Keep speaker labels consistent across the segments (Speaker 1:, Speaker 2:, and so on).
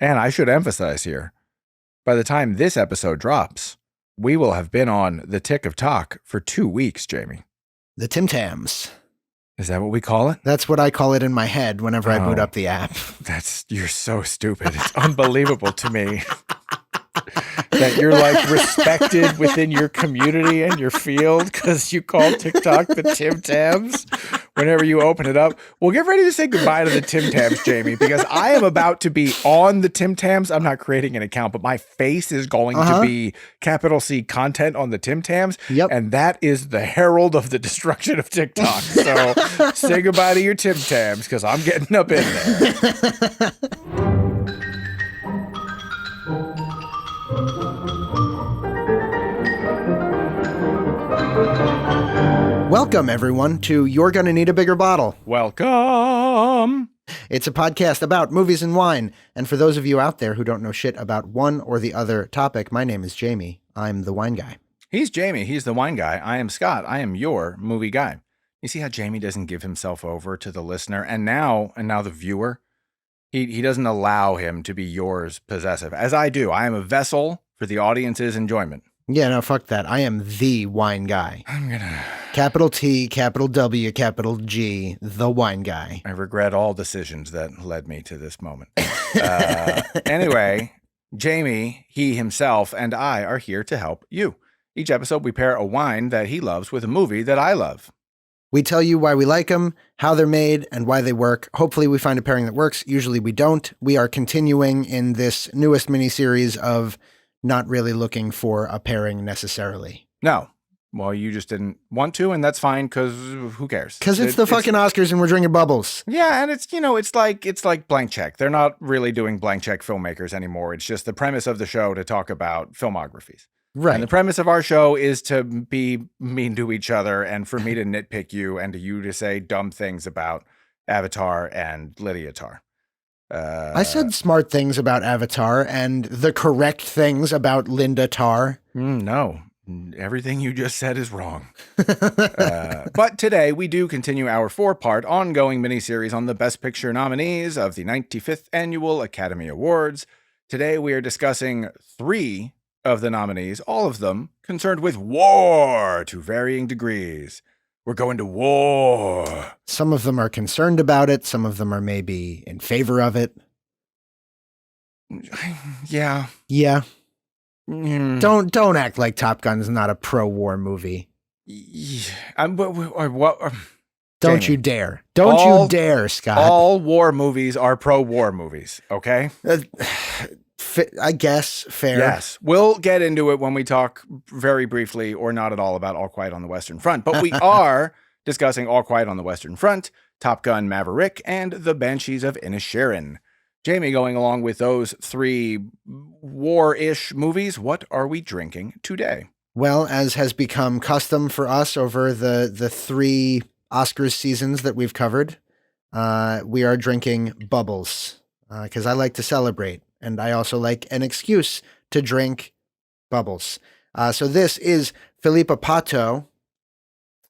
Speaker 1: And I should emphasize here, by the time this episode drops, we will have been on the tick of talk for 2 weeks, Jamie.
Speaker 2: The Tim Tams.
Speaker 1: Is that what we call it?
Speaker 2: That's what I call it in my head whenever I boot up the app.
Speaker 1: You're so stupid. It's unbelievable to me that you're like respected within your community and your field because you call TikTok the Tim Tams whenever you open it up. Well, get ready to say goodbye to the Tim Tams, Jamie, because I am about to be on the Tim Tams. I'm not creating an account, but my face is going to be capital C content on the Tim Tams.
Speaker 2: Yep.
Speaker 1: And that is the herald of the destruction of TikTok. So say goodbye to your Tim Tams because I'm getting up in there.
Speaker 2: Welcome, everyone, to You're Gonna Need a Bigger Bottle.
Speaker 1: Welcome.
Speaker 2: It's a podcast about movies and wine. And for those of you out there who don't know shit about one or the other topic, my name is Jamie. I'm the wine guy.
Speaker 1: He's Jamie. He's the wine guy. I am Scott. I am your movie guy. You see how Jamie doesn't give himself over to the listener and now the viewer? He doesn't allow him to be yours possessive, as I do. I am a vessel for the audience's enjoyment.
Speaker 2: Yeah, no, fuck that. I am the wine guy.
Speaker 1: I'm gonna...
Speaker 2: Capital T, capital W, capital G, the wine guy.
Speaker 1: I regret all decisions that led me to this moment. Anyway, Jamie, he himself, and I are here to help you. Each episode, we pair a wine that he loves with a movie that I love.
Speaker 2: We tell you why we like them, how they're made, and why they work. Hopefully we find a pairing that works. Usually we don't. We are continuing in this newest miniseries of not really looking for a pairing necessarily.
Speaker 1: No. Well, you just didn't want to, and that's fine, because who cares?
Speaker 2: Because it's the fucking Oscars and we're drinking bubbles.
Speaker 1: Yeah, and it's like blank check. They're not really doing blank check filmmakers anymore. It's just the premise of the show to talk about filmographies.
Speaker 2: Right.
Speaker 1: And the premise of our show is to be mean to each other and for me to nitpick you and to you to say dumb things about Avatar and Lydia Tarr.
Speaker 2: I said smart things about Avatar and the correct things about Linda Tarr.
Speaker 1: No, everything you just said is wrong. But today we do continue our 4-part ongoing miniseries on the Best Picture nominees of the 95th Annual Academy Awards. Today we are discussing 3 of the nominees, all of them concerned with war to varying degrees. We're going to war.
Speaker 2: Some of them are concerned about it. Some of them are maybe in favor of it.
Speaker 1: Yeah.
Speaker 2: Yeah. Don't act like Top Gun's not a pro-war movie. Don't you dare. Don't you dare, Scott.
Speaker 1: All war movies are pro-war movies, okay?
Speaker 2: I guess, fair.
Speaker 1: Yes. We'll get into it when we talk very briefly or not at all about All Quiet on the Western Front. But we are discussing All Quiet on the Western Front, Top Gun Maverick, and the Banshees of Inisherin. Jamie, going along with those 3 war-ish movies, what are we drinking today?
Speaker 2: Well, as has become custom for us over the 3 Oscars seasons that we've covered, we are drinking bubbles because I like to celebrate. And I also like an excuse to drink bubbles. So this is Filipa Pato.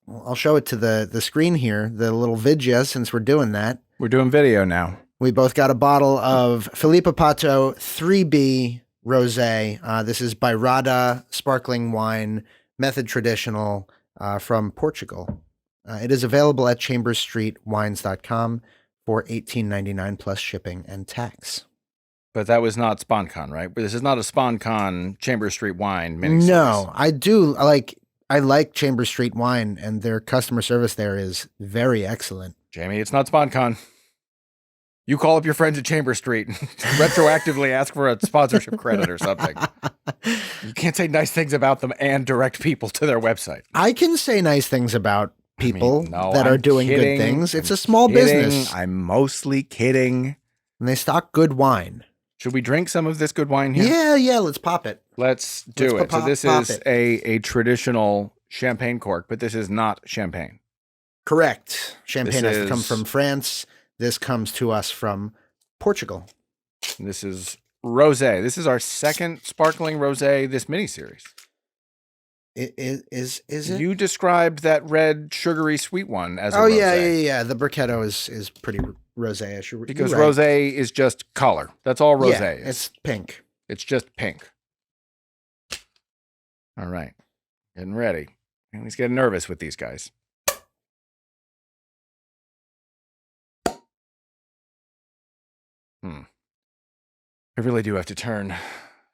Speaker 2: I'll show it to the screen here, the little vidya, since we're doing that.
Speaker 1: We're doing video now.
Speaker 2: We both got a bottle of Filipa Pato 3B Rosé. This is Bairrada Sparkling Wine, Method Traditional from Portugal. It is available at chambersstreetwines.com for $18.99 plus shipping and tax.
Speaker 1: But that was not SponCon, right? This is not a SponCon Chamber Street Wine miniseries.
Speaker 2: No, I like Chamber Street Wine, and their customer service there is very excellent.
Speaker 1: Jamie, it's not SponCon. You call up your friends at Chamber Street and retroactively ask for a sponsorship credit or something. You can't say nice things about them and direct people to their website.
Speaker 2: I can say nice things about people that are doing
Speaker 1: kidding.
Speaker 2: Good things. It's a small business.
Speaker 1: I'm mostly kidding.
Speaker 2: And they stock good wine.
Speaker 1: Should we drink some of this good wine here?
Speaker 2: Yeah, let's pop it.
Speaker 1: Let's do it. So this is a traditional champagne cork, but this is not champagne.
Speaker 2: Correct. Champagne has to come from France. This comes to us from Portugal.
Speaker 1: This is rosé. This is our second sparkling rosé this miniseries.
Speaker 2: Is it?
Speaker 1: You described that red sugary sweet one as a rosé.
Speaker 2: Oh yeah. The Brichetto is rosé. I should
Speaker 1: Because
Speaker 2: you're right.
Speaker 1: rosé is just color. That's all rosé is.
Speaker 2: It's pink.
Speaker 1: It's just pink. All right. Getting ready. He's getting nervous with these guys. I really do have to turn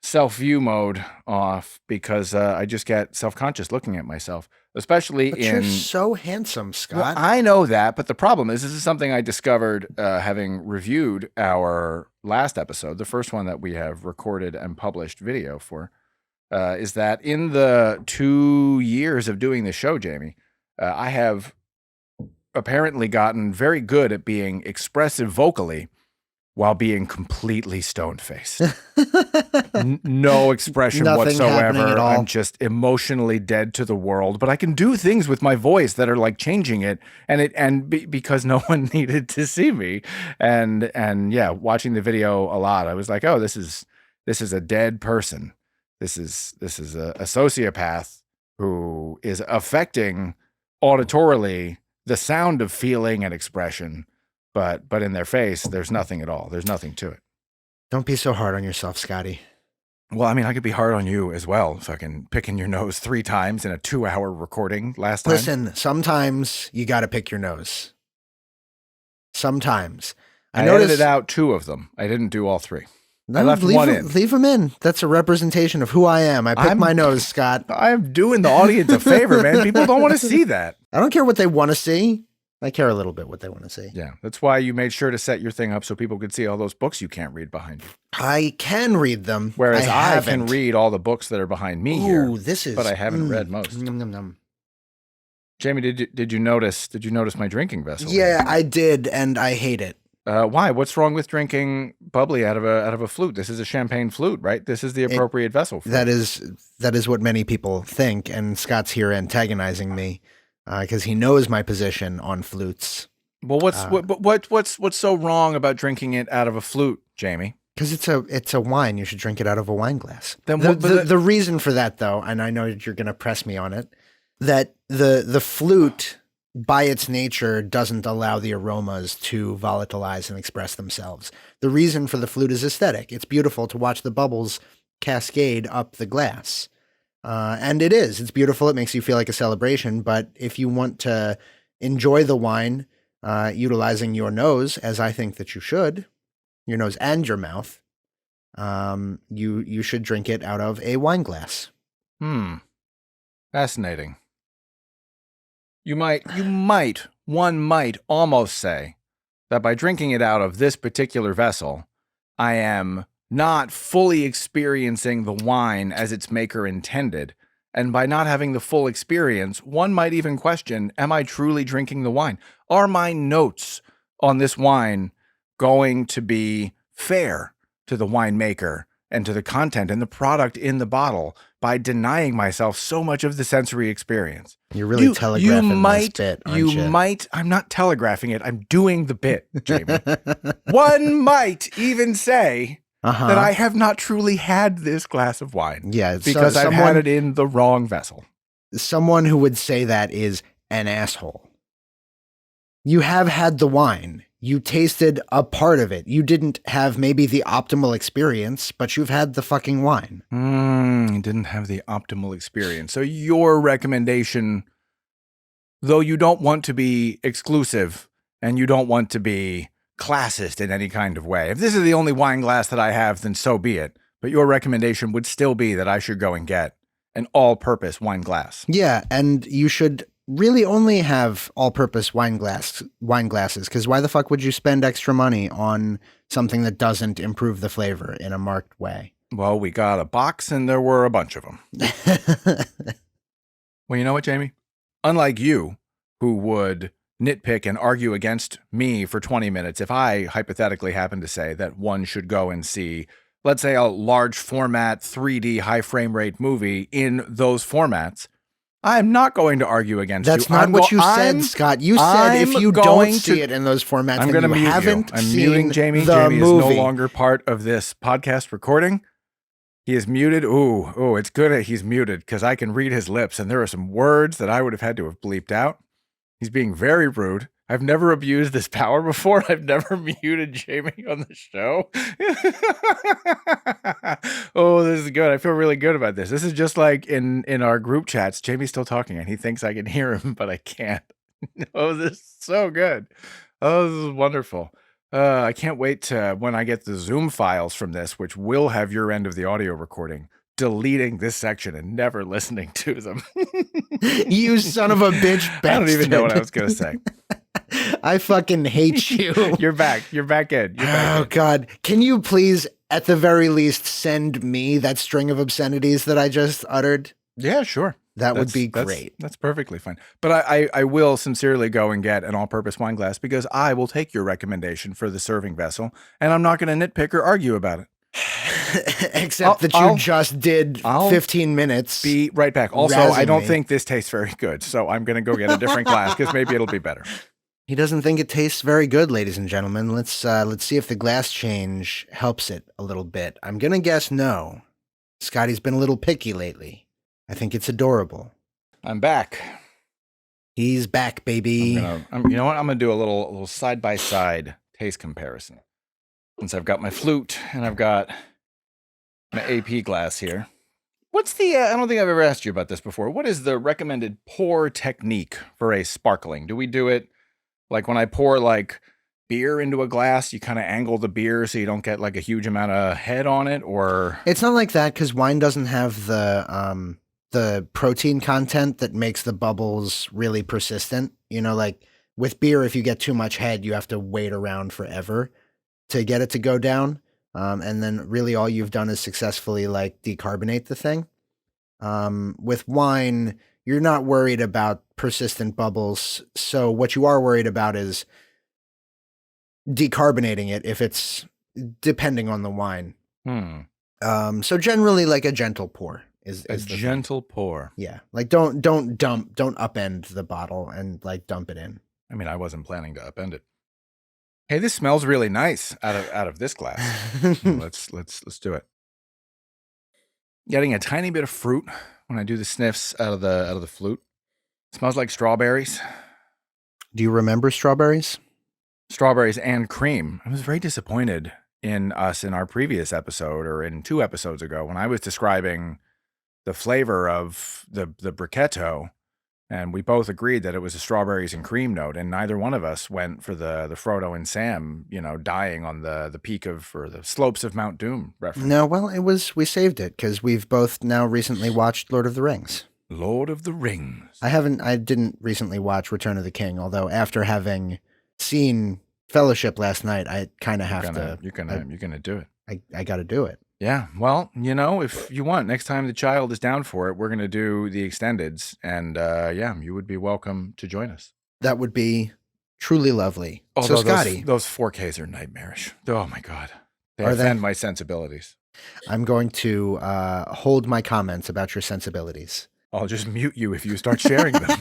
Speaker 1: self-view mode off because I just get self-conscious looking at myself, especially
Speaker 2: But
Speaker 1: in...
Speaker 2: you're so handsome, Scott.
Speaker 1: Well, I know that, but the problem is this is something I discovered having reviewed our last episode, the first one that we have recorded and published video for, is that in the 2 years of doing the show, Jamie, I have apparently gotten very good at being expressive vocally while being completely stone-faced. No expression
Speaker 2: Nothing happening
Speaker 1: whatsoever.
Speaker 2: at all.
Speaker 1: I'm just emotionally dead to the world, but I can do things with my voice that are like changing it, because no one needed to see me. And yeah, watching the video a lot, I was like, oh, this is a dead person. This is a sociopath who is affecting auditorily the sound of feeling and expression. But in their face, there's nothing at all. There's nothing to it.
Speaker 2: Don't be so hard on yourself, Scotty.
Speaker 1: Well, I mean, I could be hard on you as well. Fucking picking your nose 3 times in a 2-hour recording last time.
Speaker 2: Listen, sometimes you got to pick your nose. Sometimes.
Speaker 1: I edited out 2 of them. I didn't do all 3. I left one in.
Speaker 2: Leave them in. That's a representation of who I am. I pick my nose, Scott.
Speaker 1: I'm doing the audience a favor, man. People don't want to see that.
Speaker 2: I don't care what they want to see. I care a little bit what they want to see.
Speaker 1: Yeah, that's why you made sure to set your thing up so people could see all those books you can't read behind you.
Speaker 2: I can read them.
Speaker 1: Whereas I can read all the books that are behind me here. But I haven't read most. Jamie, did you notice my drinking vessel?
Speaker 2: Yeah, I did, and I hate it.
Speaker 1: Why? What's wrong with drinking bubbly out of a flute? This is a champagne flute, right? This is the appropriate vessel for
Speaker 2: that is what many people think, and Scott's here antagonizing me. Because he knows my position on flutes.
Speaker 1: Well, what's so wrong about drinking it out of a flute, Jamie?
Speaker 2: Because it's a wine. You should drink it out of a wine glass.
Speaker 1: Then
Speaker 2: the reason for that, though, and I know you're going to press me on it, that the flute by its nature doesn't allow the aromas to volatilize and express themselves. The reason for the flute is aesthetic. It's beautiful to watch the bubbles cascade up the glass. And it's beautiful. It makes you feel like a celebration. But if you want to enjoy the wine, utilizing your nose, as I think that you should, your nose and your mouth, you should drink it out of a wine glass.
Speaker 1: Fascinating. One might almost say that by drinking it out of this particular vessel, I am not fully experiencing the wine as its maker intended. And by not having the full experience, one might even question, am I truly drinking the wine? Are my notes on this wine going to be fair to the winemaker and to the content and the product in the bottle by denying myself so much of the sensory experience?
Speaker 2: You're really telegraphing this bit, aren't you?
Speaker 1: I'm not telegraphing it. I'm doing the bit, Jamie. One might even say that I have not truly had this glass of wine.
Speaker 2: Yeah,
Speaker 1: because I've had it in the wrong vessel.
Speaker 2: Someone who would say that is an asshole. You have had the wine. You tasted a part of it. You didn't have maybe the optimal experience, but you've had the fucking wine.
Speaker 1: You didn't have the optimal experience. So your recommendation, though you don't want to be exclusive and you don't want to be classist in any kind of way. If this is the only wine glass that I have, then so be it. But your recommendation would still be that I should go and get an all-purpose wine glass.
Speaker 2: Yeah, and you should really only have all-purpose wine glasses, because why the fuck would you spend extra money on something that doesn't improve the flavor in a marked way?
Speaker 1: Well, we got a box and there were a bunch of them. Well, you know what, Jamie? Unlike you, who would nitpick and argue against me for 20 minutes if I hypothetically happen to say that one should go and see, let's say, a large format 3D high frame rate movie in those formats, I'm not going to argue against
Speaker 2: That's
Speaker 1: you.
Speaker 2: not what you said, Scott. You said if you don't see it in those formats,
Speaker 1: I'm
Speaker 2: then
Speaker 1: going to
Speaker 2: you
Speaker 1: mute
Speaker 2: haven't
Speaker 1: you. I'm
Speaker 2: seen
Speaker 1: muting Jamie.
Speaker 2: the
Speaker 1: Jamie
Speaker 2: movie.
Speaker 1: is no longer part of this podcast recording. He is muted. Ooh, it's good that he's muted because I can read his lips and there are some words that I would have had to have bleeped out. He's being very rude I've never abused this power before. I've never muted Jamie on the show. Oh, this is good. I feel really good about this. This is just like in our group chats. Jamie's still talking and he thinks I can hear him, but I can't. Oh, this is so good. Oh, this is wonderful. I can't wait to when I get the Zoom files from this, which will have your end of the audio recording, deleting this section and never listening to them.
Speaker 2: You son of a bitch bastard.
Speaker 1: I don't even know what I was going to say.
Speaker 2: I fucking hate you.
Speaker 1: You're back. You're back in. You're back in.
Speaker 2: God. Can you please, at the very least, send me that string of obscenities that I just uttered?
Speaker 1: Yeah, sure.
Speaker 2: That would be great.
Speaker 1: That's perfectly fine. But I will sincerely go and get an all-purpose wine glass because I will take your recommendation for the serving vessel, and I'm not going to nitpick or argue about it.
Speaker 2: Except that you just did 15 minutes.
Speaker 1: Be right back. Also, I don't think this tastes very good, so I'm going to go get a different glass because maybe it'll be better.
Speaker 2: He doesn't think it tastes very good, ladies and gentlemen. Let's see if the glass change helps it a little bit. I'm going to guess no. Scotty's been a little picky lately. I think it's adorable.
Speaker 1: I'm back.
Speaker 2: He's back, baby.
Speaker 1: You know what? I'm going to do a little side-by-side taste comparison. Since I've got my flute and I've got my AP glass here. What's the, I don't think I've ever asked you about this before. What is the recommended pour technique for a sparkling? Do we do it like when I pour like beer into a glass, you kind of angle the beer so you don't get like a huge amount of head on it, or?
Speaker 2: It's not like that because wine doesn't have the protein content that makes the bubbles really persistent. You know, like with beer, if you get too much head, you have to wait around forever to get it to go down. And then really all you've done is successfully like decarbonate the thing. With wine, you're not worried about persistent bubbles. So what you are worried about is decarbonating it if it's depending on the wine. So generally like a gentle pour is
Speaker 1: a
Speaker 2: the
Speaker 1: gentle pour.
Speaker 2: Yeah. Like don't upend the bottle and like dump it in.
Speaker 1: I mean, I wasn't planning to upend it. Hey, this smells really nice out of this glass. Let's do it. Getting a tiny bit of fruit when I do the sniffs out of the flute. It smells like strawberries.
Speaker 2: Do you remember strawberries?
Speaker 1: Strawberries and cream. I was very disappointed in us in our previous episode or in 2 episodes ago when I was describing the flavor of the Bricchetto. And we both agreed that it was a strawberries and cream note, and neither one of us went for the Frodo and Sam, dying on the peak of or the slopes of Mount Doom reference.
Speaker 2: No, well, we saved it because we've both now recently watched Lord of the Rings.
Speaker 1: Lord of the Rings.
Speaker 2: I didn't recently watch Return of the King, although after having seen Fellowship last night, I kind of have to.
Speaker 1: You're gonna do it.
Speaker 2: I got to do it.
Speaker 1: Yeah, well, if you want, next time the child is down for it, we're going to do the extendeds, and you would be welcome to join us.
Speaker 2: That would be truly lovely.
Speaker 1: Although
Speaker 2: so, Scotty,
Speaker 1: those 4Ks are nightmarish. Oh my God, they offend my sensibilities.
Speaker 2: I'm going to hold my comments about your sensibilities.
Speaker 1: I'll just mute you if you start sharing them.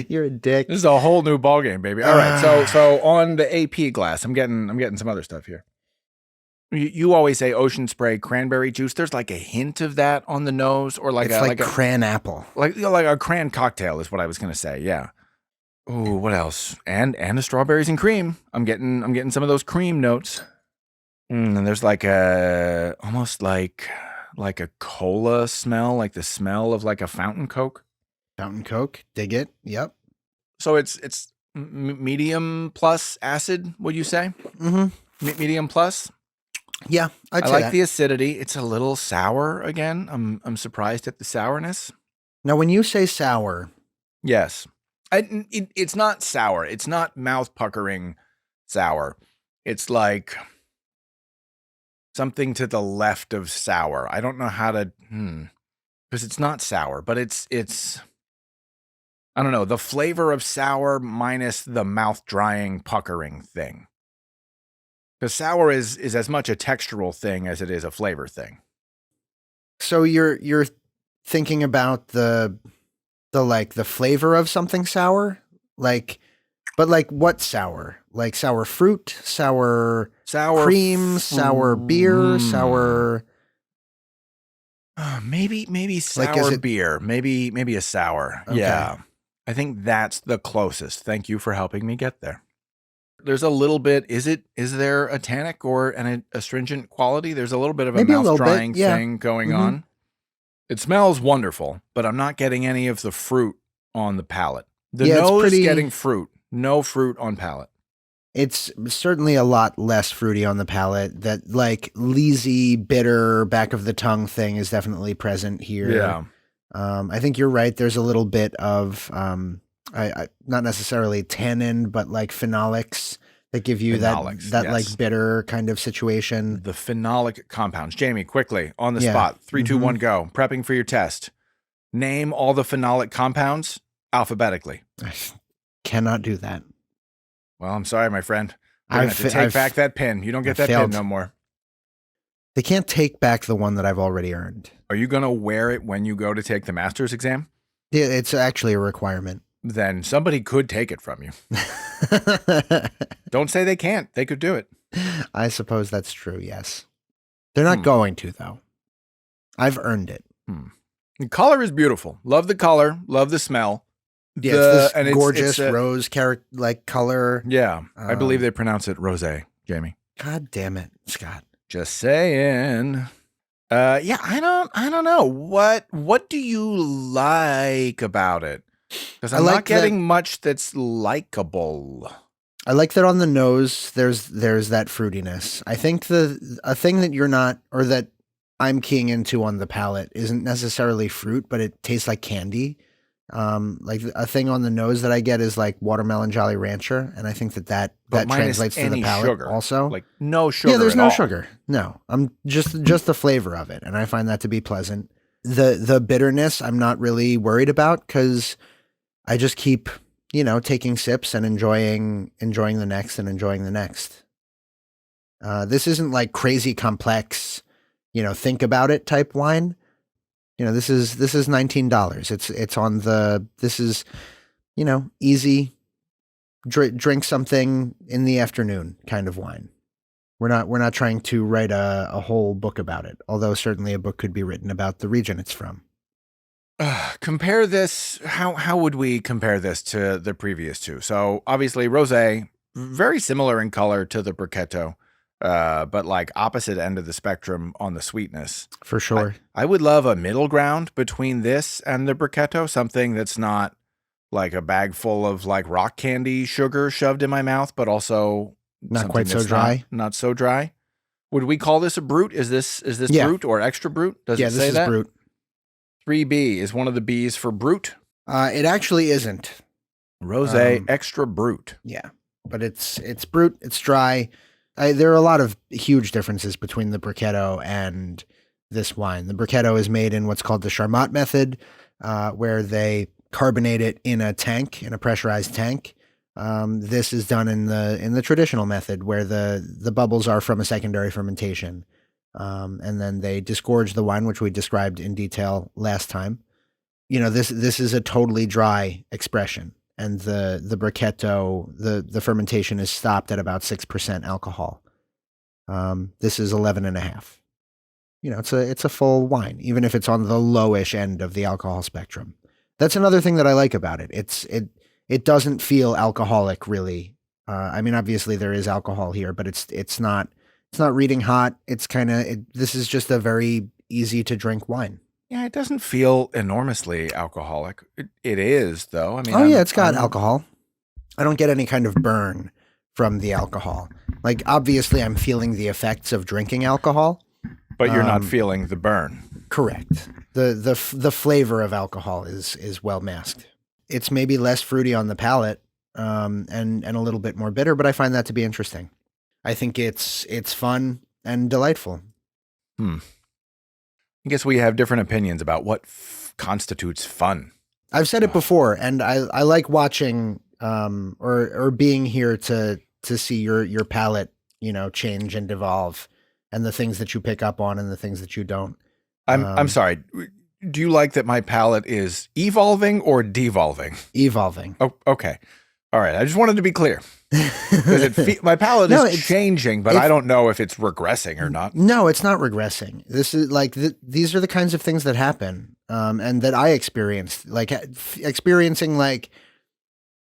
Speaker 2: You're a dick.
Speaker 1: This is a whole new ballgame, baby. All right, so on the AP glass, I'm getting some other stuff here. You always say ocean spray cranberry juice. There's like a hint of that on the nose, or like
Speaker 2: it's like cran apple,
Speaker 1: like a cran cocktail is what I was gonna say. Yeah. Ooh, what else? And the strawberries and cream. I'm getting some of those cream notes. And there's like almost like a cola smell, like the smell of like a fountain Coke.
Speaker 2: Fountain Coke, dig it. Yep.
Speaker 1: So it's medium plus acid. Would you say?
Speaker 2: Mm-hmm.
Speaker 1: Medium plus.
Speaker 2: Yeah, I
Speaker 1: like
Speaker 2: that.
Speaker 1: The acidity. It's a little sour again. I'm surprised at the sourness.
Speaker 2: Now, when you say sour,
Speaker 1: yes, it's not sour. It's not mouth puckering sour. It's like something to the left of sour. I don't know how to because it's not sour, but it's I don't know, the flavor of sour minus the mouth drying puckering thing. Because sour is as much a textural thing as it is a flavor thing.
Speaker 2: So you're thinking about the flavor of something sour, but what sour? Like sour fruit, sour cream, sour beer, sour.
Speaker 1: Maybe sour beer. Maybe a sour. Okay. Yeah. I think that's the closest. Thank you for helping me get there. There's a little bit, is there a tannic or an astringent quality? There's a little bit of a
Speaker 2: Maybe a
Speaker 1: mouth
Speaker 2: little
Speaker 1: drying
Speaker 2: bit, yeah.
Speaker 1: thing going on. It smells wonderful, but I'm not getting any of the fruit on the palate. The nose getting fruit, no fruit on palate.
Speaker 2: It's certainly a lot less fruity on the palate. That like leesy, bitter, back of the tongue thing is definitely present here.
Speaker 1: Yeah.
Speaker 2: I think you're right. There's a little bit of not necessarily tannin, but like phenolics that give you that yes. Like bitter kind of situation.
Speaker 1: The phenolic compounds. Jamie, quickly on the spot. 3, 2, 1, go. Prepping for your test. Name all the phenolic compounds alphabetically.
Speaker 2: I cannot do that.
Speaker 1: Well, I'm sorry, my friend. We're going to have to take back that pin. You don't get that pin no more.
Speaker 2: They can't take back the one that I've already earned.
Speaker 1: Are you going to wear it when you go to take the master's exam?
Speaker 2: Yeah, it's actually a requirement.
Speaker 1: Then somebody could take it from you. Don't say they can't. They could do it.
Speaker 2: I suppose that's true, yes. They're not going to, though. I've earned it.
Speaker 1: The color is beautiful. Love the color. Love the smell.
Speaker 2: Yeah, it's this gorgeous rose like color.
Speaker 1: Yeah, I believe they pronounce it rosé, Jamie.
Speaker 2: God damn it, Scott.
Speaker 1: Just saying. Yeah, I don't know. What do you like about it? Because I'm not getting much that's likable.
Speaker 2: I like that on the nose. There's that fruitiness. I think a thing that you're not, or that I'm keying into on the palate, isn't necessarily fruit, but it tastes like candy. Like a thing on the nose that I get is like watermelon Jolly Rancher, and I think that translates to the palate sugar. Also.
Speaker 1: Like no sugar.
Speaker 2: Yeah, there's no sugar. No, I'm just the flavor of it, and I find that to be pleasant. The bitterness I'm not really worried about because I just keep taking sips and enjoying the next and enjoying the next. This isn't like crazy complex, think about it type wine. This is $19. It's on this is, easy, drink something in the afternoon kind of wine. We're not trying to write a whole book about it, although certainly a book could be written about the region it's from.
Speaker 1: Compare this. How would we compare this to the previous two? So obviously rosé, very similar in color to the Brichetto. But like opposite end of the spectrum on the sweetness.
Speaker 2: For sure.
Speaker 1: I would love a middle ground between this and the Brichetto, something that's not like a bag full of like rock candy sugar shoved in my mouth, but also
Speaker 2: not quite so dry.
Speaker 1: Not so dry. Would we call this a brut? Is this brut or extra brut? Does it say
Speaker 2: this
Speaker 1: that?
Speaker 2: Is brut.
Speaker 1: 3B is one of the B's for brut.
Speaker 2: It actually isn't.
Speaker 1: Rosé extra brut.
Speaker 2: Yeah, but it's brut. It's dry. There are a lot of huge differences between the Brichetto and this wine. The Brichetto is made in what's called the Charmat method, where they carbonate it in a pressurized tank. This is done in the traditional method, where the bubbles are from a secondary fermentation, and then they disgorge the wine, which we described in detail last time. This is a totally dry expression. And the Brichetto, the fermentation is stopped at about 6% alcohol. This is 11.5. It's a full wine, even if it's on the lowish end of the alcohol spectrum. That's another thing that I like about it. It doesn't feel alcoholic, really. I mean, obviously there is alcohol here, but it's not reading hot. It's this is just a very easy to drink wine.
Speaker 1: Yeah, it doesn't feel enormously alcoholic. It is, though. I mean,
Speaker 2: it's got alcohol. I don't get any kind of burn from the alcohol. Like, obviously, I'm feeling the effects of drinking alcohol,
Speaker 1: but you're not feeling the burn.
Speaker 2: Correct. The flavor of alcohol is well masked. It's maybe less fruity on the palate, and a little bit more bitter, but I find that to be interesting. I think it's fun and delightful.
Speaker 1: I guess we have different opinions about what constitutes fun.
Speaker 2: I've said it before, and I like watching or being here to see your palate, change and evolve, and the things that you pick up on and the things that you don't.
Speaker 1: I'm sorry. Do you like that my palate is evolving or devolving?
Speaker 2: Evolving.
Speaker 1: Oh, okay. All right. I just wanted to be clear. My palate is changing, but I don't know if it's regressing or not.
Speaker 2: No, it's not regressing. This is like these are the kinds of things that happen. and that I experienced, like experiencing like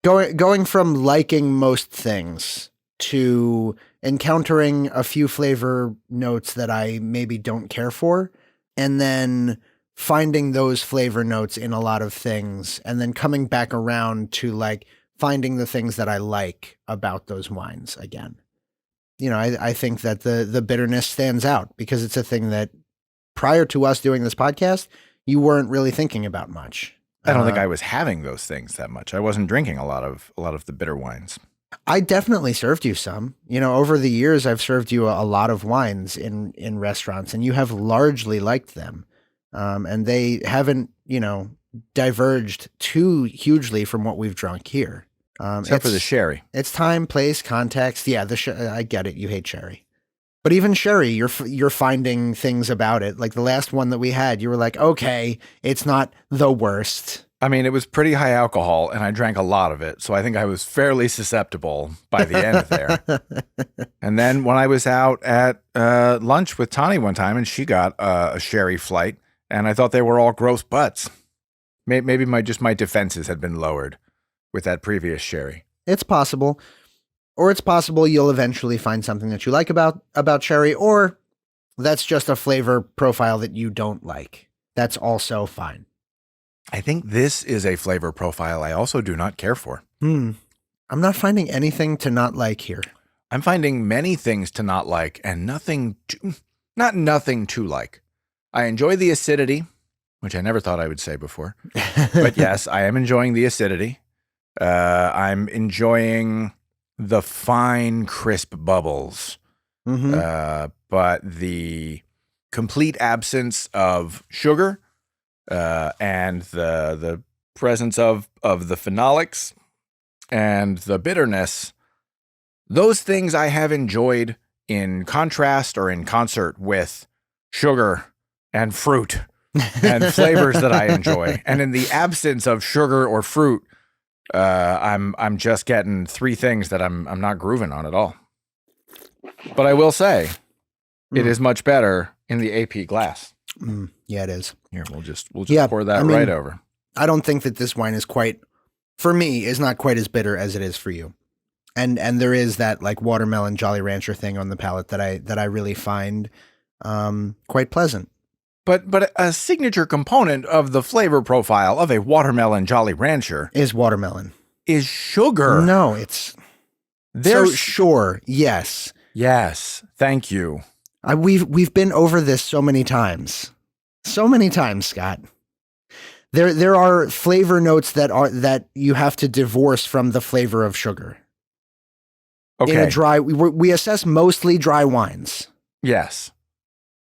Speaker 2: going from liking most things to encountering a few flavor notes that I maybe don't care for, and then finding those flavor notes in a lot of things, and then coming back around to like finding the things that I like about those wines again. I think that the bitterness stands out because it's a thing that prior to us doing this podcast, you weren't really thinking about much.
Speaker 1: I don't think I was having those things that much. I wasn't drinking a lot of the bitter wines.
Speaker 2: I definitely served you some. Over the years, I've served you a lot of wines in restaurants, and you have largely liked them. And they haven't, diverged too hugely from what we've drunk here.
Speaker 1: Except for the sherry.
Speaker 2: It's time, place, context. Yeah, I get it. You hate sherry. But even sherry, you're finding things about it. Like the last one that we had, you were like, okay, it's not the worst.
Speaker 1: I mean, it was pretty high alcohol, and I drank a lot of it, so I think I was fairly susceptible by the end there. And then when I was out at lunch with Tani one time, and she got a sherry flight, and I thought they were all gross butts. Maybe my defenses had been lowered with that previous sherry.
Speaker 2: It's possible. Or it's possible you'll eventually find something that you like about sherry, or that's just a flavor profile that you don't like. That's also fine.
Speaker 1: I think this is a flavor profile I also do not care for.
Speaker 2: I'm not finding anything to not like here.
Speaker 1: I'm finding many things to not like and nothing to like. I enjoy the acidity, which I never thought I would say before. But yes, I am enjoying the acidity. I'm enjoying the fine, crisp bubbles. But the complete absence of sugar and the presence of the phenolics and the bitterness, those things I have enjoyed in contrast or in concert with sugar and fruit and flavors that I enjoy. And in the absence of sugar or fruit, I'm just getting three things that I'm not grooving on at all. But I will say, it is much better in the AP glass.
Speaker 2: Yeah, it is.
Speaker 1: Here, we'll just pour that right over.
Speaker 2: I don't think that this wine is not quite as bitter as it is for you. And there is that like watermelon Jolly Rancher thing on the palate that I really find quite pleasant.
Speaker 1: But a signature component of the flavor profile of a watermelon Jolly Rancher
Speaker 2: is watermelon.
Speaker 1: Is sugar.
Speaker 2: No, it's sure. Yes.
Speaker 1: Yes. Thank you.
Speaker 2: We've been over this so many times. So many times, Scott. There are flavor notes that you have to divorce from the flavor of sugar.
Speaker 1: Okay.
Speaker 2: In a dry, we assess mostly dry wines.
Speaker 1: Yes.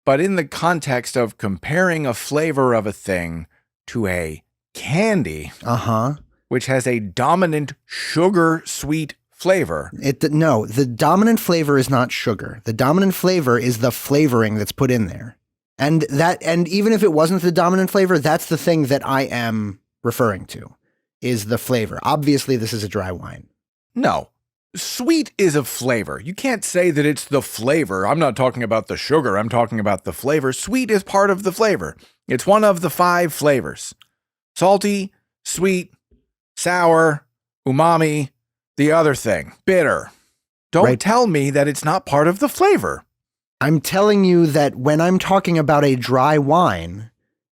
Speaker 1: But in the context of comparing a flavor of a thing to a candy, which has a dominant sugar sweet flavor.
Speaker 2: No, the dominant flavor is not sugar. The dominant flavor is the flavoring that's put in there. And even if it wasn't the dominant flavor, that's the thing that I am referring to, is the flavor. Obviously, this is a dry wine.
Speaker 1: No. Sweet is a flavor. You can't say that it's the flavor. I'm not talking about the sugar. I'm talking about the flavor. Sweet is part of the flavor. It's one of the 5 flavors. Salty, sweet, sour, umami, the other thing, bitter. Don't tell me that it's not part of the flavor.
Speaker 2: I'm telling you that when I'm talking about a dry wine,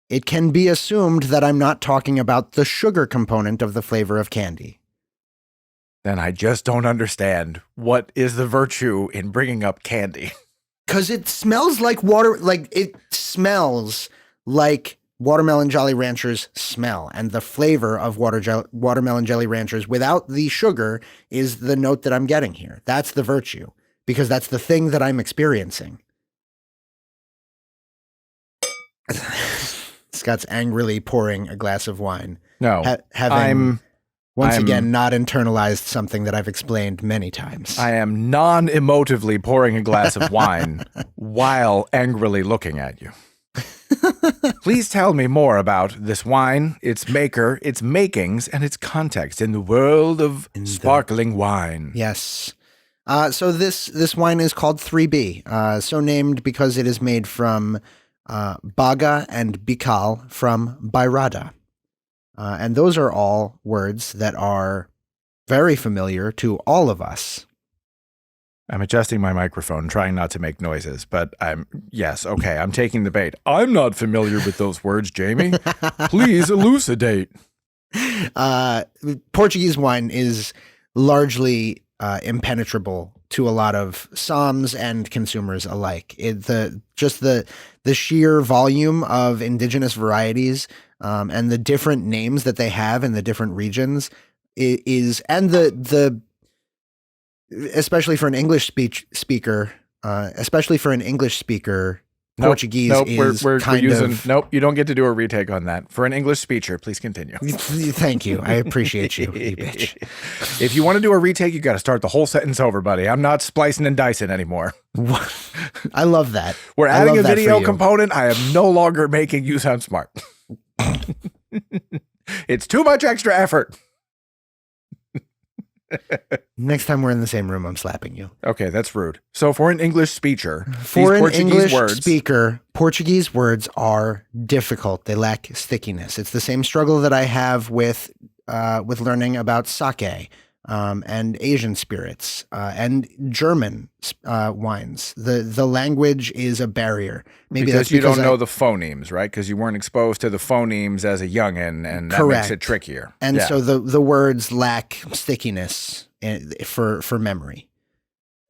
Speaker 2: it can be assumed that I'm not talking about the sugar component of the flavor of candy.
Speaker 1: Then I just don't understand what is the virtue in bringing up candy.
Speaker 2: Because it smells like water, it smells like watermelon Jolly Ranchers smell. And the flavor of watermelon Jolly Ranchers without the sugar is the note that I'm getting here. That's the virtue, because that's the thing that I'm experiencing. Scott's angrily pouring a glass of wine.
Speaker 1: No,
Speaker 2: having once again not internalized something that I've explained many times.
Speaker 1: I am non-emotively pouring a glass of wine while angrily looking at you. Please tell me more about this wine, its maker, its makings, and its context in the world of sparkling wine.
Speaker 2: Yes. So this wine is called 3B, so named because it is made from Baga and Bikal from Bairrada. And those are all words that are very familiar to all of us.
Speaker 1: I'm adjusting my microphone, trying not to make noises, but I'm taking the bait. I'm not familiar with those words, Jamie. Please elucidate.
Speaker 2: Portuguese wine is largely impenetrable to a lot of somms and consumers alike. The sheer volume of indigenous varieties and the different names that they have in the different regions especially for an English speaker, Portuguese
Speaker 1: Nope, you don't get to do a retake on that. For an English speaker, please continue.
Speaker 2: Thank you. I appreciate you, you bitch.
Speaker 1: If you want to do a retake, you got to start the whole sentence over, buddy. I'm not splicing and dicing anymore.
Speaker 2: I love that.
Speaker 1: We're adding a video component. I am no longer making you sound smart. It's too much extra effort.
Speaker 2: Next time we're in the same room, I'm slapping you.
Speaker 1: Okay, that's rude. So for an English speaker,
Speaker 2: Portuguese words are difficult. They lack stickiness. It's the same struggle that I have with learning about sake and Asian spirits and German wines. The language is a barrier. Maybe
Speaker 1: because
Speaker 2: that's
Speaker 1: you don't know the phonemes, right? Because you weren't exposed to the phonemes as a youngin', and that makes it trickier.
Speaker 2: And so the words lack stickiness for memory.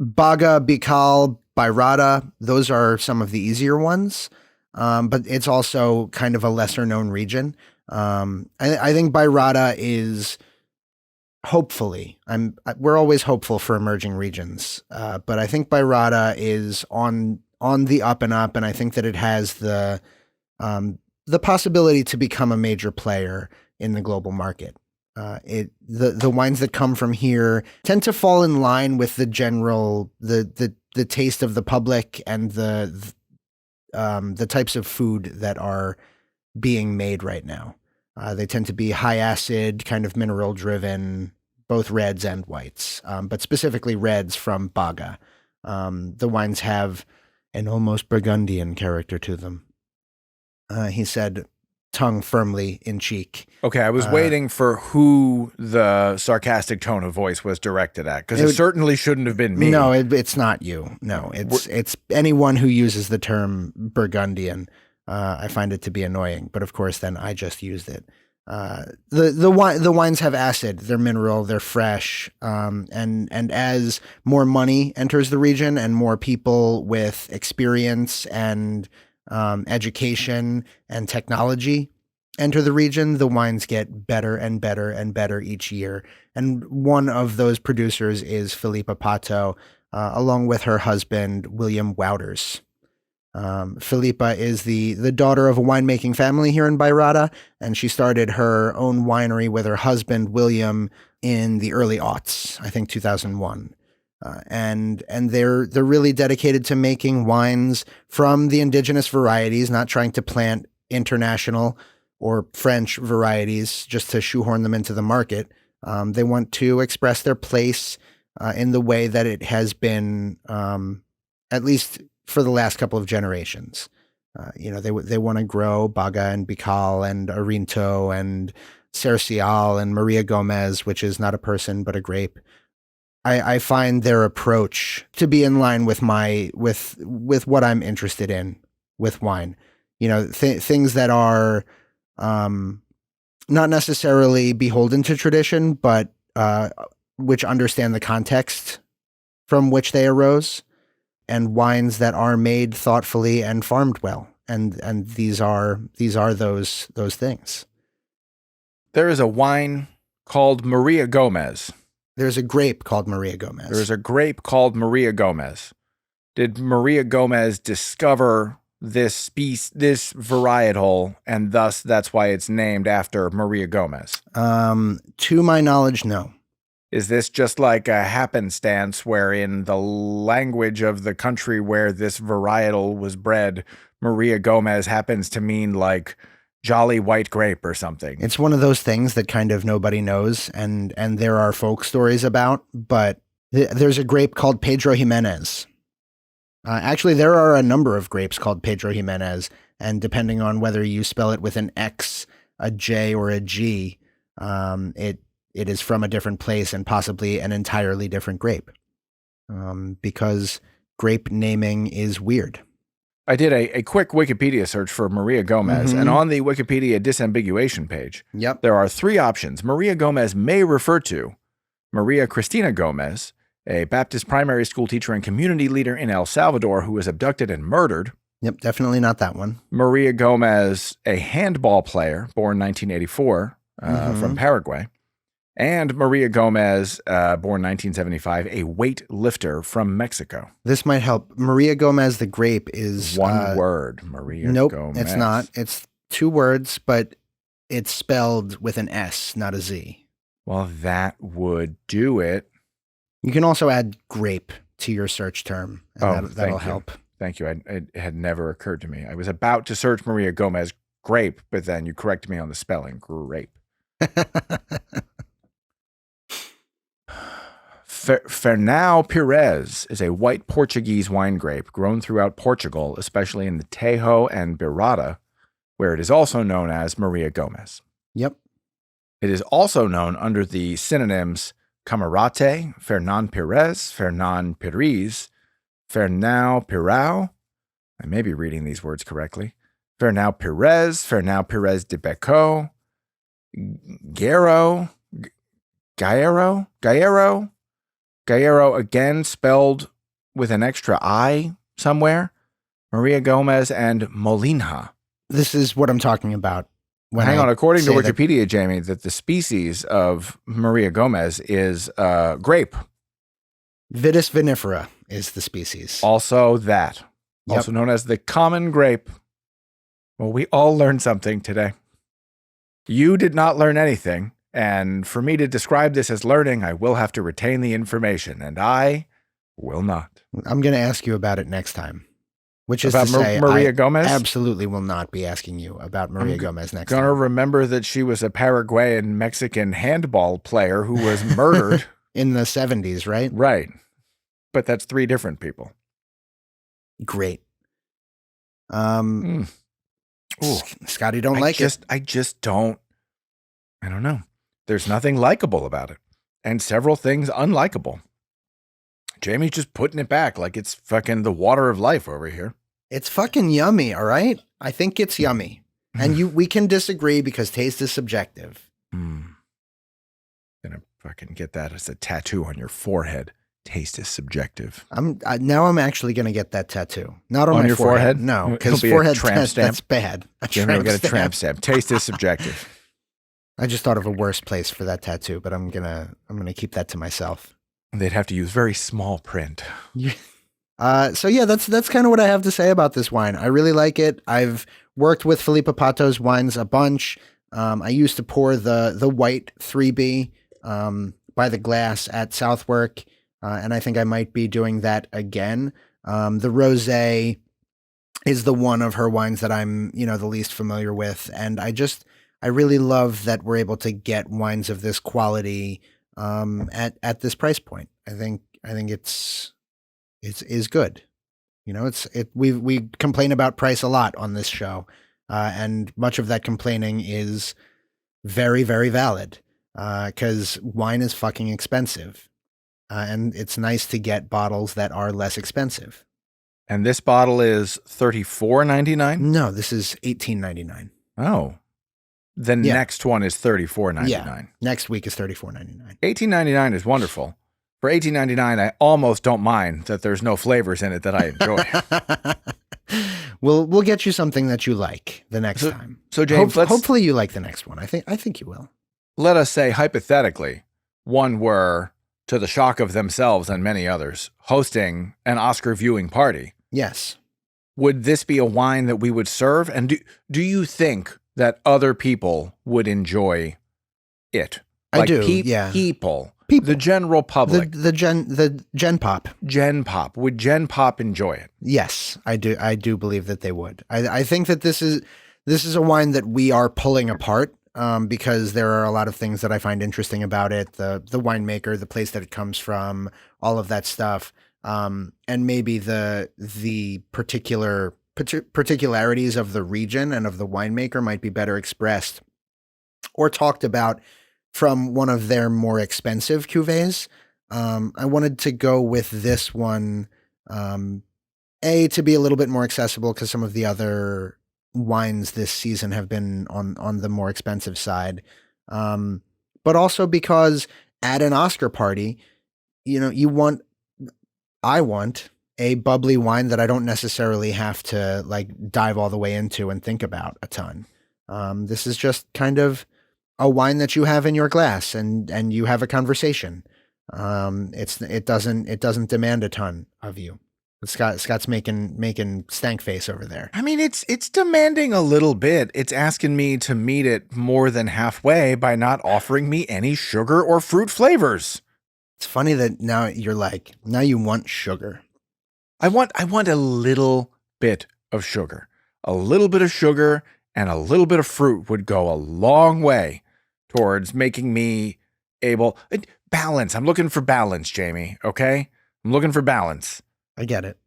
Speaker 2: Baga, Bikal, Bairrada, those are some of the easier ones, but it's also kind of a lesser known region. I think Bairrada is... Hopefully, we're always hopeful for emerging regions, but I think Bairrada is on the up and up, and I think that it has the possibility to become a major player in the global market. The wines that come from here tend to fall in line with the general the taste of the public and the types of food that are being made right now. They tend to be high acid, kind of mineral driven, both reds and whites, but specifically reds from Baga. The wines have an almost Burgundian character to them. He said, tongue firmly in cheek.
Speaker 1: Okay, I was waiting for who the sarcastic tone of voice was directed at, because it certainly shouldn't have been me.
Speaker 2: No, it's not you. No, it's anyone who uses the term Burgundian. I find it to be annoying, but of course, then I just used it. The wines have acid. They're mineral. They're fresh. And as more money enters the region and more people with experience and education and technology enter the region, the wines get better and better and better each year. And one of those producers is Filipa Pato, along with her husband, William Wouters. Filipa is the daughter of a winemaking family here in Bairrada, and she started her own winery with her husband, William, in the early aughts, I think 2001. And they're really dedicated to making wines from the indigenous varieties, not trying to plant international or French varieties just to shoehorn them into the market. They want to express their place in the way that it has been, at least for the last couple of generations. They want to grow Baga and Bikal and Arinto and Cercial and Maria Gomez, which is not a person but a grape. I find their approach to be in line with with what I'm interested in with wine. Things that are not necessarily beholden to tradition, but which understand the context from which they arose, and wines that are made thoughtfully and farmed well. And these are those things.
Speaker 1: There is a wine called Maria Gomez.
Speaker 2: There's a grape called Maria Gomez.
Speaker 1: There's a grape called Maria Gomez. Did Maria Gomez discover this varietal, and thus that's why it's named after Maria Gomez?
Speaker 2: To my knowledge, no.
Speaker 1: Is this just like a happenstance where in the language of the country where this varietal was bred, Maria Gomez happens to mean like jolly white grape or something?
Speaker 2: It's one of those things that kind of nobody knows, and there are folk stories about, but there's a grape called Pedro Jimenez. Actually, there are a number of grapes called Pedro Jimenez, and depending on whether you spell it with an X, a J, or a G, it is from a different place and possibly an entirely different grape, because grape naming is weird.
Speaker 1: I did a quick Wikipedia search for Maria Gomez, and on the Wikipedia disambiguation page, there are 3 options. Maria Gomez may refer to Maria Cristina Gomez, a Baptist primary school teacher and community leader in El Salvador who was abducted and murdered.
Speaker 2: Yep, definitely not that one.
Speaker 1: Maria Gomez, a handball player, born 1984, from Paraguay. And Maria Gomez, born 1975, a weightlifter from Mexico.
Speaker 2: This might help. Maria Gomez, the grape, is...
Speaker 1: one word, Maria
Speaker 2: Gomez.
Speaker 1: Nope,
Speaker 2: it's not. It's 2 words, but it's spelled with an S, not a Z.
Speaker 1: Well, that would do it.
Speaker 2: You can also add grape to your search term, and that'll help.
Speaker 1: Thank you. It had never occurred to me. I was about to search Maria Gomez grape, but then you corrected me on the spelling, grape. Fernão Pires is a white Portuguese wine grape grown throughout Portugal, especially in the Tejo and Birrada, where it is also known as Maria Gomez.
Speaker 2: Yep.
Speaker 1: It is also known under the synonyms Camarate, Fernán Pires, Fernán Pires, Fernão Pirão. I may be reading these words correctly. Fernão Pires de Becco, Gaero, again spelled with an extra I somewhere, Maria Gomez, and Molinha.
Speaker 2: This is what I'm talking about.
Speaker 1: Hang on, according to Wikipedia, Jamie, that the species of Maria Gomez is grape.
Speaker 2: Vitis vinifera is the species.
Speaker 1: Also that. Yep. Also known as the common grape. Well, we all learned something today. You did not learn anything, and for me to describe this as learning, I will have to retain the information, and I will not.
Speaker 2: I'm going to ask you about it next time. Which is
Speaker 1: about
Speaker 2: to say,
Speaker 1: Maria Gomez?
Speaker 2: Absolutely will not be asking you about Maria Gomez next time.
Speaker 1: I'm going to remember that she was a Paraguayan Mexican handball player who was murdered.
Speaker 2: In the 70s, right?
Speaker 1: Right. But that's 3 different people.
Speaker 2: Great. Scotty don't like it.
Speaker 1: I just don't. I don't know. There's nothing likable about it. And several things unlikable. Jamie's just putting it back like it's fucking the water of life over here.
Speaker 2: It's fucking yummy, all right? I think it's yummy. And we can disagree because taste is subjective.
Speaker 1: Gonna fucking get that as a tattoo on your forehead. Taste is subjective.
Speaker 2: Now I'm actually gonna get that tattoo. Not on my
Speaker 1: your forehead?
Speaker 2: No, because forehead
Speaker 1: tramp stamp.
Speaker 2: That's bad.
Speaker 1: Jamie will get a tramp stamp. Taste is subjective.
Speaker 2: I just thought of a worse place for that tattoo, but I'm gonna keep that to myself.
Speaker 1: They'd have to use very small print.
Speaker 2: So yeah, that's kind of what I have to say about this wine. I really like it. I've worked with Filipa Pato's wines a bunch. I used to pour the white 3B by the glass at Southwark, and I think I might be doing that again. The rosé is the one of her wines that I'm, the least familiar with, and I really love that we're able to get wines of this quality at this price point. I think it's good. We complain about price a lot on this show, and much of that complaining is very, very valid, because wine is fucking expensive, and it's nice to get bottles that are less expensive.
Speaker 1: And this bottle is $34.99?
Speaker 2: No, this is $18.99.
Speaker 1: Oh. The next one is $34.99.
Speaker 2: Yeah, next week is $34.99.
Speaker 1: $18.99 is wonderful. For $18.99, I almost don't mind that there's no flavors in it that I enjoy.
Speaker 2: We'll get you something that you like the next time.
Speaker 1: So James,
Speaker 2: hopefully you like the next one. I think you will.
Speaker 1: Let us say hypothetically, one were, to the shock of themselves and many others, hosting an Oscar viewing party.
Speaker 2: Yes.
Speaker 1: Would this be a wine that we would serve? And do you think that other people would enjoy it?
Speaker 2: I do. Yeah.
Speaker 1: People. The general public.
Speaker 2: The Gen Pop.
Speaker 1: Gen Pop. Would Gen Pop enjoy it? Yes,
Speaker 2: I do. I do believe that they would. I think that this is a wine that we are pulling apart, because there are a lot of things that I find interesting about it. The winemaker, the place that it comes from, all of that stuff. and maybe the particularities of the region and of the winemaker might be better expressed or talked about from one of their more expensive cuvées. I wanted to go with this one, to be a little bit more accessible because some of the other wines this season have been on the more expensive side. But also because at an Oscar party, I want a bubbly wine that I don't necessarily have to like dive all the way into and think about a ton. This is just kind of a wine that you have in your glass and you have a conversation. It doesn't demand a ton of you. Scott's making stank face over there.
Speaker 1: I mean, it's demanding a little bit. It's asking me to meet it more than halfway by not offering me any sugar or fruit flavors.
Speaker 2: It's funny that now you want sugar.
Speaker 1: I want a little bit of sugar. A little bit of sugar and a little bit of fruit would go a long way towards making me able balance. I'm looking for balance, Jamie. Okay. I'm looking for balance.
Speaker 2: I get it.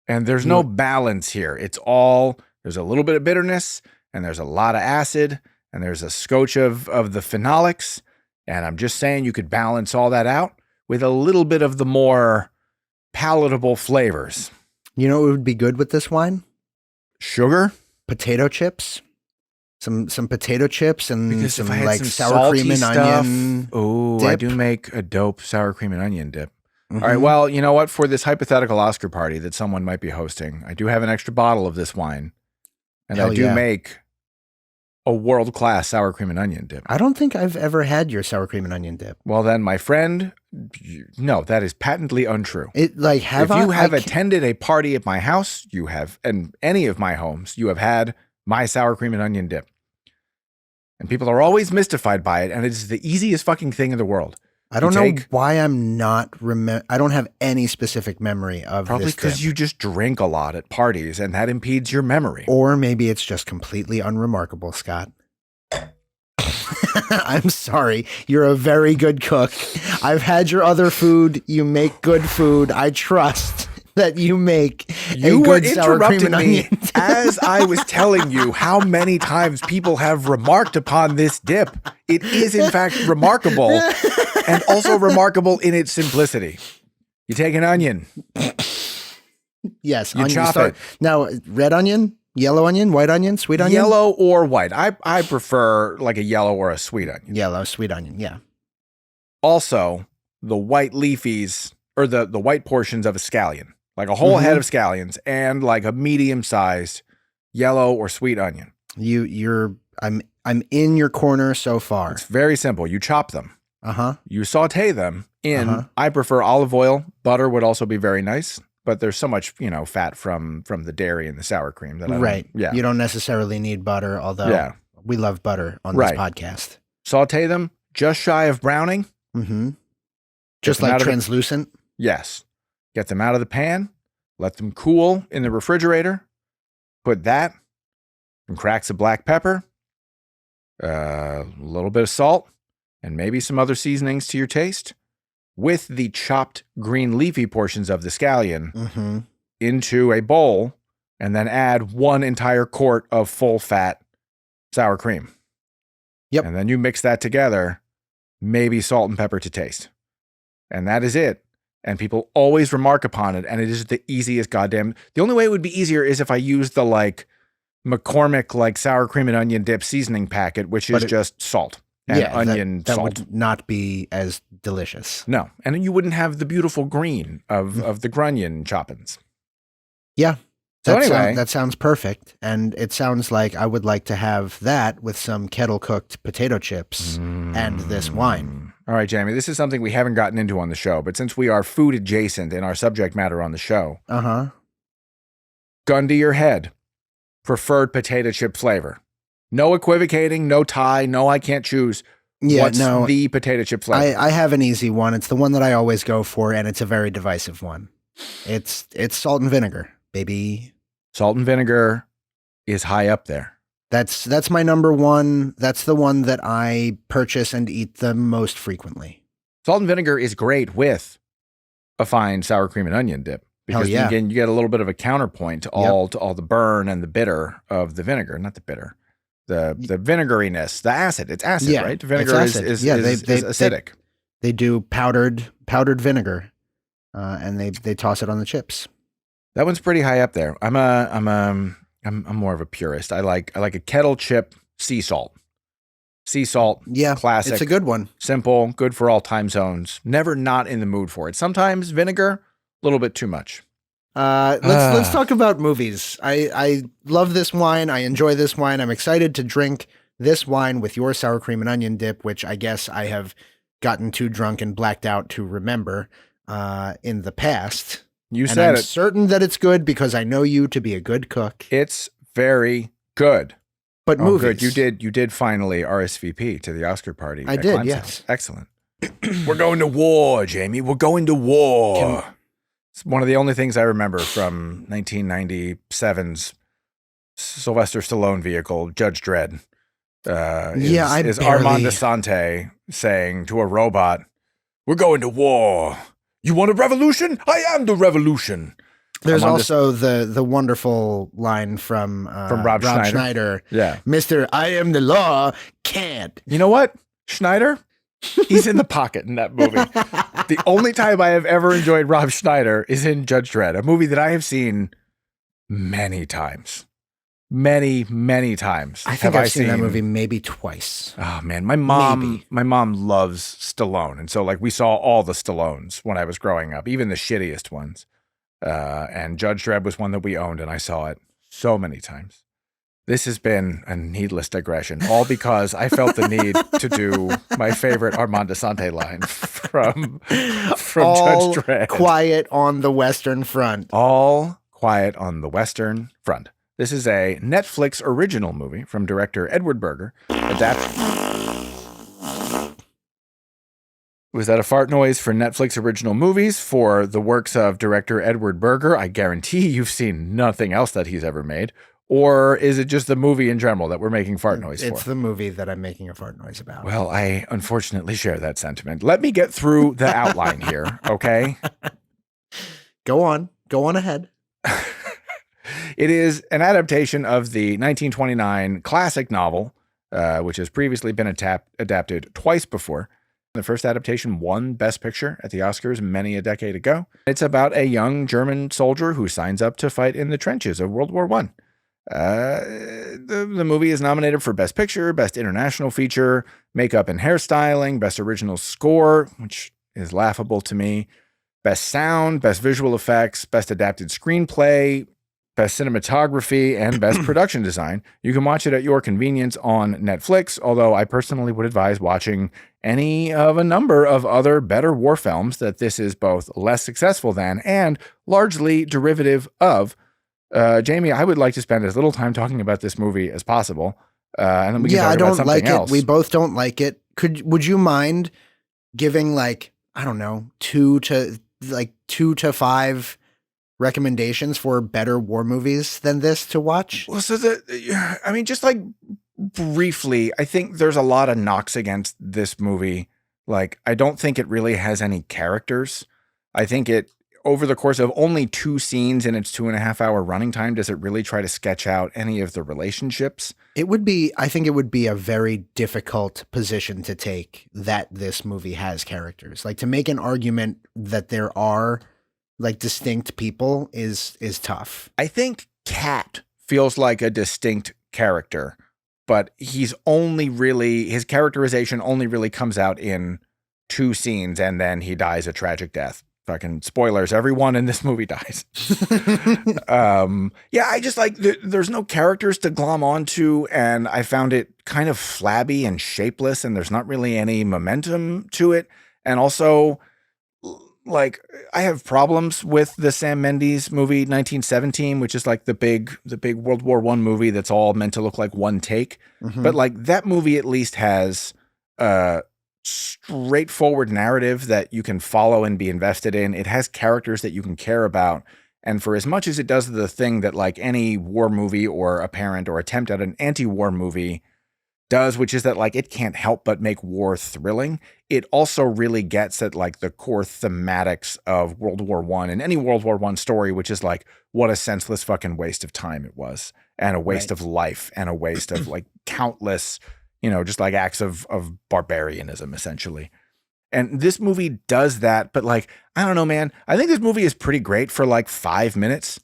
Speaker 1: And there's no balance here. There's a little bit of bitterness and there's a lot of acid and there's a scotch of the phenolics. And I'm just saying you could balance all that out with a little bit of the more palatable flavors.
Speaker 2: You know what would be good with this wine?
Speaker 1: Sugar?
Speaker 2: Potato chips. Some potato chips and
Speaker 1: because
Speaker 2: some
Speaker 1: if I had
Speaker 2: like
Speaker 1: some
Speaker 2: sour cream and onion.
Speaker 1: Oh, I do make a dope sour cream and onion dip. Mm-hmm. All right, well, you know what? For this hypothetical Oscar party that someone might be hosting, I do have an extra bottle of this wine. And I do make a world-class sour cream and onion dip.
Speaker 2: I don't think I've ever had your sour cream and onion dip.
Speaker 1: Well, then, my friend, no, that is patently untrue.
Speaker 2: If you
Speaker 1: have attended a party at my house, you have, and any of my homes, you have had my sour cream and onion dip. And people are always mystified by it, and it is the easiest fucking thing in the world.
Speaker 2: I don't know why I'm not I don't have any specific memory of
Speaker 1: probably
Speaker 2: this
Speaker 1: because you just drink a lot at parties, and that impedes your memory.
Speaker 2: Or maybe it's just completely unremarkable, Scott. I'm sorry. You're a very good cook. I've had your other food. You make good food. I trust that you make a good sour cream and onion dip.
Speaker 1: As I was telling you how many times people have remarked upon this dip. It is, in fact, remarkable and also remarkable in its simplicity. You take an onion.
Speaker 2: Yes.
Speaker 1: You chop it.
Speaker 2: Now, red onion, yellow onion, white onion, sweet onion?
Speaker 1: Yellow or white. I prefer like a yellow or a sweet onion.
Speaker 2: Yellow, sweet onion, yeah.
Speaker 1: Also, the white leafies or the white portions of a scallion. Like a whole head of scallions and like a medium-sized yellow or sweet onion.
Speaker 2: I'm in your corner so far.
Speaker 1: It's very simple. You chop them.
Speaker 2: Uh-huh.
Speaker 1: You saute them in, I prefer olive oil. Butter would also be very nice, but there's so much, fat from the dairy and the sour cream that
Speaker 2: You don't necessarily need butter, although we love butter on this podcast.
Speaker 1: Saute them just shy of browning.
Speaker 2: Mm-hmm. Just like translucent?
Speaker 1: Yes. Get them out of the pan, let them cool in the refrigerator, put that, some cracks of black pepper, a little bit of salt, and maybe some other seasonings to your taste, with the chopped green leafy portions of the scallion into a bowl, and then add 1 entire quart of full fat sour cream.
Speaker 2: Yep.
Speaker 1: And then you mix that together, maybe salt and pepper to taste. And that is it. And people always remark upon it, and it is the easiest goddamn. The only way it would be easier is if I used the McCormick sour cream and onion dip seasoning packet, which is just salt and onion
Speaker 2: that
Speaker 1: salt.
Speaker 2: Would not be as delicious.
Speaker 1: No, and you wouldn't have the beautiful green of the grunion choppings.
Speaker 2: Yeah.
Speaker 1: So anyway,
Speaker 2: that sounds perfect, and it sounds like I would like to have that with some kettle-cooked potato chips and this wine.
Speaker 1: All right, Jamie, this is something we haven't gotten into on the show, but since we are food adjacent in our subject matter on the show, gun to your head, preferred potato chip flavor. No equivocating, no tie, no I can't choose. What's the potato chip flavor?
Speaker 2: I have an easy one. It's the one that I always go for, and it's a very divisive one. It's salt and vinegar, baby.
Speaker 1: Salt and vinegar is high up there.
Speaker 2: That's my number one. That's the one that I purchase and eat the most frequently.
Speaker 1: Salt and vinegar is great with a fine sour cream and onion dip. Because
Speaker 2: yeah.
Speaker 1: again, you get a little bit of a counterpoint to all the burn and the bitter of the vinegar. Not the bitter, the vinegariness, the acid. It's acid, right? The vinegar is acidic.
Speaker 2: They do powdered vinegar, and they toss it on the chips.
Speaker 1: That one's pretty high up there. I'm more of a purist. I like a kettle chip sea salt. Sea salt, classic.
Speaker 2: It's a good one.
Speaker 1: Simple, good for all time zones. Never not in the mood for it. Sometimes vinegar, a little bit too much.
Speaker 2: Let's talk about movies. I love this wine. I enjoy this wine. I'm excited to drink this wine with your sour cream and onion dip, which I guess I have gotten too drunk and blacked out to remember in the past.
Speaker 1: You said
Speaker 2: I'm certain that it's good because I know you to be a good cook.
Speaker 1: It's very good.
Speaker 2: But movies.
Speaker 1: Good. You did finally RSVP to the Oscar party.
Speaker 2: I did,
Speaker 1: Clemson.
Speaker 2: yes.
Speaker 1: Excellent. We're going to war, Jamie. We're going to war. It's one of the only things I remember from 1997's Sylvester Stallone vehicle, Judge Dredd. Is Armand Asante saying to a robot, "We're going to war. You want a revolution? I am the revolution."
Speaker 2: There's also the wonderful line from Rob Schneider.
Speaker 1: Yeah.
Speaker 2: Mr. I am the law can't.
Speaker 1: You know what? Schneider, he's in the pocket in that movie. The only time I have ever enjoyed Rob Schneider is in Judge Dredd, a movie that I have seen many times. Many, many times.
Speaker 2: I think I've seen that movie maybe twice.
Speaker 1: Oh man, my mom loves Stallone. And so like we saw all the Stallones when I was growing up, even the shittiest ones. And Judge Dredd was one that we owned, and I saw it so many times. This has been a needless digression, all because I felt the need to do my favorite Armand Asante line from Judge Dredd.
Speaker 2: Quiet on the Western Front.
Speaker 1: All Quiet on the Western Front. This is a Netflix original movie from director Edward Berger, Was that a fart noise for Netflix original movies for the works of director Edward Berger? I guarantee you've seen nothing else that he's ever made. Or is it just the movie in general that we're making fart noise for?
Speaker 2: It's the movie that I'm making a fart noise about.
Speaker 1: Well, I unfortunately share that sentiment. Let me get through the outline here, okay?
Speaker 2: Go on ahead.
Speaker 1: It is an adaptation of the 1929 classic novel, which has previously been adapted twice before. The first adaptation won Best Picture at the Oscars many a decade ago. It's about a young German soldier who signs up to fight in the trenches of World War I. The movie is nominated for Best Picture, Best International Feature, Makeup and Hairstyling, Best Original Score, which is laughable to me, Best Sound, Best Visual Effects, Best Adapted Screenplay, Best Cinematography, and Best Production Design. You can watch it at your convenience on Netflix, although I personally would advise watching any of a number of other better war films that this is both less successful than and largely derivative of. Jamie, I would like to spend as little time talking about this movie as possible, and then we can talk about something else.
Speaker 2: We both don't like it. Would you mind giving like, I don't know, 2 to 5 recommendations for better war movies than this to watch?
Speaker 1: Well, so just like briefly, I think there's a lot of knocks against this movie. Like, I don't think it really has any characters. I think it, over the course of only 2 scenes in its 2.5-hour running time, does it really try to sketch out any of the relationships? I think it would be a very difficult position to take that this movie has characters. Like, to make an argument that there are like distinct people is tough. I think Cat feels like a distinct character, but his characterization only really comes out in 2 scenes, and then he dies a tragic death. Fucking spoilers, everyone in this movie dies. I just like, there's no characters to glom onto, and I found it kind of flabby and shapeless, and there's not really any momentum to it. And also, like, I have problems with the Sam Mendes movie 1917, which is like the big World War I movie that's all meant to look like one take. Mm-hmm. But like, that movie at least has a straightforward narrative that you can follow and be invested in. It has characters that you can care about. And for as much as it does the thing that like any war movie or a parent or attempt at an anti-war movie does, which is that like it can't help but make war thrilling. It also really gets at like the core thematics of World War I and any World War I story, which is like what a senseless fucking waste of time it was, and a waste of life, and a waste of like countless, just like acts of barbarianism essentially. And this movie does that, but like, I don't know, man. I think this movie is pretty great for like 5 minutes.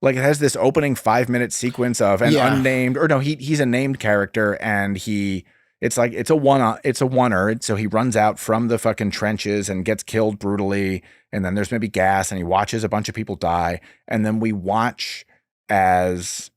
Speaker 1: Like it has this opening 5-minute sequence of an unnamed, or no, he's a named character, and it's a oneer. So he runs out from the fucking trenches and gets killed brutally. And then there's maybe gas, and he watches a bunch of people die. And then we watch as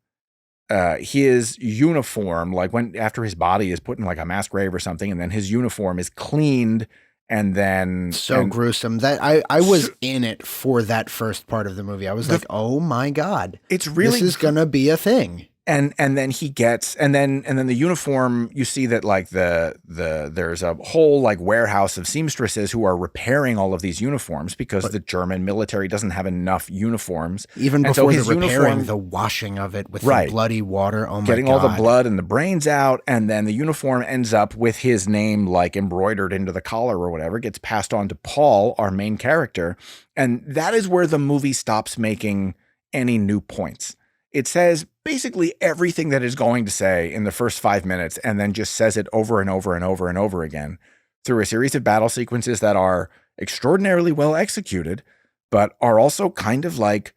Speaker 1: his uniform, like after his body is put in like a mass grave or something, and then his uniform is cleaned. And then
Speaker 2: gruesome that I was in it for that first part of the movie. I was like, oh my God,
Speaker 1: it's really,
Speaker 2: this is gonna be a thing.
Speaker 1: And then he gets, and then the uniform, you see that like there's a whole like warehouse of seamstresses who are repairing all of these uniforms because the German military doesn't have enough uniforms.
Speaker 2: Even before the repairing, the washing of it with the bloody water. Oh my God.
Speaker 1: Getting all the blood and the brains out. And then the uniform ends up with his name like embroidered into the collar or whatever, gets passed on to Paul, our main character. And that is where the movie stops making any new points. It says basically everything that it's going to say in the first 5 minutes, and then just says it over and over and over and over again through a series of battle sequences that are extraordinarily well executed, but are also kind of like,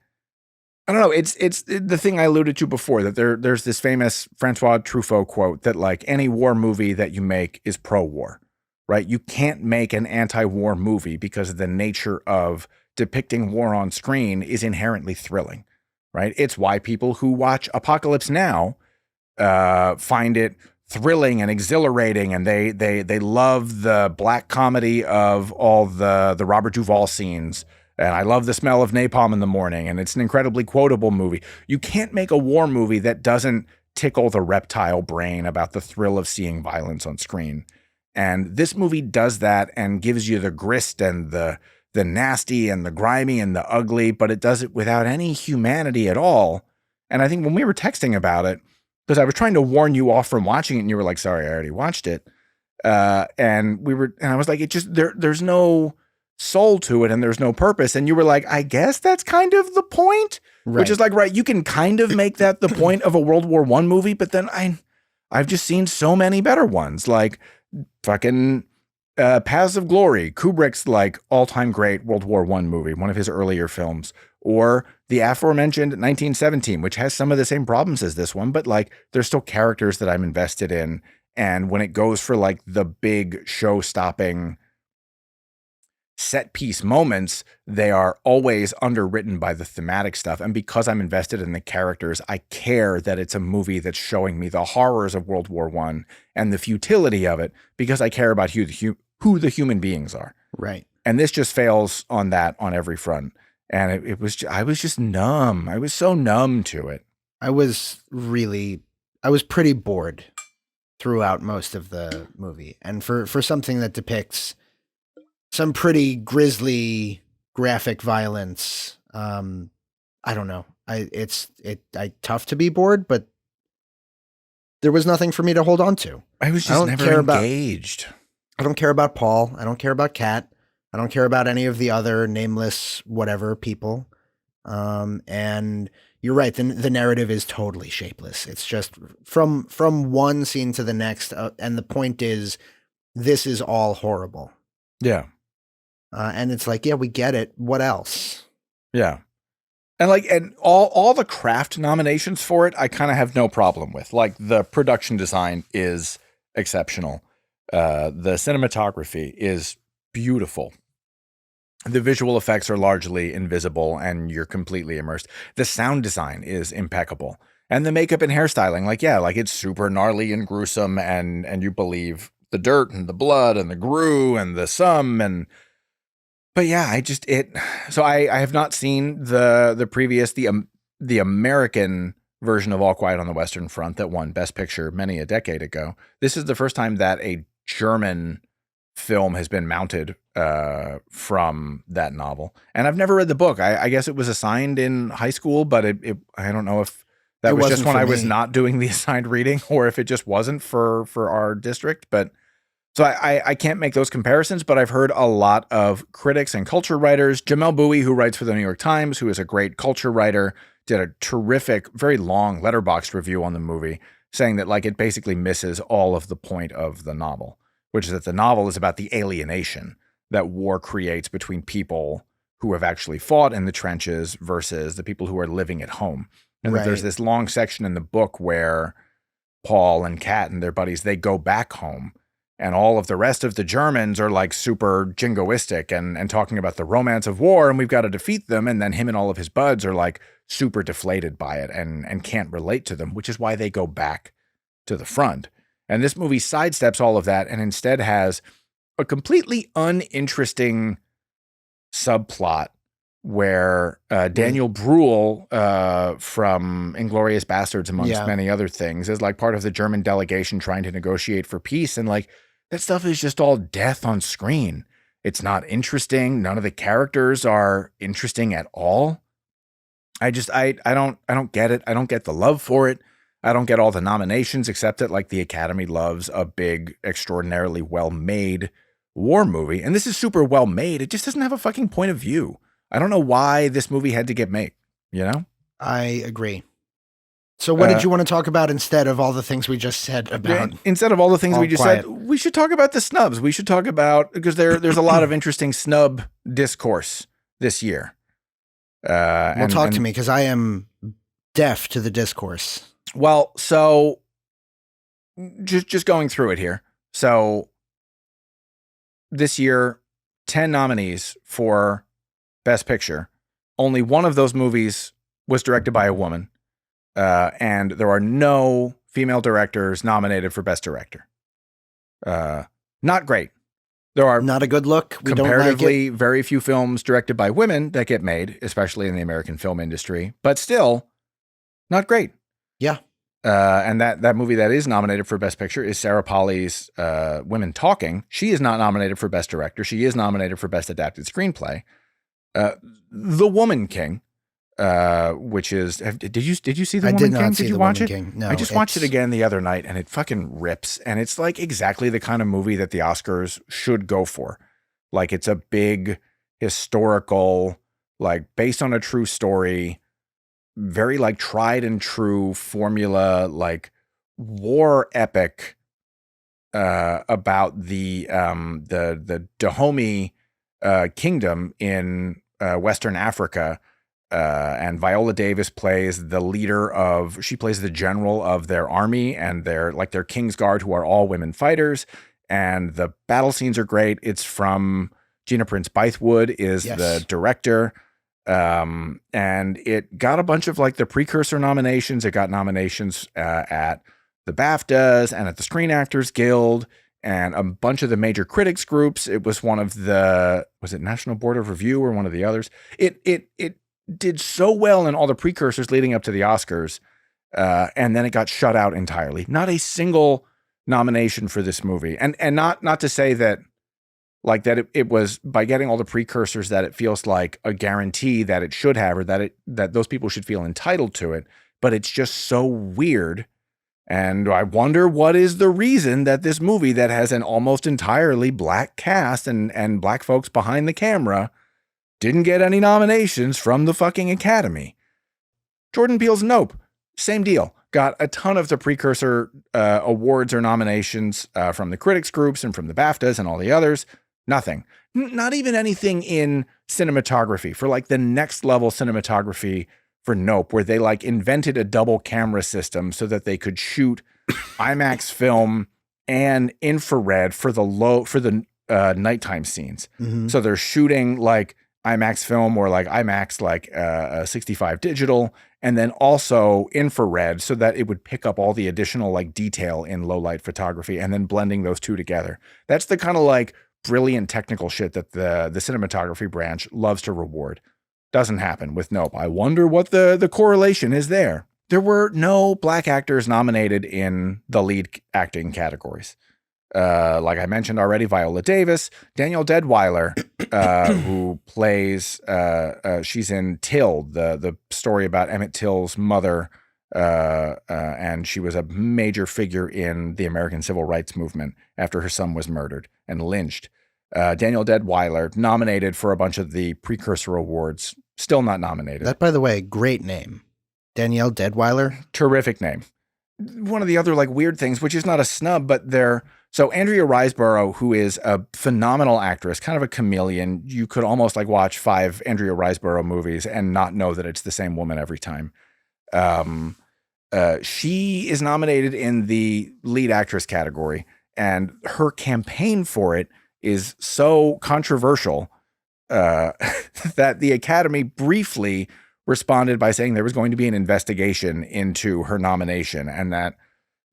Speaker 1: I don't know. It's the thing I alluded to before, that there's this famous Francois Truffaut quote that like any war movie that you make is pro-war, right? You can't make an anti-war movie because the nature of depicting war on screen is inherently thrilling. Right. It's why people who watch Apocalypse Now find it thrilling and exhilarating, and they love the black comedy of all the Robert Duvall scenes. And I love the smell of napalm in the morning, and it's an incredibly quotable movie. You can't make a war movie that doesn't tickle the reptile brain about the thrill of seeing violence on screen. And this movie does that and gives you the grist and the nasty and the grimy and the ugly, but it does it without any humanity at all. And I think when we were texting about it, because I was trying to warn you off from watching it, and you were like, sorry, I already watched it. And I was like, it just, there's no soul to it, and there's no purpose. And you were like, I guess that's kind of the point, which is like, right. You can kind of make that the point of a World War I movie, but then I've just seen so many better ones, like fucking Paths of Glory, Kubrick's like all-time great World War I movie, one of his earlier films, or the aforementioned 1917, which has some of the same problems as this one, but like there's still characters that I'm invested in. And when it goes for like the big show-stopping set piece moments, they are always underwritten by the thematic stuff. And because I'm invested in the characters, I care that it's a movie that's showing me the horrors of World War I and the futility of it, because I care about who the human beings are.
Speaker 2: Right.
Speaker 1: And this just fails on that on every front. And I was just numb. I was so numb to it.
Speaker 2: I was pretty bored throughout most of the movie. And for something that depicts some pretty grisly graphic violence, I don't know. It's tough to be bored, but there was nothing for me to hold on to.
Speaker 1: I was just never engaged.
Speaker 2: I don't care about Paul. I don't care about Kat. I don't care about any of the other nameless whatever people. And you're right. The narrative is totally shapeless. It's just from one scene to the next. And the point is, this is all horrible.
Speaker 1: Yeah.
Speaker 2: And it's like, yeah, we get it. What else?
Speaker 1: Yeah. And all the craft nominations for it, I kind of have no problem with. Like the production design is exceptional. The cinematography is beautiful. The visual effects are largely invisible and you're completely immersed. The sound design is impeccable. And the makeup and hairstyling, like it's super gnarly and gruesome, and you believe the dirt and the blood and the grue and the but yeah, so I have not seen the previous, the American version of All Quiet on the Western Front that won Best Picture many a decade ago. This is the first time that a German film has been mounted from that novel. And I've never read the book. I guess it was assigned in high school, but I don't know if That
Speaker 2: It
Speaker 1: was just
Speaker 2: wasn't
Speaker 1: when
Speaker 2: for
Speaker 1: I was
Speaker 2: me.
Speaker 1: not doing the assigned reading, or if it just wasn't for our district. But so I can't make those comparisons, but I've heard a lot of critics and culture writers. Jamel Bowie, who writes for the New York Times, who is a great culture writer, did a terrific, very long letterboxed review on the movie, saying that like it basically misses all of the point of the novel, which is that the novel is about the alienation that war creates between people who have actually fought in the trenches versus the people who are living at home. And that there's this long section in the book where Paul and Kat and their buddies, they go back home, and all of the rest of the Germans are like super jingoistic and talking about the romance of war, and we've got to defeat them. And then him and all of his buds are like super deflated by it and can't relate to them, which is why they go back to the front. And this movie sidesteps all of that and instead has a completely uninteresting subplot where Daniel Bruhl from Inglourious Bastards, amongst many other things, is like part of the German delegation trying to negotiate for peace. And like that stuff is just all death on screen. It's not interesting. None of the characters are interesting at all. I don't get it. I don't get the love for it. I don't get all the nominations, except that like the Academy loves a big, extraordinarily well-made war movie. And this is super well-made. It just doesn't have a fucking point of view. I don't know why this movie had to get made, you know?
Speaker 2: I agree. So what did you want to talk about instead of all the things we just said about?
Speaker 1: Instead of all the things we just said, we should talk about the snubs. We should talk about, because there's a lot of interesting snub discourse this year.
Speaker 2: Talk to me, because I am deaf to the discourse.
Speaker 1: Well, so just going through it here. So this year, 10 nominees for Best Picture. Only one of those movies was directed by a woman. And there are no female directors nominated for Best Director. Not great. There are
Speaker 2: not a good look. We
Speaker 1: comparatively
Speaker 2: don't like it.
Speaker 1: Very few films directed by women that get made, especially in the American film industry, but still not great.
Speaker 2: Yeah.
Speaker 1: And that movie that is nominated for Best Picture is Sarah Polley's Women Talking. She is not nominated for Best Director. She is nominated for Best Adapted Screenplay. The Woman King, which is, did you see The Woman King? Did you watch it?
Speaker 2: No,
Speaker 1: I just watched it again the other night, and it fucking rips. And it's like exactly the kind of movie that the Oscars should go for. Like it's a big historical, like based on a true story, very like tried and true formula, like war epic about the Dahomey kingdom in Western Africa. And Viola Davis plays the leader of, she plays the general of their army and their King's Guard, who are all women fighters. And the battle scenes are great. It's from Gina Prince Bythewood is the director. And it got a bunch of like the precursor nominations. It got nominations at the BAFTAs and at the Screen Actors Guild and a bunch of the major critics groups. It was one of the, was it National Board of Review or one of the others? It did so well in all the precursors leading up to the Oscars. And then it got shut out entirely. Not a single nomination for this movie. And not to say that like that it was by getting all the precursors that it feels like a guarantee that it should have, or that those people should feel entitled to it. But it's just so weird. And I wonder what is the reason that this movie that has an almost entirely black cast and black folks behind the camera didn't get any nominations from the fucking Academy. Jordan Peele's Nope, same deal. Got a ton of the precursor awards or nominations from the critics groups and from the BAFTAs and all the others. Nothing. Not even anything in cinematography for like the next level cinematography for Nope, where they like invented a double camera system so that they could shoot IMAX film and infrared for the nighttime scenes. Mm-hmm. So they're shooting like IMAX film or like IMAX, like 65 digital, and then also infrared so that it would pick up all the additional like detail in low light photography and then blending those two together. That's the kind of like brilliant technical shit that the cinematography branch loves to reward. Doesn't happen with Nope. I wonder what the correlation is there. There were no black actors nominated in the lead acting categories. Like I mentioned already, Viola Davis, Danielle Deadwyler, who plays, she's in Till, the story about Emmett Till's mother, and she was a major figure in the American Civil Rights Movement after her son was murdered and lynched. Danielle Deadwyler, nominated for a bunch of the precursor awards, still not nominated.
Speaker 2: That, by the way, great name. Danielle Deadwyler.
Speaker 1: Terrific name. One of the other like weird things, which is not a snub, but so Andrea Riseborough, who is a phenomenal actress, kind of a chameleon. You could almost like watch 5 Andrea Riseborough movies and not know that it's the same woman every time. She is nominated in the lead actress category, and her campaign for it is so controversial that the Academy briefly responded by saying there was going to be an investigation into her nomination, and that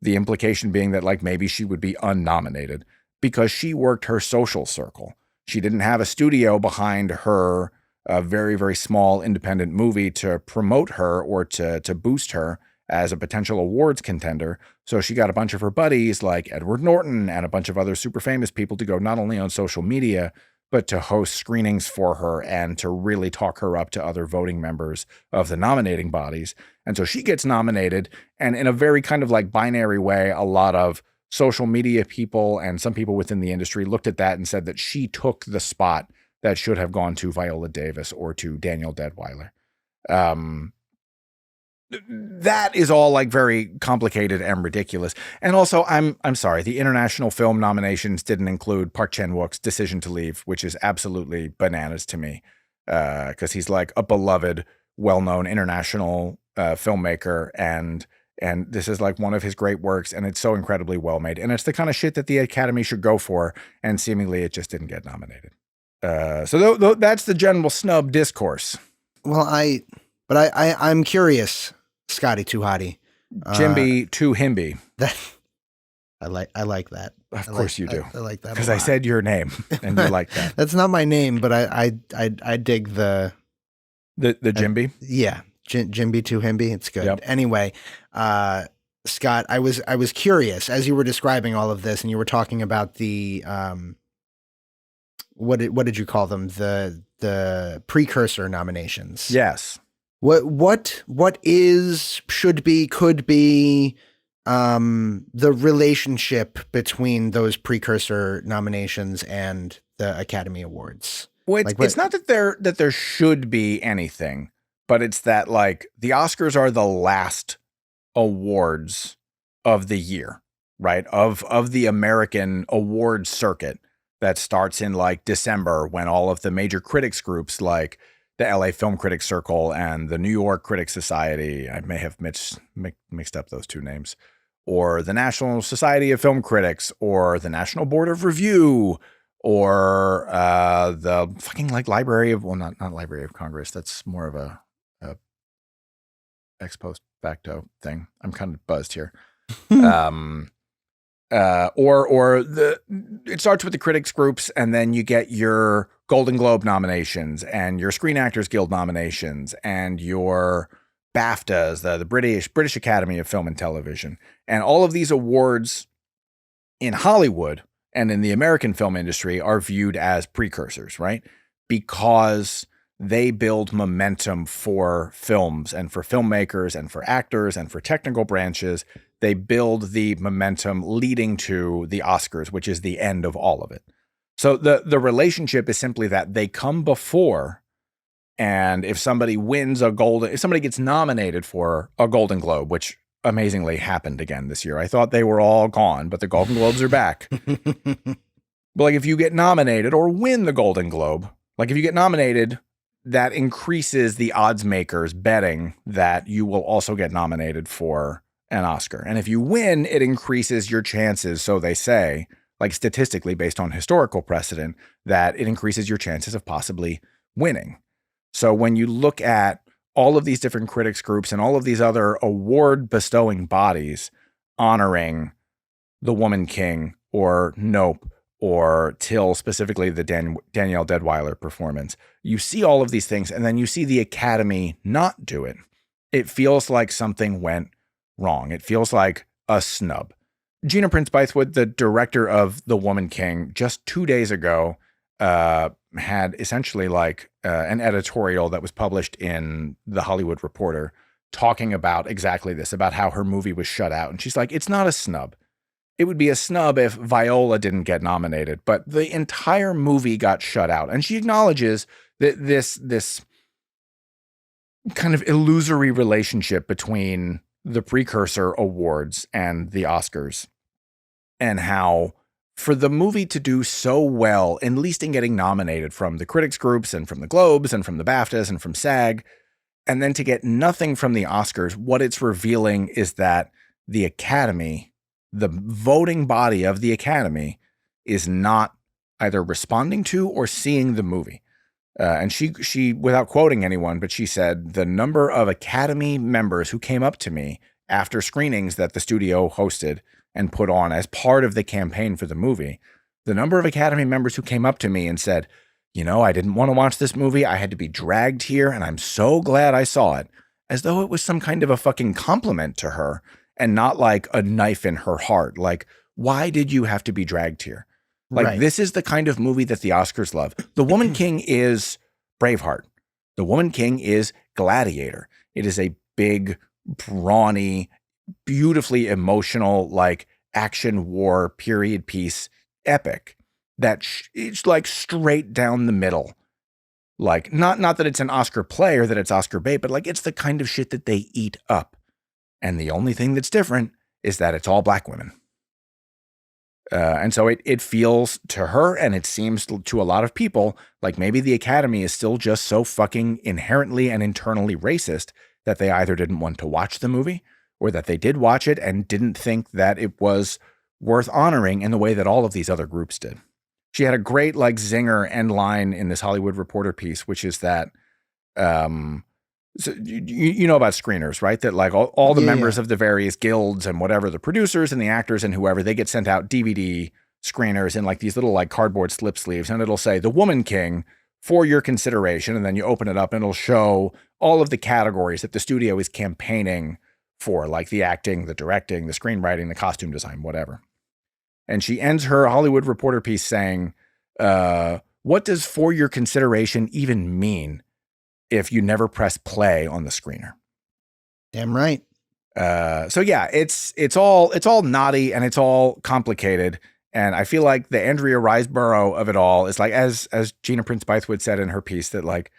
Speaker 1: the implication being that like maybe she would be unnominated because she worked her social circle. She didn't have a studio behind her very, very small independent movie to promote her or to boost her as a potential awards contender. So she got a bunch of her buddies like Edward Norton and a bunch of other super famous people to go not only on social media, but to host screenings for her and to really talk her up to other voting members of the nominating bodies. And so she gets nominated, and in a very kind of like binary way, a lot of social media people and some people within the industry looked at that and said that she took the spot that should have gone to Viola Davis or to Danielle Deadwyler. That is all like very complicated and ridiculous. And also, I'm sorry, the international film nominations didn't include Park Chan-wook's Decision to Leave, which is absolutely bananas to me, because he's like a beloved, well-known international filmmaker, and this is like one of his great works, and it's so incredibly well made, and it's the kind of shit that the Academy should go for, and seemingly it just didn't get nominated. So that's the general snub discourse.
Speaker 2: Well, I'm curious, Scotty Too Hottie.
Speaker 1: Jimby to Himby.
Speaker 2: That I like that.
Speaker 1: Of course you do.
Speaker 2: I like that
Speaker 1: because I said your name and you like that.
Speaker 2: That's not my name, but I dig the
Speaker 1: Jimby.
Speaker 2: Yeah, Jimby to Himby. It's good.
Speaker 1: Yep.
Speaker 2: Anyway, Scott, I was curious as you were describing all of this, and you were talking about the what did you call them? The precursor nominations.
Speaker 1: Yes.
Speaker 2: What is, should be, could be the relationship between those precursor nominations and the Academy Awards?
Speaker 1: Well, it's not that there should be anything, but it's that like the Oscars are the last awards of the year, right? Of the American awards circuit that starts in like December, when all of the major critics groups like the LA Film Critics Circle and the New York Critics Society, I may have mixed up those two names, or the National Society of Film Critics, or the National Board of Review, or the fucking like Library of, well, not Library of Congress. That's more of a ex post facto thing. I'm kind of buzzed here. It starts with the critics groups, and then you get your Golden Globe nominations and your Screen Actors Guild nominations and your BAFTAs, the British Academy of Film and Television. And all of these awards in Hollywood and in the American film industry are viewed as precursors, right? Because they build momentum for films and for filmmakers and for actors and for technical branches. They build the momentum leading to the Oscars, which is the end of all of it. So the relationship is simply that they come before, and if somebody if somebody gets nominated for a Golden Globe, which amazingly happened again this year. I thought they were all gone, but the Golden Globes are back. But like if you get nominated or win the Golden Globe, like if you get nominated, that increases the odds makers betting that you will also get nominated for an Oscar. And if you win, it increases your chances, so they say, like statistically based on historical precedent, that it increases your chances of possibly winning. So when you look at all of these different critics groups and all of these other award bestowing bodies honoring The Woman King or Nope or Till, specifically the Danielle Deadwyler performance, you see all of these things, and then you see the Academy not do it. It feels like something went wrong. It feels like a snub. Gina Prince Bythewood, the director of The Woman King, just 2 days ago had essentially like an editorial that was published in The Hollywood Reporter talking about exactly this, about how her movie was shut out. And she's like, it's not a snub. It would be a snub if Viola didn't get nominated, but the entire movie got shut out. And she acknowledges that this kind of illusory relationship between the precursor awards and the Oscars, and how for the movie to do so well, at least in getting nominated from the critics groups and from the Globes and from the BAFTAs and from SAG, and then to get nothing from the Oscars, what it's revealing is that the Academy, the voting body of the Academy, is not either responding to or seeing the movie. And she, without quoting anyone, but she said, the number of Academy members who came up to me after screenings that the studio hosted and put on as part of the campaign for the movie, the number of Academy members who came up to me and said, you know, I didn't want to watch this movie. I had to be dragged here, and I'm so glad I saw it, as though it was some kind of a fucking compliment to her and not like a knife in her heart. Like, why did you have to be dragged here? Like,
Speaker 2: Right.
Speaker 1: This is the kind of movie that the Oscars love. The Woman King is Braveheart. The Woman King is Gladiator. It is a big, brawny, beautifully emotional, like action war period piece epic that it's like straight down the middle. Like, not that it's an Oscar play or that it's Oscar bait, but like it's the kind of shit that they eat up. And the only thing that's different is that it's all black women. And so it feels to her, and it seems to a lot of people, like maybe the Academy is still just so fucking inherently and internally racist that they either didn't want to watch the movie or that they did watch it and didn't think that it was worth honoring in the way that all of these other groups did. She had a great like zinger end line in this Hollywood Reporter piece, which is that, so you know about screeners, right? That like all the members of the various guilds and whatever, the producers and the actors and whoever, they get sent out DVD screeners in like these little like cardboard slip sleeves, and it'll say The Woman King for your consideration. And then you open it up and it'll show all of the categories that the studio is campaigning for, like the acting, the directing, the screenwriting, the costume design, whatever. And she ends her Hollywood Reporter piece saying, what does for your consideration even mean if you never press play on the screener?
Speaker 2: Damn right.
Speaker 1: So yeah, it's all naughty and it's all complicated. And I feel like the Andrea Riseborough of it all is like, as Gina Prince Bythewood said in her piece, that like,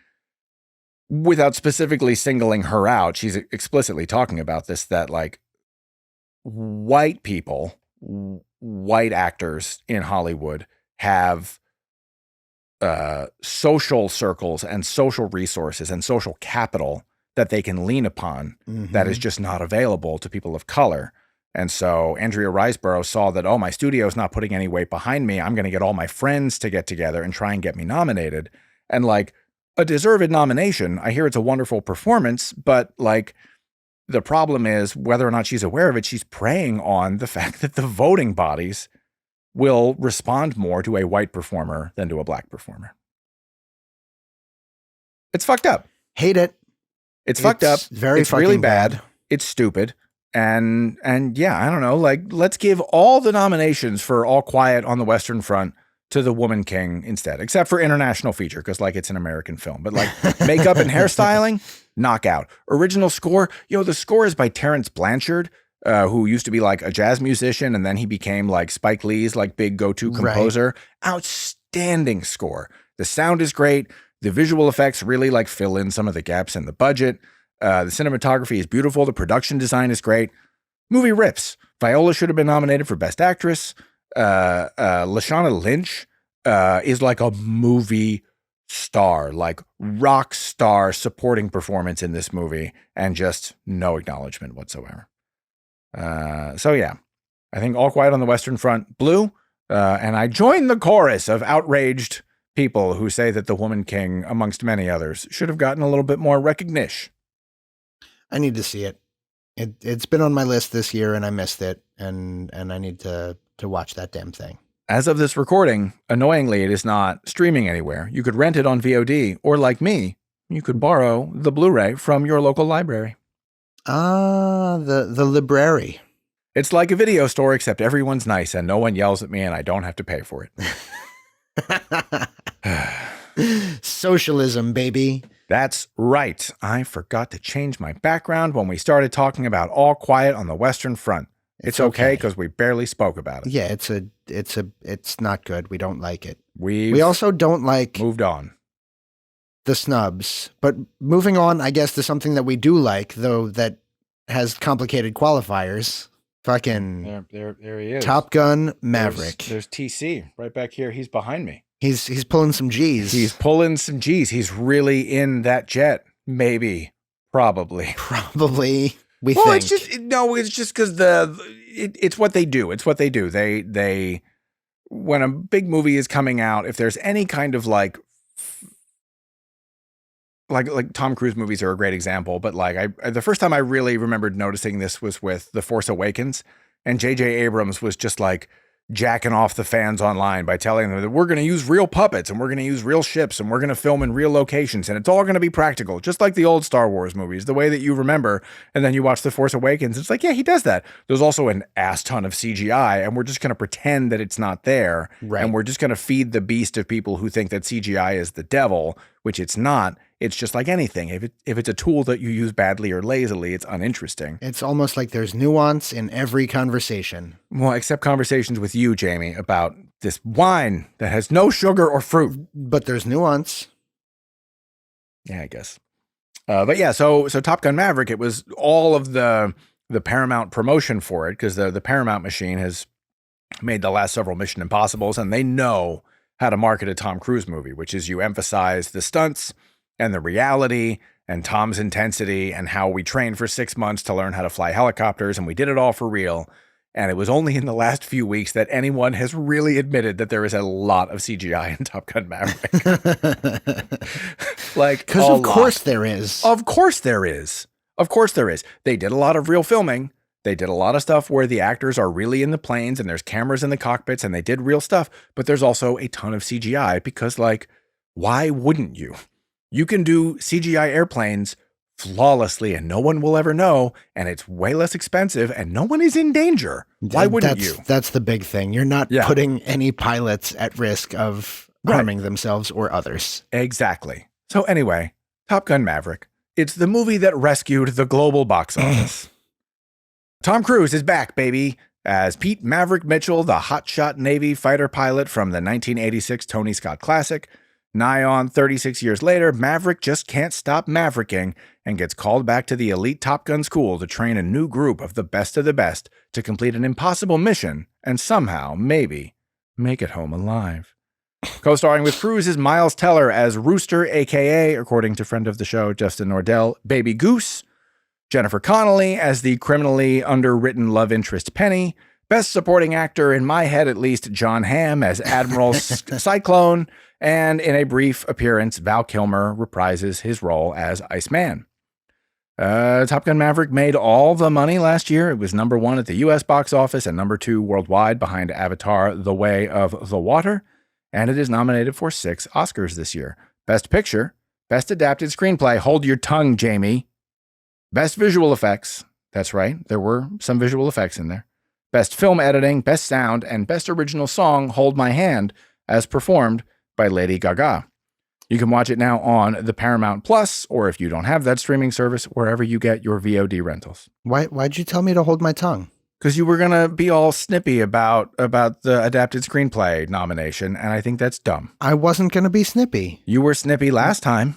Speaker 1: without specifically singling her out, she's explicitly talking about this, that like white people, white actors in Hollywood have social circles and social resources and social capital that they can lean upon that is just not available to people of color. And so Andrea Riseborough saw that, oh, my studio's not putting any weight behind me. I'm going to get all my friends to get together and try and get me nominated. And like a deserved nomination, I hear it's a wonderful performance, but like the problem is whether or not she's aware of it, she's preying on the fact that the voting bodies will respond more to a white performer than to a black performer. It's fucked up.
Speaker 2: Hate it.
Speaker 1: It's fucked up.
Speaker 2: Very
Speaker 1: it's
Speaker 2: fucking
Speaker 1: really bad. It's stupid. And yeah, I don't know. Like, let's give all the nominations for All Quiet on the Western Front to The Woman King instead, except for international feature, because like it's an American film. But like makeup and hairstyling, knockout. Original score, the score is by Terrence Blanchard, who used to be like a jazz musician, and then he became like Spike Lee's like big go-to composer. Right. Outstanding score. The sound is great. The visual effects really like fill in some of the gaps in the budget. The cinematography is beautiful. The production design is great. Movie rips. Viola should have been nominated for Best Actress. Lashana Lynch is like a movie star, like rock star supporting performance in this movie, and just no acknowledgement whatsoever. So yeah, I think All Quiet on the Western Front blew, and I join the chorus of outraged people who say that The Woman King, amongst many others, should have gotten a little bit more recognition.
Speaker 2: I need to see it. It's been on my list this year and I missed it, and I need to watch that damn thing.
Speaker 1: As of this recording, annoyingly, it is not streaming anywhere. You could rent it on VOD, or like me, you could borrow the Blu-ray from your local library.
Speaker 2: The library.
Speaker 1: It's like a video store, except everyone's nice and no one yells at me and I don't have to pay for it.
Speaker 2: Socialism, baby.
Speaker 1: That's right. I forgot to change my background when we started talking about All Quiet on the Western Front. It's okay because we barely spoke about it.
Speaker 2: Yeah, it's not good. We don't like it.
Speaker 1: We
Speaker 2: We also don't like
Speaker 1: moved on.
Speaker 2: the snubs. But moving on, I guess, to something that we do like, though, that has complicated qualifiers. Fucking
Speaker 1: There he is.
Speaker 2: Top Gun Maverick.
Speaker 1: There's TC right back here. He's behind me.
Speaker 2: He's pulling some G's.
Speaker 1: He's pulling some G's. He's really in that jet. Maybe. Probably.
Speaker 2: Probably.
Speaker 1: Well, it's just because it's what they do. It's what they do. They when a big movie is coming out, if there's any kind of like Tom Cruise movies are a great example, but the first time I really remembered noticing this was with The Force Awakens, and J.J. Abrams was just like jacking off the fans online by telling them that we're going to use real puppets and we're going to use real ships and we're going to film in real locations and it's all going to be practical, just like the old Star Wars movies, the way that you remember. And then you watch The Force Awakens, it's like, yeah, he does that. There's also an ass ton of CGI and we're just going to pretend that it's not there.
Speaker 2: Right.
Speaker 1: And we're just going to feed the beast of people who think that CGI is the devil, which it's not. It's just like anything. If it's a tool that you use badly or lazily, it's uninteresting.
Speaker 2: It's almost like there's nuance in every conversation.
Speaker 1: Well, except conversations with you, Jamie, about this wine that has no sugar or fruit.
Speaker 2: But there's nuance.
Speaker 1: Yeah, I guess. But yeah, so Top Gun Maverick, it was all of the Paramount promotion for it, because the Paramount machine has made the last several Mission Impossibles, and they know how to market a Tom Cruise movie, which is you emphasize the stunts and the reality and Tom's intensity and how we trained for 6 months to learn how to fly helicopters, and we did it all for real. And it was only in the last few weeks that anyone has really admitted that there is a lot of CGI in Top Gun Maverick.
Speaker 2: Because of course there is.
Speaker 1: Of course there is. Of course there is. They did a lot of real filming. They did a lot of stuff where the actors are really in the planes and there's cameras in the cockpits and they did real stuff. But there's also a ton of CGI because, why wouldn't you? You can do CGI airplanes flawlessly and no one will ever know, and it's way less expensive and no one is in danger. Why wouldn't you?
Speaker 2: That's the big thing. You're not putting any pilots at risk of harming themselves or others.
Speaker 1: Exactly. So anyway, Top Gun Maverick. It's the movie that rescued the global box office. Tom Cruise is back, baby, as Pete Maverick Mitchell, the hotshot Navy fighter pilot from the 1986 Tony Scott classic. Nigh on 36 years later, Maverick just can't stop mavericking and gets called back to the elite Top Gun school to train a new group of the best to complete an impossible mission and somehow, maybe, make it home alive. Co-starring with Cruise is Miles Teller as Rooster, a.k.a., according to friend of the show, Justin Nordell, Baby Goose. Jennifer Connelly as the criminally underwritten love interest Penny. Best supporting actor, in my head at least, John Hamm as Admiral Cyclone. And in a brief appearance, Val Kilmer reprises his role as Iceman. Top Gun Maverick made all the money last year. It was #1 at the U.S. box office and #2 worldwide behind Avatar: The Way of the Water. And it is nominated for 6 Oscars this year. Best Picture, Best Adapted Screenplay, hold your tongue, Jamie. Best Visual Effects, that's right, there were some visual effects in there. Best Film Editing, Best Sound, and Best Original Song, Hold My Hand, as performed by Lady Gaga. You can watch it now on the Paramount Plus, or if you don't have that streaming service, wherever you get your VOD rentals.
Speaker 2: Why'd you tell me to hold my tongue?
Speaker 1: Because you were going to be all snippy about the Adapted Screenplay nomination, and I think that's dumb.
Speaker 2: I wasn't going to be snippy.
Speaker 1: You were snippy last time.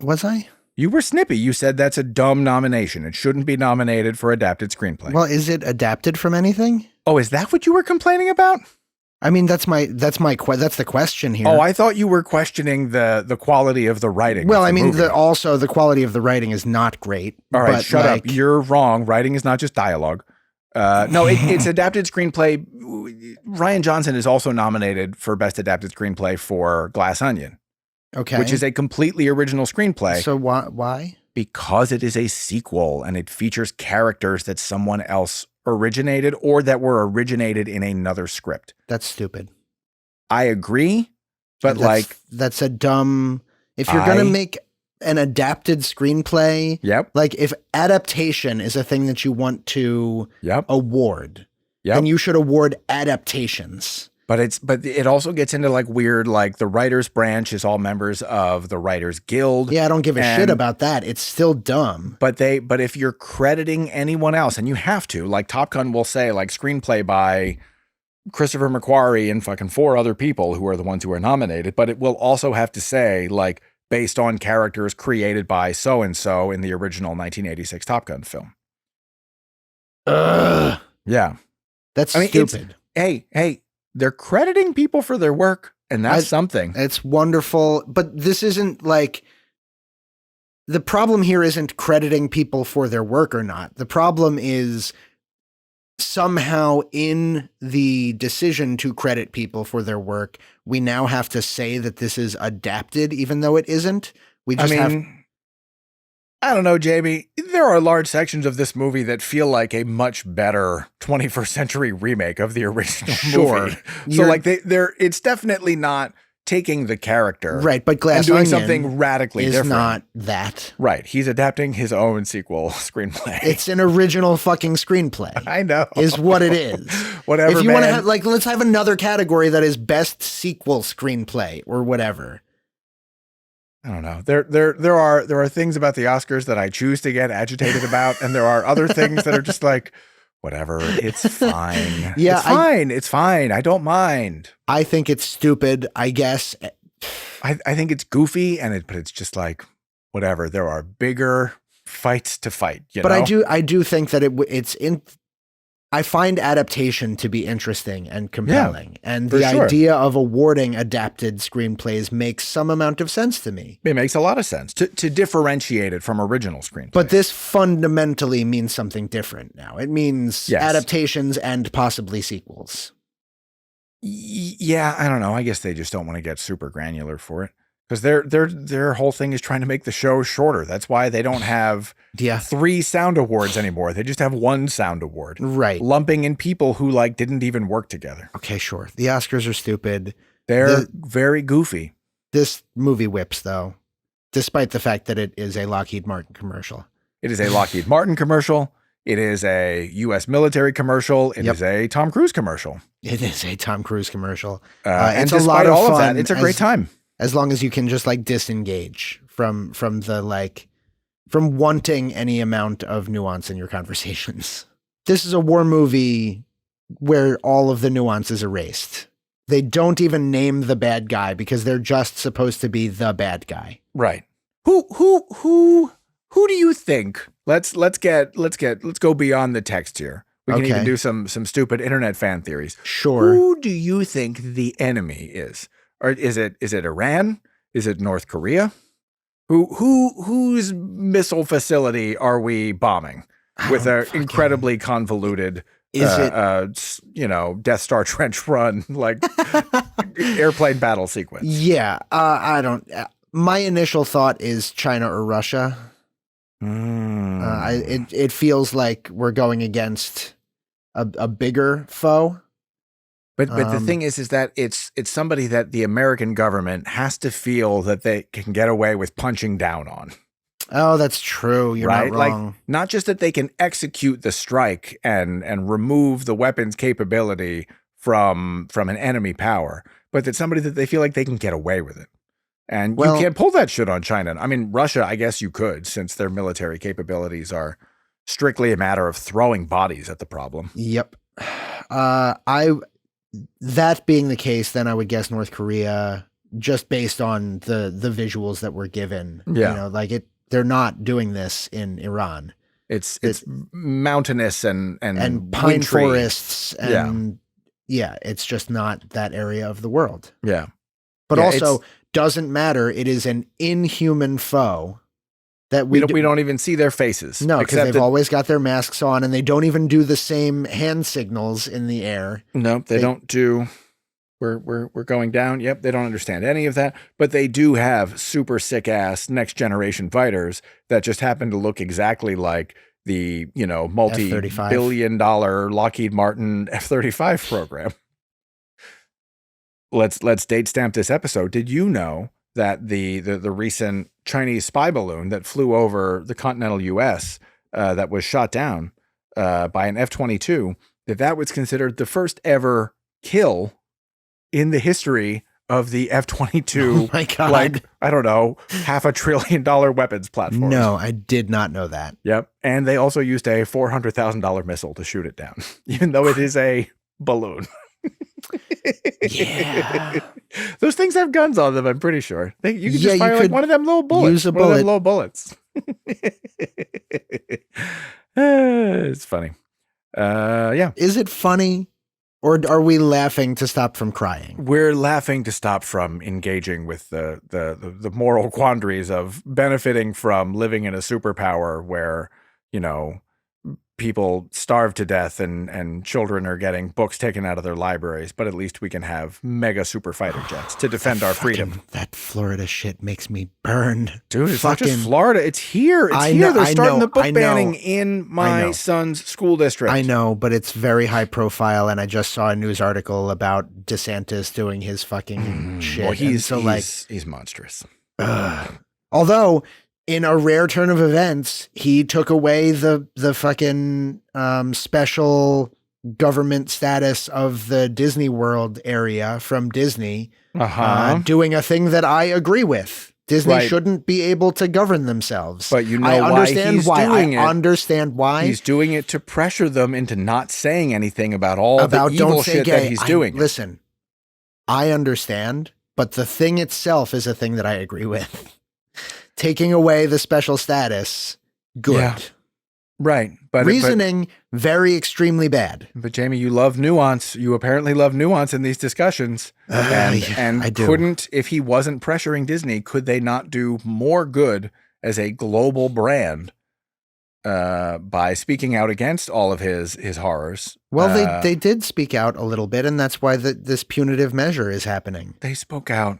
Speaker 2: Was I?
Speaker 1: You were snippy. You said that's a dumb nomination. It shouldn't be nominated for Adapted Screenplay.
Speaker 2: Well, is it adapted from anything?
Speaker 1: Oh, is that what you were complaining about?
Speaker 2: I mean, that's the question here.
Speaker 1: Oh, I thought you were questioning the quality of the writing.
Speaker 2: Well, I mean, also the quality of the writing is not great.
Speaker 1: All right, shut up. You're wrong. Writing is not just dialogue. No, it's adapted screenplay. Rian Johnson is also nominated for Best Adapted Screenplay for Glass Onion.
Speaker 2: Okay.
Speaker 1: Which is a completely original screenplay.
Speaker 2: So why?
Speaker 1: Because it is a sequel and it features characters that someone else originated or that were originated in another script.
Speaker 2: That's stupid.
Speaker 1: I agree, but
Speaker 2: that's a dumb. If you're going to make an adapted screenplay, like if adaptation is a thing that you want to award, then you should award adaptations.
Speaker 1: But it also gets into like weird, like the writers branch is all members of the Writers Guild.
Speaker 2: Yeah, I don't give a shit about that. It's still dumb.
Speaker 1: But if you're crediting anyone else, and you have to, like Top Gun will say like screenplay by Christopher McQuarrie and fucking 4 other people who are the ones who are nominated, but it will also have to say like based on characters created by so-and-so in the original 1986 Top Gun film. Yeah.
Speaker 2: That's stupid.
Speaker 1: Hey, they're crediting people for their work, and that's something.
Speaker 2: It's wonderful, but this isn't like, the problem here isn't crediting people for their work or not. The problem is somehow in the decision to credit people for their work, we now have to say that this is adapted, even though it isn't.
Speaker 1: I don't know, Jamie. There are large sections of this movie that feel like a much better 21st century remake of the original movie. So like it's definitely not taking the character,
Speaker 2: right? But Glass
Speaker 1: and doing
Speaker 2: Onion
Speaker 1: something radically
Speaker 2: is
Speaker 1: different.
Speaker 2: Not that,
Speaker 1: right? He's adapting his own sequel screenplay.
Speaker 2: It's an original fucking screenplay.
Speaker 1: I know,
Speaker 2: is what it is.
Speaker 1: Whatever.
Speaker 2: If you want to have like, let's have another category that is best sequel screenplay or whatever.
Speaker 1: I don't know. There are things about the Oscars that I choose to get agitated about, and there are other things that are just like, whatever. It's fine.
Speaker 2: Yeah,
Speaker 1: It's fine. I don't mind.
Speaker 2: I think it's stupid. I guess.
Speaker 1: I think it's goofy, but it's just like, whatever. There are bigger fights to fight. You know?
Speaker 2: I do think that it's in. I find adaptation to be interesting and compelling, and the idea of awarding adapted screenplays makes some amount of sense to me.
Speaker 1: It makes a lot of sense to differentiate it from original screenplays.
Speaker 2: But this fundamentally means something different now. It means adaptations and possibly sequels.
Speaker 1: Yeah, I don't know. I guess they just don't want to get super granular for it. Because their whole thing is trying to make the show shorter. That's why they don't have 3 sound awards anymore. They just have 1 sound award.
Speaker 2: Right.
Speaker 1: Lumping in people who like didn't even work together.
Speaker 2: Okay, sure. The Oscars are stupid.
Speaker 1: They're very goofy.
Speaker 2: This movie whips, though, despite the fact that it is a Lockheed Martin commercial.
Speaker 1: It is a Lockheed Martin commercial. It is a U.S. military commercial. It is a Tom Cruise commercial.
Speaker 2: It is a Tom Cruise commercial.
Speaker 1: And it's despite all of that, it's a great time.
Speaker 2: As long as you can just like disengage from wanting any amount of nuance in your conversations. This is a war movie where all of the nuance is erased. They don't even name the bad guy because they're just supposed to be the bad guy.
Speaker 1: Right. Who do you think? Let's go beyond the text here. We can even do some stupid internet fan theories.
Speaker 2: Sure.
Speaker 1: Who do you think the enemy is? Or is it Iran? Is it North Korea? Whose missile facility are we bombing with an incredibly convoluted Death Star trench run like airplane battle sequence?
Speaker 2: Yeah, I don't. My initial thought is China or Russia. It feels like we're going against a bigger foe.
Speaker 1: But the thing is that it's somebody that the American government has to feel that they can get away with punching down on.
Speaker 2: Oh, that's true. You're not wrong.
Speaker 1: Like, not just that they can execute the strike and remove the weapons capability from an enemy power, but that somebody that they feel like they can get away with it. And you can't pull that shit on China. I mean, Russia, I guess you could, since their military capabilities are strictly a matter of throwing bodies at the problem.
Speaker 2: Yep. That being the case, then I would guess North Korea, just based on the visuals that were given.
Speaker 1: Yeah.
Speaker 2: They're not doing this in Iran.
Speaker 1: It's mountainous and
Speaker 2: pine forests and it's just not that area of the world.
Speaker 1: Yeah.
Speaker 2: But also doesn't matter. It is an inhuman foe that we
Speaker 1: don't even see their faces.
Speaker 2: No, because they've always got their masks on, and they don't even do the same hand signals in the air.
Speaker 1: Nope, they don't do. We're going down. Yep, they don't understand any of that. But they do have super sick ass next generation fighters that just happen to look exactly like the multi-billion-dollar Lockheed Martin F-35 program. Let's date stamp this episode. Did you know that the recent Chinese spy balloon that flew over the continental U.S. That was shot down by an F-22, that was considered the first ever kill in the history of the F-22,
Speaker 2: Oh my God.
Speaker 1: like, I don't know, $500 billion weapons platform.
Speaker 2: No, I did not know that.
Speaker 1: Yep. And they also used a $400,000 missile to shoot it down, even though it is a balloon.
Speaker 2: Yeah.
Speaker 1: Those things have guns on them, I'm pretty sure. You could
Speaker 2: Yeah,
Speaker 1: just fire
Speaker 2: you
Speaker 1: like
Speaker 2: could
Speaker 1: one of them little bullets.
Speaker 2: use a
Speaker 1: One of them
Speaker 2: bullet.
Speaker 1: little bullets. It's funny. Yeah.
Speaker 2: Is it funny, or are we laughing to stop from crying?
Speaker 1: We're laughing to stop from engaging with the moral quandaries of benefiting from living in a superpower where, you know, people starve to death and children are getting books taken out of their libraries, but at least we can have mega super fighter jets to defend our freedom.
Speaker 2: That Florida shit makes me burn.
Speaker 1: Dude, it's not just Florida. It's here. It's here. They're starting the book banning in my son's school district.
Speaker 2: I know, but it's very high profile, and I just saw a news article about DeSantis doing his fucking shit.
Speaker 1: Well, he's monstrous.
Speaker 2: Although, in a rare turn of events, he took away the fucking special government status of the Disney World area from Disney, doing a thing that I agree with. Disney shouldn't be able to govern themselves.
Speaker 1: But you know
Speaker 2: I
Speaker 1: why
Speaker 2: understand
Speaker 1: he's
Speaker 2: why.
Speaker 1: doing it.
Speaker 2: I understand why.
Speaker 1: He's doing it to pressure them into not saying anything about all the evil shit that he's doing.
Speaker 2: Listen, I understand, but the thing itself is a thing that I agree with. Taking away the special status, good.
Speaker 1: Yeah. Right. But
Speaker 2: reasoning, very extremely bad.
Speaker 1: But Jamie, you love nuance. You apparently love nuance in these discussions. And
Speaker 2: I do.
Speaker 1: Couldn't, if he wasn't pressuring Disney, could they not do more good as a global brand by speaking out against all of his horrors?
Speaker 2: Well, they did speak out a little bit, and that's why this punitive measure is happening.
Speaker 1: They spoke out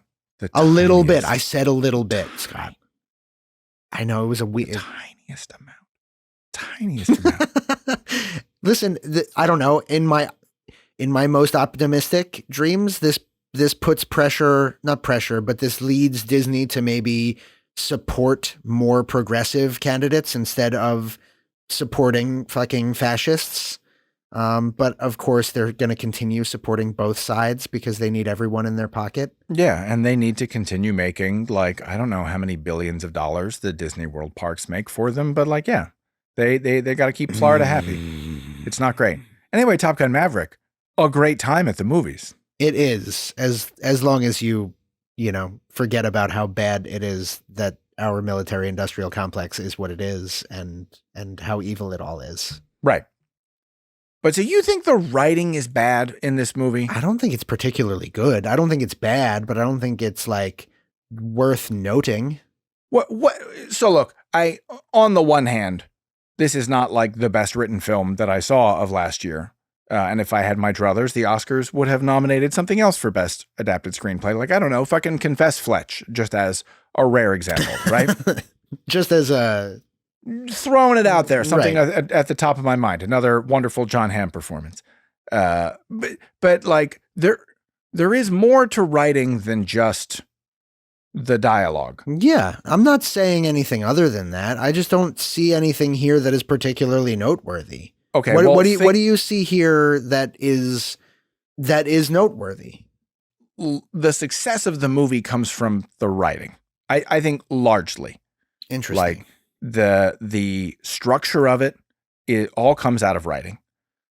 Speaker 2: a little bit. I said a little bit, Scott. I know it was
Speaker 1: tiniest amount.
Speaker 2: Listen, I don't know. In my most optimistic dreams, this puts not pressure, but this leads Disney to maybe support more progressive candidates instead of supporting fucking fascists. But of course, they're going to continue supporting both sides because they need everyone in their pocket.
Speaker 1: Yeah, and they need to continue making, like, I don't know how many billions of dollars the Disney World parks make for them, but like, yeah, they got to keep Florida happy. It's not great. Anyway, Top Gun Maverick, a great time at the movies.
Speaker 2: It is, as long as you forget about how bad it is that our military industrial complex is what it is and how evil it all is.
Speaker 1: Right. But so you think the writing is bad in this movie?
Speaker 2: I don't think it's particularly good. I don't think it's bad, but I don't think it's like worth noting.
Speaker 1: What? So look, on the one hand, this is not like the best written film that I saw of last year. And if I had my druthers, the Oscars would have nominated something else for best adapted screenplay. Like, I don't know, fucking Confess Fletch, just as a rare example, right?
Speaker 2: Just as a...
Speaker 1: Throwing it out there, something at the top of my mind. Another wonderful John Hamm performance. But like there is more to writing than just the dialogue.
Speaker 2: Yeah, I'm not saying anything other than that. I just don't see anything here that is particularly noteworthy.
Speaker 1: Okay,
Speaker 2: what do you see here that is noteworthy?
Speaker 1: The success of the movie comes from the writing. I think largely.
Speaker 2: Interesting.
Speaker 1: Like the structure of it all comes out of writing.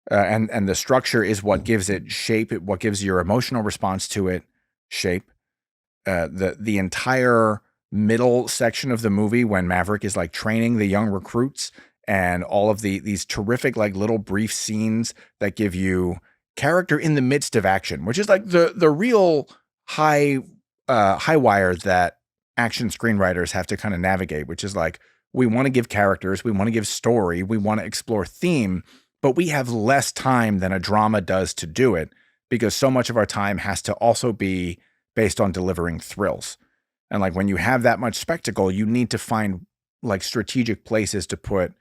Speaker 1: And the structure is what gives it shape, what gives your emotional response to it shape. The entire middle section of the movie when Maverick is like training the young recruits and all of these terrific like little brief scenes that give you character in the midst of action, which is like the real high wire that action screenwriters have to kind of navigate, which is like, we want to give characters, we want to give story, we want to explore theme, but we have less time than a drama does to do it because so much of our time has to also be based on delivering thrills. And like when you have that much spectacle, you need to find like strategic places to put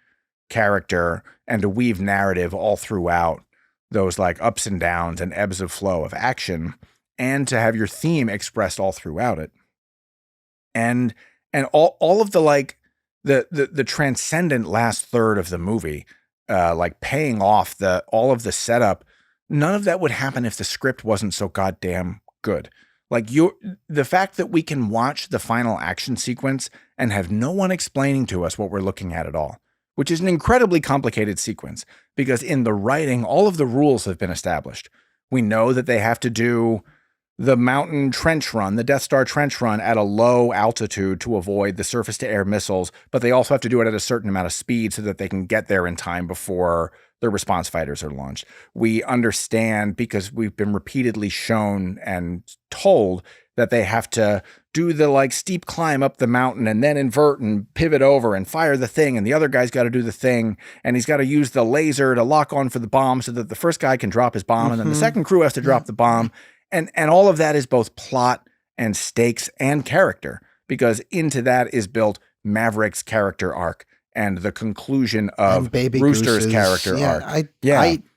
Speaker 1: character and to weave narrative all throughout those like ups and downs and ebbs of flow of action and to have your theme expressed all throughout it. And all of the like the transcendent last third of the movie, like paying off all of the setup, none of that would happen if the script wasn't so goddamn good. Like the fact that we can watch the final action sequence and have no one explaining to us what we're looking at all, which is an incredibly complicated sequence because in the writing, all of the rules have been established. We know that they have to do the mountain trench run, the Death Star trench run at a low altitude to avoid the surface to air missiles, but they also have to do it at a certain amount of speed so that they can get there in time before the response fighters are launched. We understand because we've been repeatedly shown and told that they have to do the like steep climb up the mountain and then invert and pivot over and fire the thing. And the other guy's got to do the thing. And he's got to use the laser to lock on for the bomb so that the first guy can drop his bomb. And then the second crew has to drop the bomb. And all of that is both plot and stakes and character, because into that is built Maverick's character arc and the conclusion of Rooster's character arc.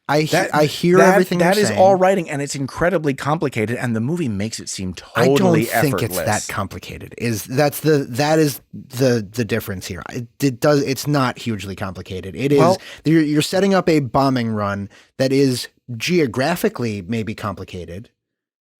Speaker 2: I hear everything you're saying.
Speaker 1: That is all writing, and it's incredibly complicated, and the movie makes it seem totally effortless.
Speaker 2: I don't think it's that complicated. That is the difference here. It's not hugely complicated. It is you're setting up a bombing run that is geographically maybe complicated,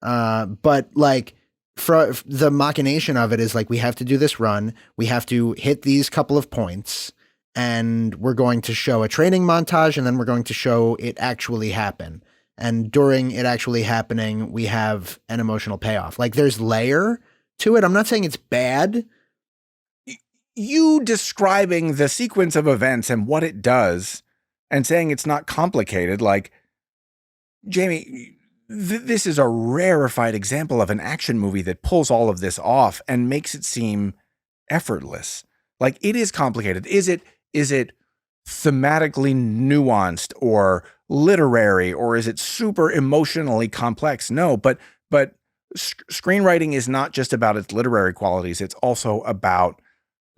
Speaker 2: but like the machination of it is like we have to do this run, we have to hit these couple of points. And we're going to show a training montage, and then we're going to show it actually happen. And during it actually happening, we have an emotional payoff. Like there's layer to it. I'm not saying it's bad.
Speaker 1: You describing the sequence of events and what it does and saying it's not complicated, like, Jamie, this is a rarefied example of an action movie that pulls all of this off and makes it seem effortless. Like it is complicated. Is it thematically nuanced or literary, or is it super emotionally complex? No, but screenwriting is not just about its literary qualities. It's also about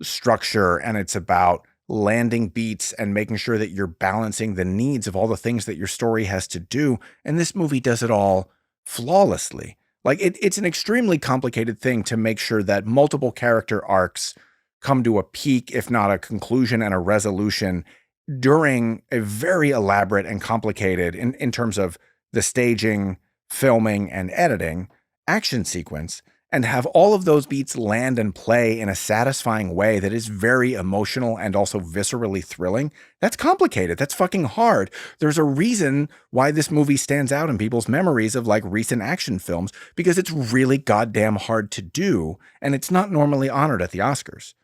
Speaker 1: structure, and it's about landing beats and making sure that you're balancing the needs of all the things that your story has to do. And this movie does it all flawlessly. Like it's an extremely complicated thing to make sure that multiple character arcs come to a peak, if not a conclusion and a resolution, during a very elaborate and complicated, in terms of the staging, filming, and editing, action sequence, and have all of those beats land and play in a satisfying way that is very emotional and also viscerally thrilling. That's complicated. That's fucking hard. There's a reason why this movie stands out in people's memories of like recent action films, because it's really goddamn hard to do, and it's not normally honored at the Oscars.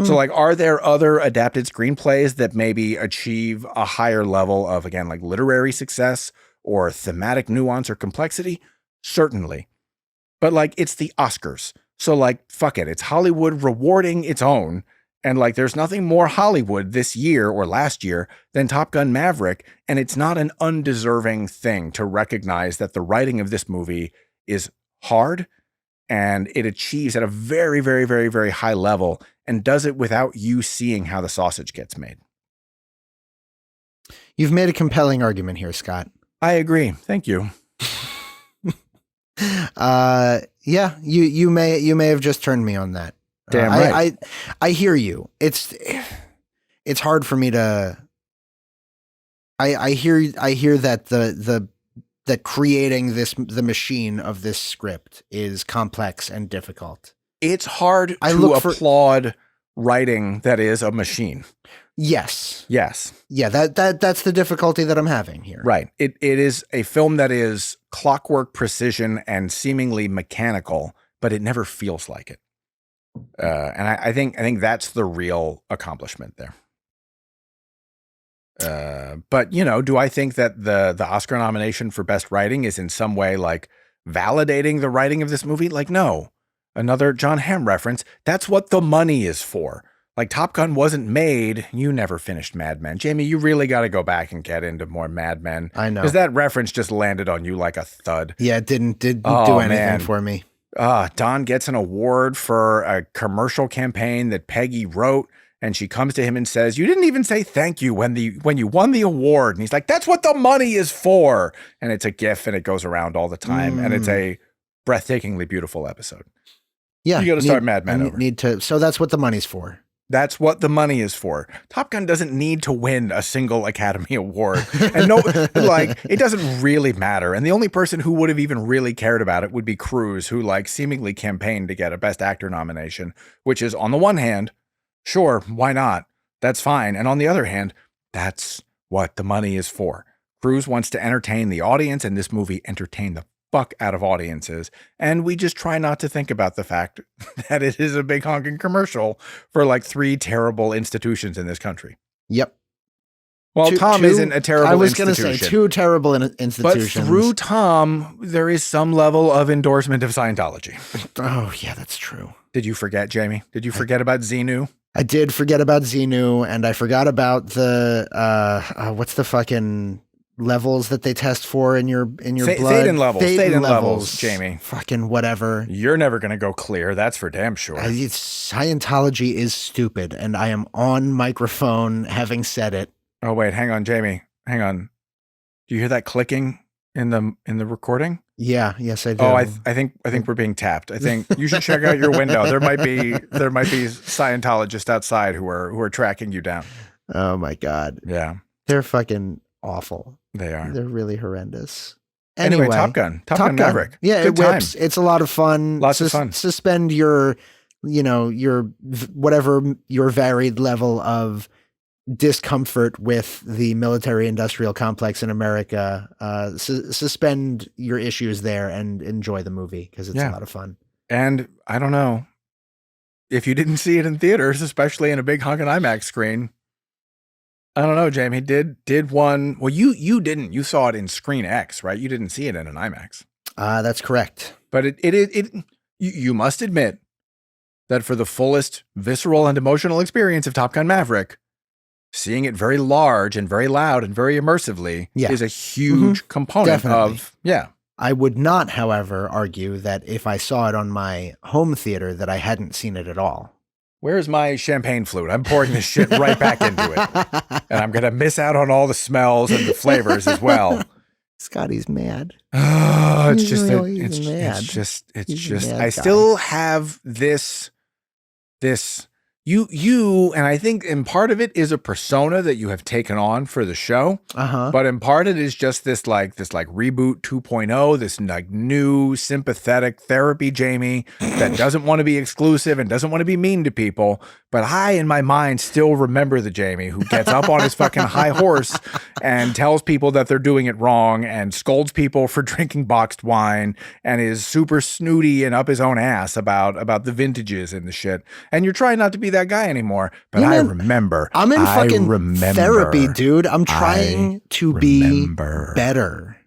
Speaker 1: So like, are there other adapted screenplays that maybe achieve a higher level of, again, like literary success or thematic nuance or complexity? Certainly. But like, it's the Oscars. So like, fuck it. It's Hollywood rewarding its own. And like, there's nothing more Hollywood this year or last year than Top Gun Maverick. And it's not an undeserving thing to recognize that the writing of this movie is hard, and it achieves at a very, very, very, very high level, and does it without you seeing how the sausage gets made.
Speaker 2: You've made a compelling argument here, Scott.
Speaker 1: I agree. Thank you.
Speaker 2: Yeah, you may have just turned me on that.
Speaker 1: Damn right.
Speaker 2: I hear you. It's hard for me to. I hear that that creating the machine of this script is complex and difficult.
Speaker 1: It's hard to applaud writing that is a machine.
Speaker 2: Yes.
Speaker 1: Yes.
Speaker 2: Yeah, that's the difficulty that I'm having here.
Speaker 1: Right. It is a film that is clockwork precision and seemingly mechanical, but it never feels like it. And I think that's the real accomplishment there. But you know, do I think that the Oscar nomination for best writing is in some way like validating the writing of this movie? Like, no. Another John Hamm reference. That's what the money is for. Like, Top Gun wasn't made. You never finished Mad Men. Jamie, you really got to go back and get into more Mad Men.
Speaker 2: I know.
Speaker 1: Because that reference just landed on you like a thud.
Speaker 2: Yeah, it didn't do anything for me.
Speaker 1: Don gets an award for a commercial campaign that Peggy wrote, and she comes to him and says, "You didn't even say thank you when you won the award." And he's like, "That's what the money is for." And it's a GIF, and it goes around all the time, and it's a breathtakingly beautiful episode.
Speaker 2: Yeah,
Speaker 1: you got to start Mad Men over.
Speaker 2: So that's what the money's for.
Speaker 1: That's what the money is for. Top Gun doesn't need to win a single Academy Award. And no, like, it doesn't really matter. And the only person who would have even really cared about it would be Cruise, who like seemingly campaigned to get a Best Actor nomination, which is, on the one hand, sure, why not? That's fine. And on the other hand, that's what the money is for. Cruise wants to entertain the audience, and this movie entertained the fuck out of audiences, and we just try not to think about the fact that it is a big honking commercial for like 3 terrible institutions in this country.
Speaker 2: Yep.
Speaker 1: Well, Tom isn't a terrible institution. I was going
Speaker 2: to say 2 terrible institutions.
Speaker 1: But through Tom, there is some level of endorsement of Scientology.
Speaker 2: Oh, yeah, that's true.
Speaker 1: Did you forget, Jamie? Did you forget about Xenu?
Speaker 2: I did forget about Xenu, and I forgot about the, what's the fucking levels that they test for in your blood?
Speaker 1: Thetan levels, Jamie.
Speaker 2: Fucking whatever.
Speaker 1: You're never going to go clear. That's for damn sure.
Speaker 2: Scientology is stupid, and I am on microphone having said it.
Speaker 1: Oh, wait, hang on, Jamie. Hang on. Do you hear that clicking in the recording?
Speaker 2: Yeah, yes, I do.
Speaker 1: Oh, I think we're being tapped. I think you should check out your window. There might be Scientologists outside who are tracking you down.
Speaker 2: Oh my God.
Speaker 1: Yeah.
Speaker 2: They're fucking awful.
Speaker 1: They are.
Speaker 2: They're really horrendous.
Speaker 1: Anyway, Top Gun Maverick.
Speaker 2: Yeah,
Speaker 1: Good
Speaker 2: it whips. It's a lot of fun.
Speaker 1: Lots of fun.
Speaker 2: Suspend your whatever your varied level of discomfort with the military industrial complex in America. Suspend your issues there and enjoy the movie because it's a lot of fun. And
Speaker 1: I don't know if you didn't see it in theaters, especially in a big honkin' IMAX screen. I don't know, Jamie. Did one? Well, you didn't. You saw it in Screen X, right? You didn't see it in an IMAX.
Speaker 2: That's correct.
Speaker 1: But you must admit that for the fullest visceral and emotional experience of Top Gun Maverick, seeing it very large and very loud and very immersively is a huge component of. I
Speaker 2: would not, however, argue that if I saw it on my home theater that I hadn't seen it at all.
Speaker 1: Where's my champagne flute? I'm pouring this shit right back into it. And I'm going to miss out on all the smells and the flavors as well.
Speaker 2: Scotty's mad.
Speaker 1: Oh, it's just,
Speaker 2: I
Speaker 1: still have this, you, and I think in part of it is a persona that you have taken on for the show. But in part it is just this reboot 2.0, this like new sympathetic therapy Jamie that doesn't want to be exclusive and doesn't want to be mean to people. But I, in my mind, still remember the Jamie who gets up on his fucking high horse and tells people that they're doing it wrong and scolds people for drinking boxed wine and is super snooty and up his own ass about the vintages and the shit. And you're trying not to be that guy anymore. But I remember.
Speaker 2: I'm in fucking therapy, dude. I'm trying to be better.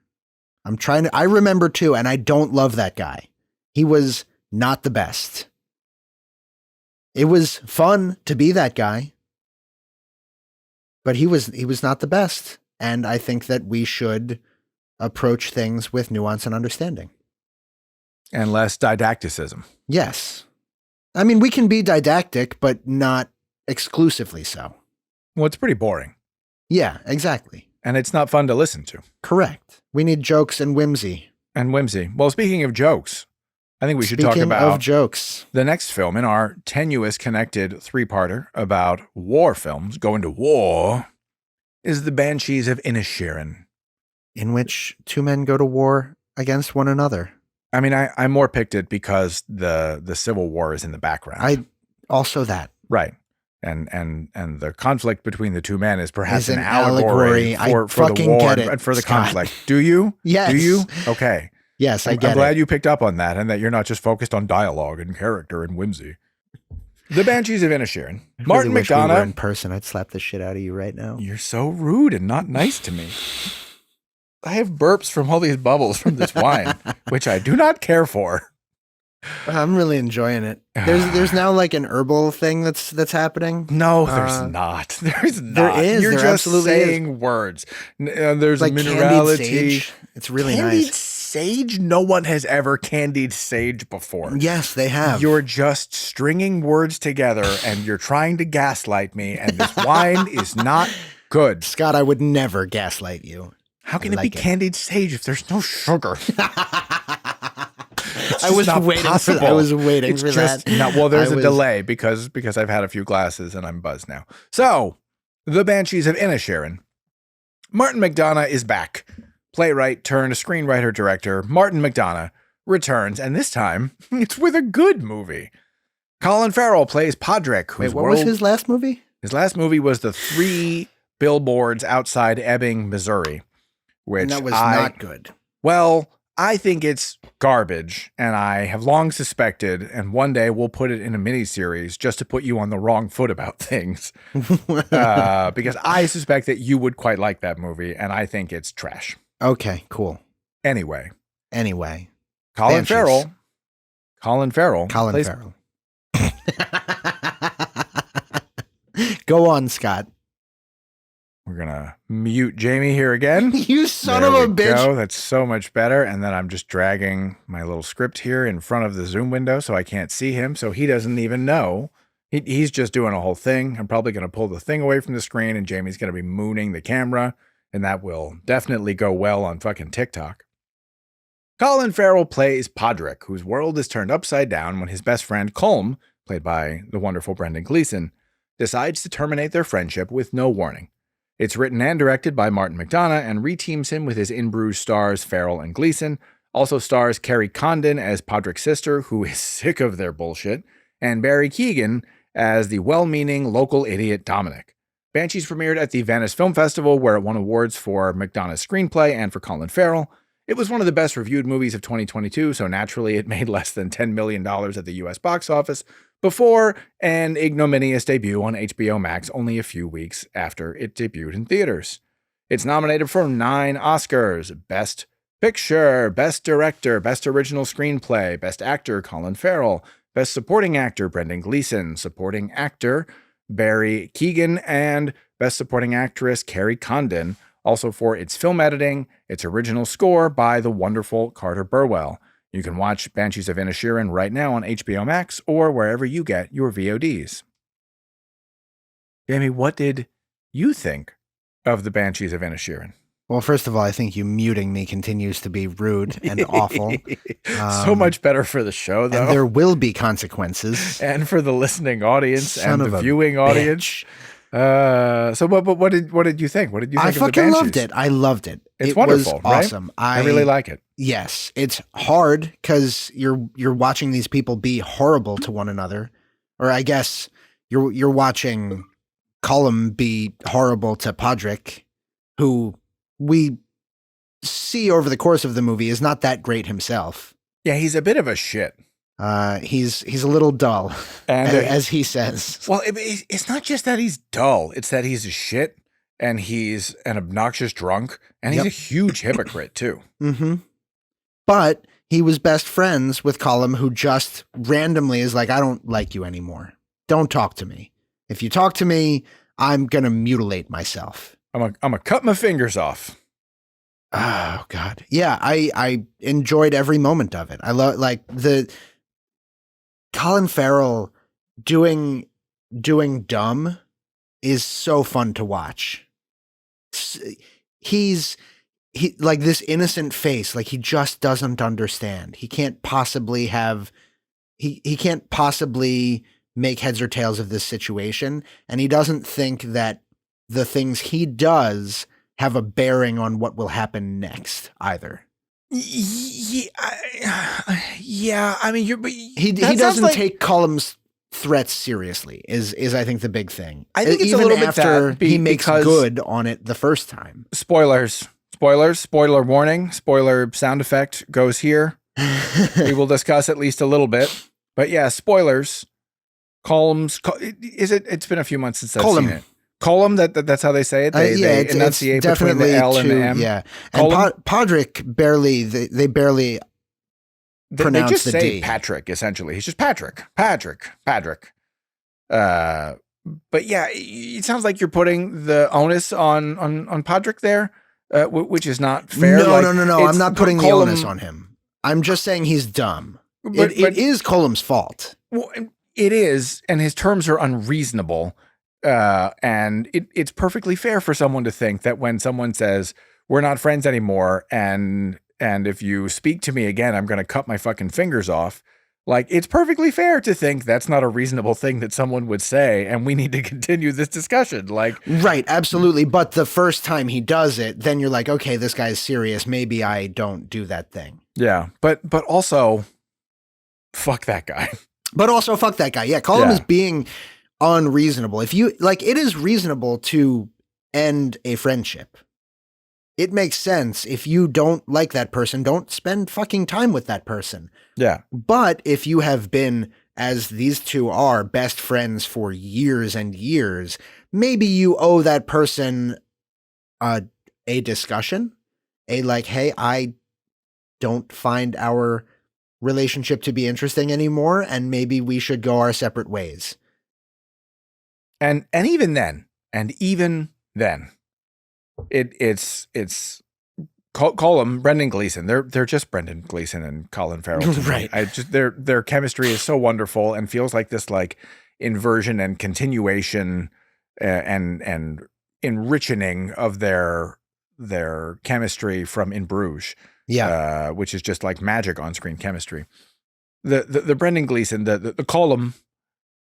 Speaker 2: I remember too, and I don't love that guy. He was not the best. It was fun to be that guy, but he was not the best. And I think that we should approach things with nuance and understanding.
Speaker 1: And less didacticism.
Speaker 2: Yes. I mean, we can be didactic, but not exclusively so.
Speaker 1: Well, it's pretty boring.
Speaker 2: Yeah, exactly.
Speaker 1: And it's not fun to listen to.
Speaker 2: Correct. We need jokes and whimsy.
Speaker 1: Well, speaking of jokes, I think we should talk about
Speaker 2: jokes.
Speaker 1: The next film in our tenuous connected 3-parter about war films going to war is The Banshees of Inisherin,
Speaker 2: in which 2 men go to war against one another.
Speaker 1: I mean, I more picked it because the Civil War is in the background.
Speaker 2: I also that.
Speaker 1: Right. And the conflict between the 2 men is perhaps an allegory for the war and for the conflict. Do you?
Speaker 2: Yes.
Speaker 1: Do you? Okay.
Speaker 2: Yes, I get it.
Speaker 1: I'm glad you picked up on that and that you're not just focused on dialogue and character and whimsy. The Banshees of Inisherin. Martin
Speaker 2: wish we
Speaker 1: McDonagh.
Speaker 2: were in person, I'd slap the shit out of you right now.
Speaker 1: You're so rude and not nice to me. I have burps from all these bubbles from this wine, which I do not care for.
Speaker 2: I'm really enjoying it. There's now like an herbal thing that's happening.
Speaker 1: No, there's not. There's not.
Speaker 2: There is.
Speaker 1: You're
Speaker 2: there
Speaker 1: just
Speaker 2: absolutely
Speaker 1: saying
Speaker 2: is.
Speaker 1: Words. There's
Speaker 2: like
Speaker 1: minerality.
Speaker 2: Sage. It's really
Speaker 1: candied
Speaker 2: nice.
Speaker 1: Sage? No one has ever candied sage before.
Speaker 2: Yes, they have.
Speaker 1: You're just stringing words together and you're trying to gaslight me, and this wine is not good.
Speaker 2: Scott, I would never gaslight you.
Speaker 1: How can it be candied sage if there's no sugar? It's
Speaker 2: I
Speaker 1: just
Speaker 2: was
Speaker 1: not
Speaker 2: waiting
Speaker 1: possible.
Speaker 2: for. I was waiting
Speaker 1: It's
Speaker 2: for
Speaker 1: just
Speaker 2: that.
Speaker 1: not. Well, there's
Speaker 2: I
Speaker 1: a
Speaker 2: was-
Speaker 1: delay because I've had a few glasses and I'm buzzed now. So, the Banshees of Inisherin. Martin McDonagh is back. Playwright turned screenwriter director Martin McDonagh returns, and this time it's with a good movie. Colin Farrell plays Podrick.
Speaker 2: Wait, what was his last movie?
Speaker 1: His last movie was The Three Billboards Outside Ebbing, Missouri, which
Speaker 2: And that was not good.
Speaker 1: Well, I think it's garbage, and I have long suspected, and one day we'll put it in a miniseries just to put you on the wrong foot about things, because I suspect that you would quite like that movie, and I think it's trash.
Speaker 2: Okay, cool.
Speaker 1: Anyway,
Speaker 2: Colin
Speaker 1: Farrell.
Speaker 2: Colin
Speaker 1: plays-
Speaker 2: Farrell. Go on, Scott.
Speaker 1: We're gonna mute Jamie here again.
Speaker 2: You son
Speaker 1: There
Speaker 2: of a
Speaker 1: we
Speaker 2: bitch.
Speaker 1: go. That's so much better. And then I'm just dragging my little script here in front of the Zoom window so I can't see him. So he doesn't even know. He's just doing a whole thing. I'm probably going to pull the thing away from the screen and Jamie's going to be mooning the camera. And that will definitely go well on fucking TikTok. Colin Farrell plays Podrick, whose world is turned upside down when his best friend Colm, played by the wonderful Brendan Gleeson, decides to terminate their friendship with no warning. It's written and directed by Martin McDonagh and reteams him with his In Bruges stars Farrell and Gleeson. Also stars Carrie Condon as Podrick's sister, who is sick of their bullshit, and Barry Keoghan as the well-meaning local idiot Dominic. Banshees premiered at the Venice Film Festival, where it won awards for McDonagh's screenplay and for Colin Farrell. It was one of the best reviewed movies of 2022, so naturally it made less than $10 million at the US box office before an ignominious debut on HBOMax only a few weeks after it debuted in theaters. It's nominated for 9 Oscars: Best Picture, Best Director, Best Original Screenplay, Best Actor Colin Farrell, Best Supporting Actor Brendan Gleeson, Supporting Actor Barry Keoghan, and Best Supporting Actress Carrie Condon, also for its film editing, its original score by the wonderful Carter Burwell. You can watch Banshees of Inisherin right now on HBOMax or wherever you get your VODs. Jamie, what did you think of the Banshees of Inisherin?
Speaker 2: Well, first of all, I think you muting me continues to be rude and awful.
Speaker 1: So much better for the show, though.
Speaker 2: And there will be consequences.
Speaker 1: And for the listening audience
Speaker 2: Son
Speaker 1: and
Speaker 2: of
Speaker 1: the
Speaker 2: a
Speaker 1: viewing audience. So what did you think? What did you think
Speaker 2: I
Speaker 1: of the
Speaker 2: fucking
Speaker 1: Banshees?
Speaker 2: loved it. I loved it.
Speaker 1: It's
Speaker 2: it
Speaker 1: wonderful,
Speaker 2: was
Speaker 1: right?
Speaker 2: awesome.
Speaker 1: I really like it.
Speaker 2: Yes, it's hard because you're watching these people be horrible to one another, or I guess you're watching Colm be horrible to Podrick, who we see over the course of the movie is not that great himself.
Speaker 1: Yeah, he's a bit of a shit.
Speaker 2: He's a little dull,
Speaker 1: And
Speaker 2: as he says.
Speaker 1: Well, it's not just that he's dull. It's that he's a shit and he's an obnoxious drunk and he's a huge hypocrite too.
Speaker 2: Mm-hmm. But he was best friends with Colm, who just randomly is like, I don't like you anymore. Don't talk to me. If you talk to me, I'm going to mutilate myself.
Speaker 1: I'm gonna cut my fingers off.
Speaker 2: Oh God. Yeah. I enjoyed every moment of it. I love like the Colin Farrell doing dumb is so fun to watch. He like this innocent face, like he just doesn't understand. He can't possibly have, he can't possibly make heads or tails of this situation. And he doesn't think that the things he does have a bearing on what will happen next either.
Speaker 1: Yeah, I mean,
Speaker 2: He doesn't take Colm's threats seriously is I think the big thing.
Speaker 1: I think it's
Speaker 2: even
Speaker 1: a little bit
Speaker 2: after
Speaker 1: that
Speaker 2: he makes
Speaker 1: because
Speaker 2: good on it the first time.
Speaker 1: Spoiler warning, spoiler sound effect goes here. We will discuss at least a little bit, but yeah, spoilers. It's been a few months since I've seen it. Colm, that's how they say it. They enunciate between the L and the M.
Speaker 2: Yeah, and Podrick barely they barely pronounce
Speaker 1: they just
Speaker 2: the
Speaker 1: say
Speaker 2: D.
Speaker 1: Patrick. Essentially, he's just Patrick. But yeah, it sounds like you're putting the onus on Podrick there, which is not fair.
Speaker 2: No. I'm not putting the onus on him. I'm just saying he's dumb. But it is Colm's fault.
Speaker 1: Well, it is, and his terms are unreasonable. And it's perfectly fair for someone to think that when someone says we're not friends anymore and and if you speak to me again, I'm going to cut my fucking fingers off. Like, it's perfectly fair to think that's not a reasonable thing that someone would say, and we need to continue this discussion. Like,
Speaker 2: right, absolutely. But the first time he does it, then you're like, okay, this guy's serious. Maybe I don't do that thing.
Speaker 1: yeah, but also, fuck that guy.
Speaker 2: But also, fuck that guy. Yeah, call him as being unreasonable. If you like, it is reasonable to end a friendship. It makes sense. If you don't like that person, don't spend fucking time with that person.
Speaker 1: Yeah.
Speaker 2: But if you have been, as these two are, best friends for years and years, maybe you owe that person a discussion, like, hey, I don't find our relationship to be interesting anymore, and maybe we should go our separate ways.
Speaker 1: And even then, it's call them Brendan Gleeson. They're just Brendan Gleeson and Colin Farrell.
Speaker 2: Right.
Speaker 1: Their chemistry is so wonderful and feels like this like inversion and continuation and enrichening of their chemistry from In Bruges.
Speaker 2: Yeah.
Speaker 1: Which is just like magic on screen chemistry. The Brendan Gleeson, the column,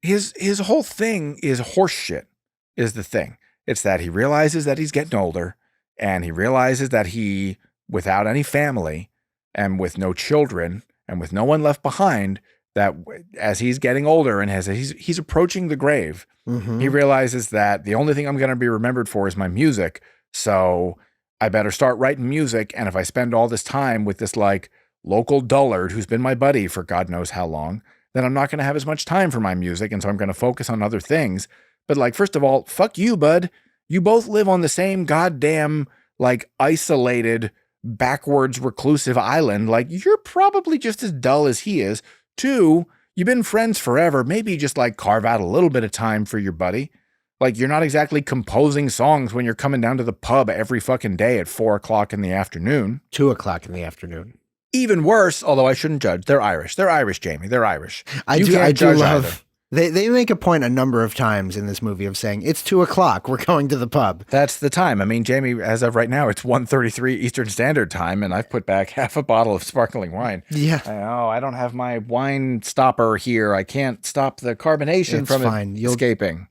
Speaker 1: his whole thing is horse shit, is the thing. It's that he realizes that he's getting older, and he realizes that he, without any family and with no children and with no one left behind, that as he's getting older and as he's approaching the grave, he realizes that the only thing I'm going to be remembered for is my music. So I better start writing music. And if I spend all this time with this like local dullard who's been my buddy for God knows how long, then I'm not going to have as much time for my music. And so I'm going to focus on other things. But like, first of all, fuck you, bud. You both live on the same goddamn like isolated, backwards, reclusive island. Like, you're probably just as dull as he is. 2, you've been friends forever. Maybe just like carve out a little bit of time for your buddy. Like, you're not exactly composing songs when you're coming down to the pub every fucking day at 4:00 in the afternoon.
Speaker 2: 2:00 in the afternoon.
Speaker 1: Even worse, although I shouldn't judge. They're Irish. They're Irish, Jamie. They're Irish.
Speaker 2: I do love. They make a point a number of times in this movie of saying, it's 2:00. We're going to the pub.
Speaker 1: That's the time. I mean, Jamie, as of right now, it's 1:33 Eastern Standard Time, and I've put back half a bottle of sparkling wine.
Speaker 2: Yeah.
Speaker 1: I don't have my wine stopper here. I can't stop the carbonation from escaping.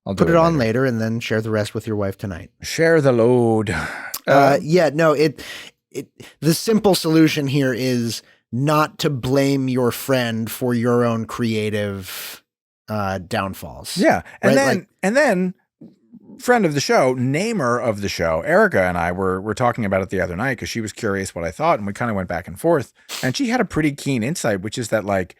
Speaker 1: I'll
Speaker 2: put it on later and then share the rest with your wife tonight.
Speaker 1: Share the load.
Speaker 2: The simple solution here is not to blame your friend for your own creative downfalls.
Speaker 1: Yeah. And
Speaker 2: right?
Speaker 1: then friend of the show, namer of the show, Erica and I were talking about it the other night because she was curious what I thought, and we kind of went back and forth. And she had a pretty keen insight, which is that like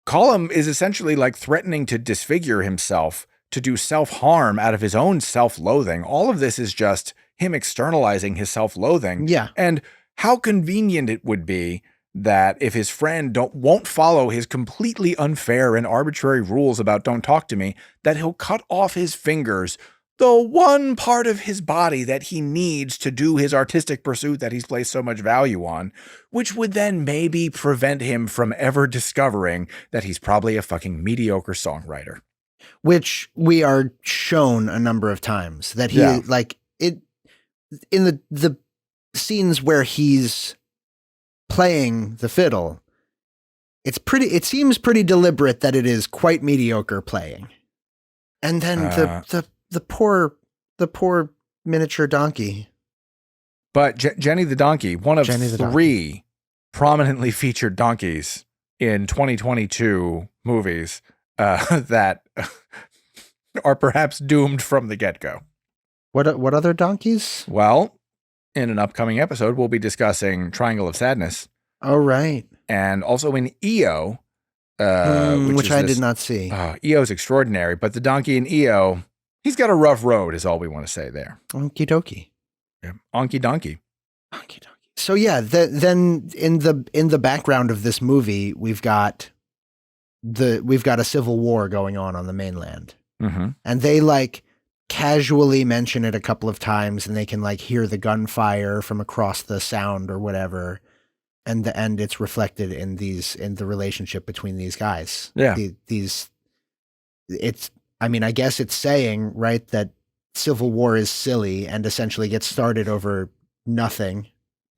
Speaker 1: Colum is essentially like threatening to disfigure himself, to do self-harm out of his own self-loathing. All of this is just him externalizing his self-loathing.
Speaker 2: Yeah.
Speaker 1: And how convenient it would be that if his friend won't follow his completely unfair and arbitrary rules about don't talk to me, that he'll cut off his fingers, the one part of his body that he needs to do his artistic pursuit that he's placed so much value on, which would then maybe prevent him from ever discovering that he's probably a fucking mediocre songwriter.
Speaker 2: Which we are shown a number of times that he like it in the scenes where he's playing the fiddle. It seems pretty deliberate that it is quite mediocre playing. And then the poor miniature donkey.
Speaker 1: But Jenny the donkey, one of 3 prominently featured donkeys in 2022 movies that are perhaps doomed from the get-go.
Speaker 2: What other donkeys?
Speaker 1: Well, in an upcoming episode, we'll be discussing Triangle of Sadness.
Speaker 2: Oh, right.
Speaker 1: And also in EO,
Speaker 2: which I did not see.
Speaker 1: EO's extraordinary, but the donkey in EO, he's got a rough road is all we want to say there.
Speaker 2: Okie dokie.
Speaker 1: Yeah. Onky donkey.
Speaker 2: Onky donkey. So yeah, then in the background of this movie, we've got a civil war going on the mainland.
Speaker 1: Mm-hmm.
Speaker 2: And they like casually mention it a couple of times, and they can like hear the gunfire from across the sound or whatever. And it's reflected in the relationship between these guys.
Speaker 1: Yeah.
Speaker 2: I guess it's saying, right, that civil war is silly and essentially gets started over nothing.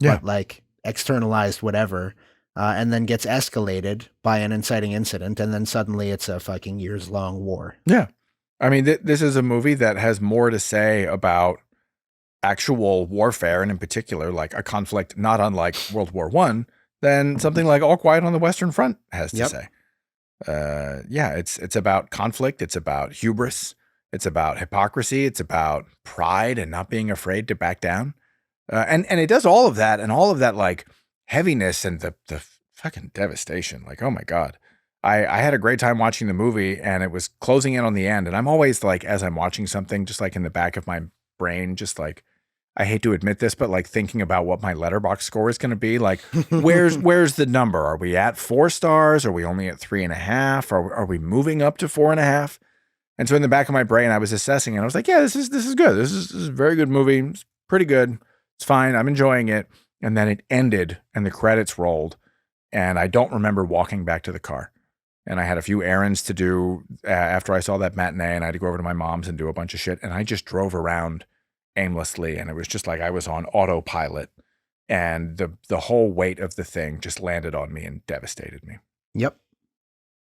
Speaker 1: Yeah.
Speaker 2: but like externalized whatever, and then gets escalated by an inciting incident, and then suddenly it's a fucking years-long war.
Speaker 1: Yeah. I mean, this is a movie that has more to say about actual warfare, and in particular, like a conflict not unlike World War I, than something like All Quiet on the Western Front has to say. Yeah, it's about conflict. It's about hubris. It's about hypocrisy. It's about pride and not being afraid to back down. And it does all of that, and all of that like heaviness and the fucking devastation. Like, oh my God. I had a great time watching the movie, and it was closing in on the end. And I'm always like, as I'm watching something, just like in the back of my brain, just like, I hate to admit this, but like thinking about what my Letterboxd score is going to be. Like, where's the number? Are we at 4 stars? Are we only at 3.5? Are we moving up to 4.5? And so in the back of my brain, I was assessing, and I was like, yeah, this is good. This is a very good movie. It's pretty good. It's fine. I'm enjoying it. And then it ended, and the credits rolled, and I don't remember walking back to the car. And I had a few errands to do after I saw that matinee, and I had to go over to my mom's and do a bunch of shit. And I just drove around aimlessly, and it was just like I was on autopilot, and the whole weight of the thing just landed on me and devastated me.
Speaker 2: Yep.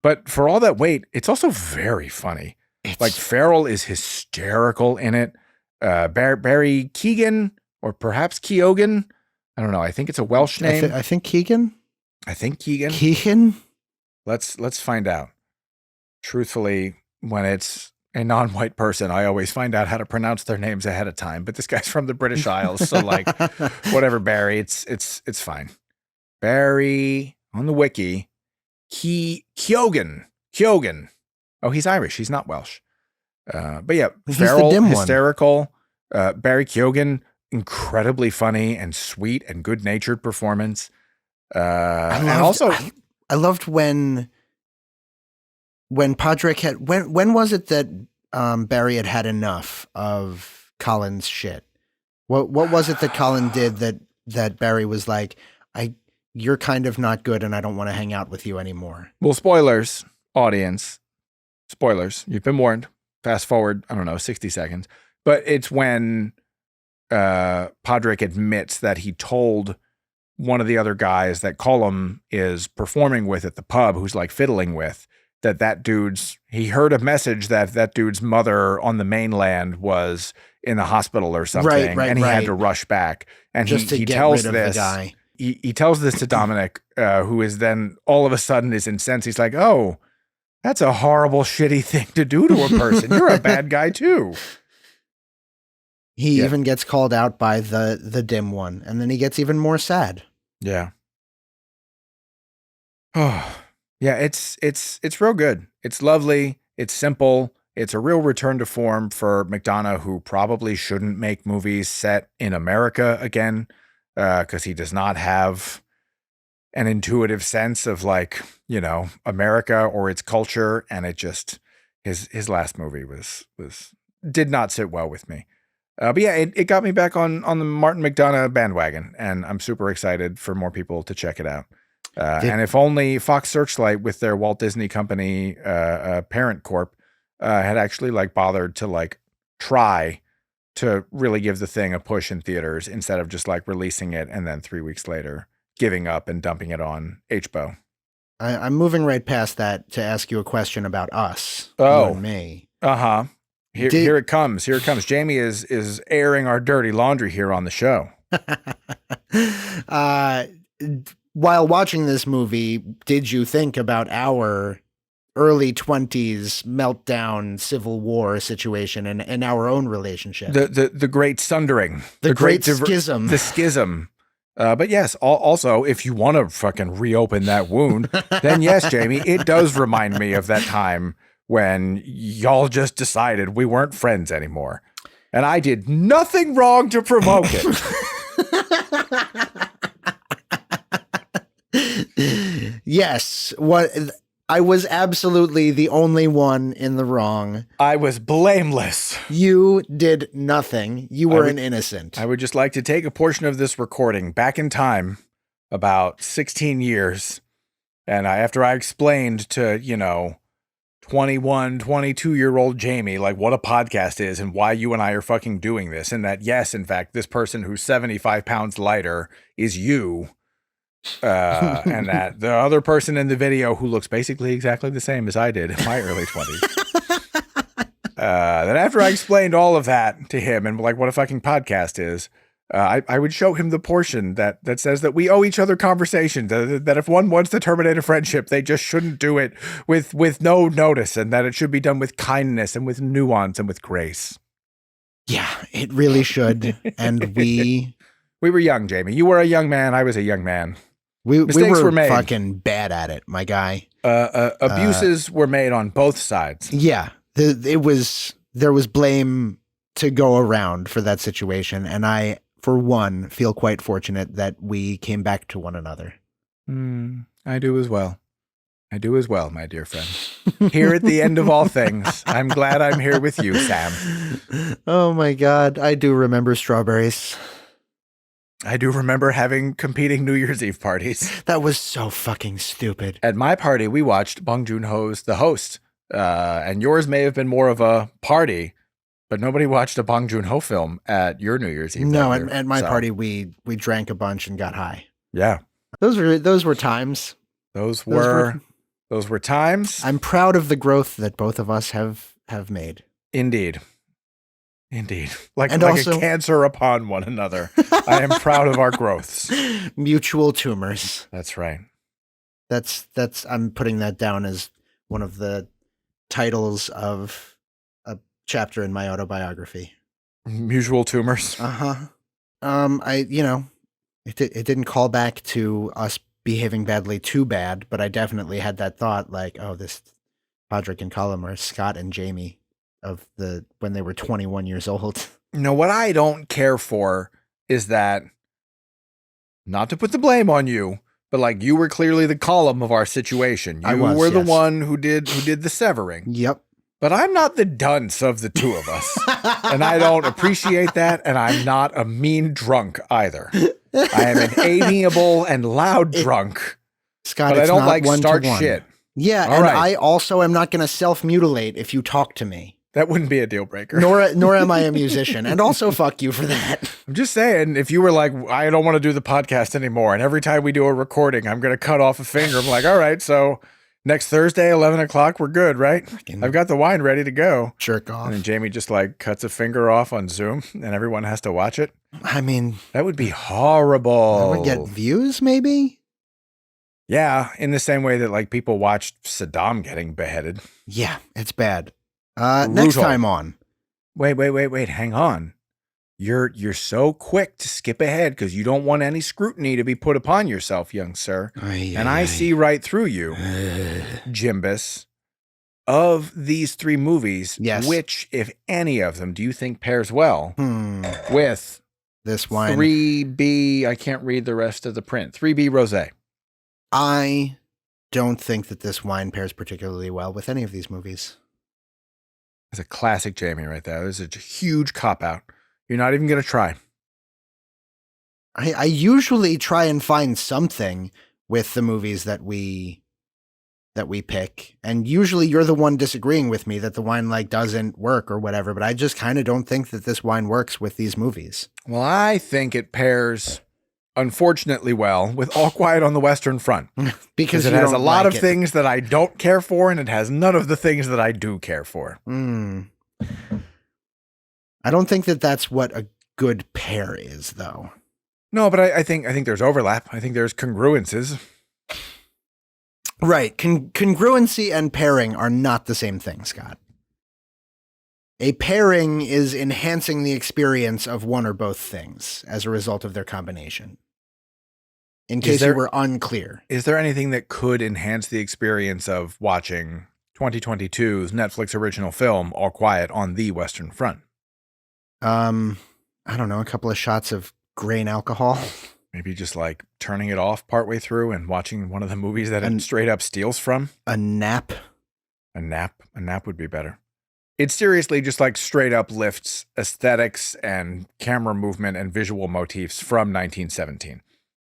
Speaker 1: But for all that weight, it's also very funny. Like Farrell is hysterical in it. Barry Keoghan, or perhaps Keoghan. I don't know. I think it's a Welsh name.
Speaker 2: I think Keegan.
Speaker 1: I think Keegan.
Speaker 2: Keegan.
Speaker 1: Let's find out. Truthfully, when it's a non-white person, I always find out how to pronounce their names ahead of time. But this guy's from the British Isles, so like, whatever, Barry, it's fine. Barry on the wiki, Keoghan. Oh, he's Irish. He's not Welsh. But yeah, Farrell, hysterical. Barry Keoghan, incredibly funny and sweet and good-natured performance.
Speaker 2: I loved when Padraig had when was it that Barry had enough of Colin's shit? What was it that Colin did that Barry was like, you're kind of not good, and I don't want to hang out with you anymore?
Speaker 1: Well, spoilers, audience. Spoilers. You've been warned. Fast forward, I don't know, 60 seconds. But it's when Padraig admits that he told one of the other guys that Colum is performing with at the pub, who's like fiddling with, he heard a message that dude's mother on the mainland was in the hospital or something, and he had to rush back. And he tells this guy. He tells this to Dominic, who is then all of a sudden is incensed. He's like, oh, that's a horrible, shitty thing to do to a person. You're a bad guy too.
Speaker 2: He even gets called out by the dim one, and then he gets even more sad.
Speaker 1: Yeah. Oh, yeah. It's real good. It's lovely. It's simple. It's a real return to form for McDonough, who probably shouldn't make movies set in America again, because he does not have an intuitive sense of like, America or its culture. And it just, his last movie did not sit well with me. But yeah, it got me back on the Martin McDonough bandwagon, and I'm super excited for more people to check it out. And if only Fox Searchlight with their Walt Disney Company parent corp had actually like bothered to like try to really give the thing a push in theaters instead of just like releasing it and then 3 weeks later giving up and dumping it on HBO.
Speaker 2: I'm moving right past that to ask you a question about us.
Speaker 1: Oh,
Speaker 2: you and me.
Speaker 1: Uh-huh. Here it comes. Here it comes. Jamie is airing our dirty laundry here on the show.
Speaker 2: While watching this movie, did you think about our early 20s meltdown Civil War situation and our own relationship?
Speaker 1: The great sundering.
Speaker 2: The great schism.
Speaker 1: The schism. But yes, also, if you want to fucking reopen that wound, then yes, Jamie, it does remind me of that time when y'all just decided we weren't friends anymore. And I did nothing wrong to provoke
Speaker 2: it. Yes. I was absolutely the only one in the wrong.
Speaker 1: I was blameless.
Speaker 2: You did nothing. You were an innocent.
Speaker 1: I would just like to take a portion of this recording back in time, about 16 years. And after I explained to, 21, 22-year-old Jamie, like what a podcast is and why you and I are fucking doing this. And that, yes, in fact, this person who's 75 pounds lighter is you. And that the other person in the video who looks basically exactly the same as I did in my early 20s. Then after I explained all of that to him and like what a fucking podcast is, I would show him the portion that says that we owe each other conversation, that if one wants to terminate a friendship, they just shouldn't do it with no notice, and that it should be done with kindness and with nuance and with grace.
Speaker 2: Yeah, it really should. And we
Speaker 1: were young, Jamie. You were a young man. I was a young man.
Speaker 2: Mistakes
Speaker 1: were made.
Speaker 2: Fucking bad at it, my guy.
Speaker 1: Abuses were made on both sides.
Speaker 2: Yeah, there was blame to go around for that situation, and I, for one, feel quite fortunate that we came back to one another.
Speaker 1: I do as well. I do as well, my dear friend. Here at the end of all things, I'm glad I'm here with you, Sam.
Speaker 2: Oh my God, I do remember strawberries.
Speaker 1: I do remember having competing New Year's Eve parties.
Speaker 2: That was so fucking stupid.
Speaker 1: At my party, we watched Bong Joon-ho's The Host, and yours may have been more of a party, but nobody watched a Bong Joon-ho film at your New Year's Eve.
Speaker 2: No, at my party, we drank a bunch and got high.
Speaker 1: Yeah.
Speaker 2: Those were times.
Speaker 1: Those were times.
Speaker 2: I'm proud of the growth that both of us have made.
Speaker 1: Indeed. Like also, a cancer upon one another. I am proud of our growths.
Speaker 2: Mutual tumors.
Speaker 1: That's right.
Speaker 2: That's I'm putting that down as one of the titles of a chapter in my autobiography.
Speaker 1: Mutual tumors.
Speaker 2: It didn't call back to us behaving badly too bad, but I definitely had that thought like, oh, this Podrick and Colum are Scott and Jamie when they were 21 years old.
Speaker 1: No, what I don't care for is that, not to put the blame on you, but like you were clearly the column of our situation. You were the one who did the severing.
Speaker 2: Yep.
Speaker 1: But I'm not the dunce of the two of us. And I don't appreciate that, and I'm not a mean drunk either. I am an amiable and loud drunk.
Speaker 2: Scott,
Speaker 1: but I don't like start shit.
Speaker 2: Yeah,
Speaker 1: all
Speaker 2: and
Speaker 1: right.
Speaker 2: I also am not going to self-mutilate if you talk to me.
Speaker 1: That wouldn't be a deal breaker.
Speaker 2: Nor am I a musician. And also fuck you for that.
Speaker 1: I'm just saying, if you were like, I don't want to do the podcast anymore, and every time we do a recording, I'm going to cut off a finger. I'm like, all right, so next Thursday, 11 o'clock, we're good, right? I've got the wine ready to go.
Speaker 2: Jerk off.
Speaker 1: And then Jamie just like cuts a finger off on Zoom and everyone has to watch it.
Speaker 2: I mean,
Speaker 1: that would be horrible.
Speaker 2: That would get views, maybe?
Speaker 1: Yeah, in the same way that like people watched Saddam getting beheaded.
Speaker 2: Yeah, it's bad. Next time on.
Speaker 1: Wait, hang on. You're so quick to skip ahead because you don't want any scrutiny to be put upon yourself, young sir. I see right through you, Jimbus. Of these three movies,
Speaker 2: yes.
Speaker 1: Which, if any of them, do you think pairs well with
Speaker 2: this wine?
Speaker 1: 3B, I can't read the rest of the print. 3B Rosé.
Speaker 2: I don't think that this wine pairs particularly well with any of these movies.
Speaker 1: It's a classic Jamie right there. This is a huge cop-out. You're not even going to try.
Speaker 2: I usually try and find something with the movies that we pick. And usually you're the one disagreeing with me that the wine like doesn't work or whatever. But I just kind of don't think that this wine works with these movies.
Speaker 1: Well, I think it pairs, unfortunately, well with All Quiet on the Western Front.
Speaker 2: because
Speaker 1: it has a lot of things that I don't care for, and it has none of the things that I do care for.
Speaker 2: I don't think that that's what a good pair is, though.
Speaker 1: No, but I think there's overlap. I think there's congruences.
Speaker 2: Right. Congruency and pairing are not the same thing, Scott. A pairing is enhancing the experience of one or both things as a result of their combination. In case you were unclear.
Speaker 1: Is there anything that could enhance the experience of watching 2022's Netflix original film, All Quiet on the Western Front?
Speaker 2: I don't know, a couple of shots of grain alcohol.
Speaker 1: Maybe just like turning it off partway through and watching one of the movies that it straight up steals from.
Speaker 2: A nap.
Speaker 1: A nap would be better. It seriously just like straight up lifts aesthetics and camera movement and visual motifs from 1917.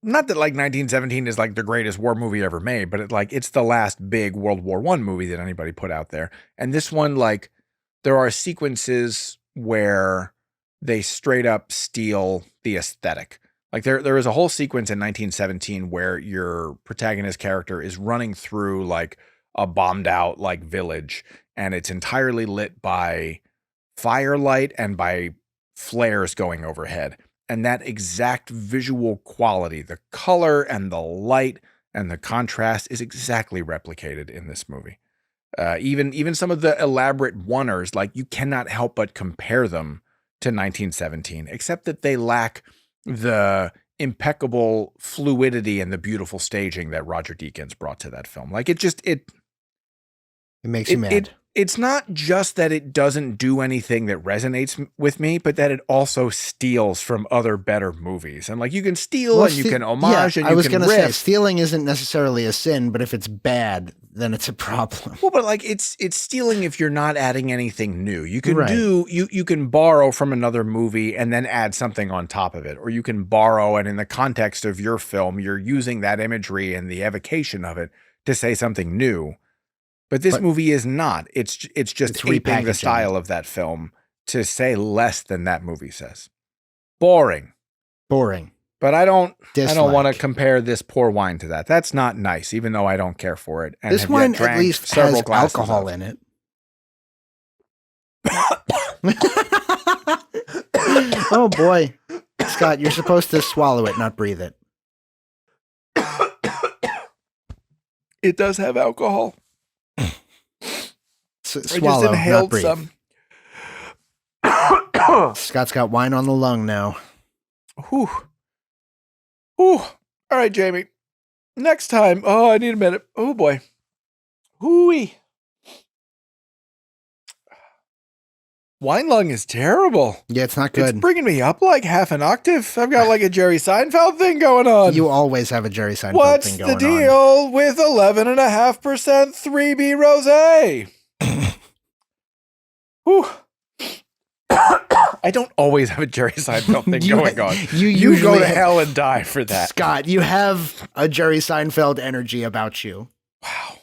Speaker 1: not that like 1917 is like the greatest war movie ever made, but it's the last big World War I movie that anybody put out there. And this one, like, there are sequences where they straight up steal the aesthetic. Like there is a whole sequence in 1917 where your protagonist character is running through like a bombed out like village, and it's entirely lit by firelight and by flares going overhead. And that exact visual quality, the color and the light and the contrast is exactly replicated in this movie. Even some of the elaborate one-ers, like you cannot help but compare them to 1917, except that they lack the impeccable fluidity and the beautiful staging that Roger Deakins brought to that film. Like it
Speaker 2: makes you mad.
Speaker 1: It's not just that it doesn't do anything that resonates with me, but that it also steals from other better movies. And like you can steal and you can homage and you can riff. I was going to say,
Speaker 2: stealing isn't necessarily a sin, but if it's bad, then it's a problem.
Speaker 1: Well, but like it's stealing if you're not adding anything new. You can you can borrow from another movie and then add something on top of it. Or you can borrow, and in the context of your film, you're using that imagery and the evocation of it to say something new. But this movie is not. It's just aping the style of that film to say less than that movie says. Boring. But I don't want to compare this poor wine to that. That's not nice, even though I don't care for it. And
Speaker 2: this wine at least has alcohol in it. Oh boy. Scott, you're supposed to swallow it, not breathe it.
Speaker 1: It does have alcohol.
Speaker 2: Swallow,
Speaker 1: I just inhaled
Speaker 2: not
Speaker 1: some.
Speaker 2: Scott's got wine on the lung now.
Speaker 1: Whew. All right, Jamie. Next time. Oh, I need a minute. Oh boy. Hooey. Wine lung is terrible.
Speaker 2: Yeah, it's not good.
Speaker 1: It's bringing me up like half an octave. I've got like a Jerry Seinfeld thing going on.
Speaker 2: You always have a Jerry Seinfeld thing going on.
Speaker 1: What's the deal with 11.5% 3B Rosé? Whew. I don't always have a Jerry Seinfeld thing going on. You go to hell and die for that.
Speaker 2: Scott, you have a Jerry Seinfeld energy about you.
Speaker 1: Wow.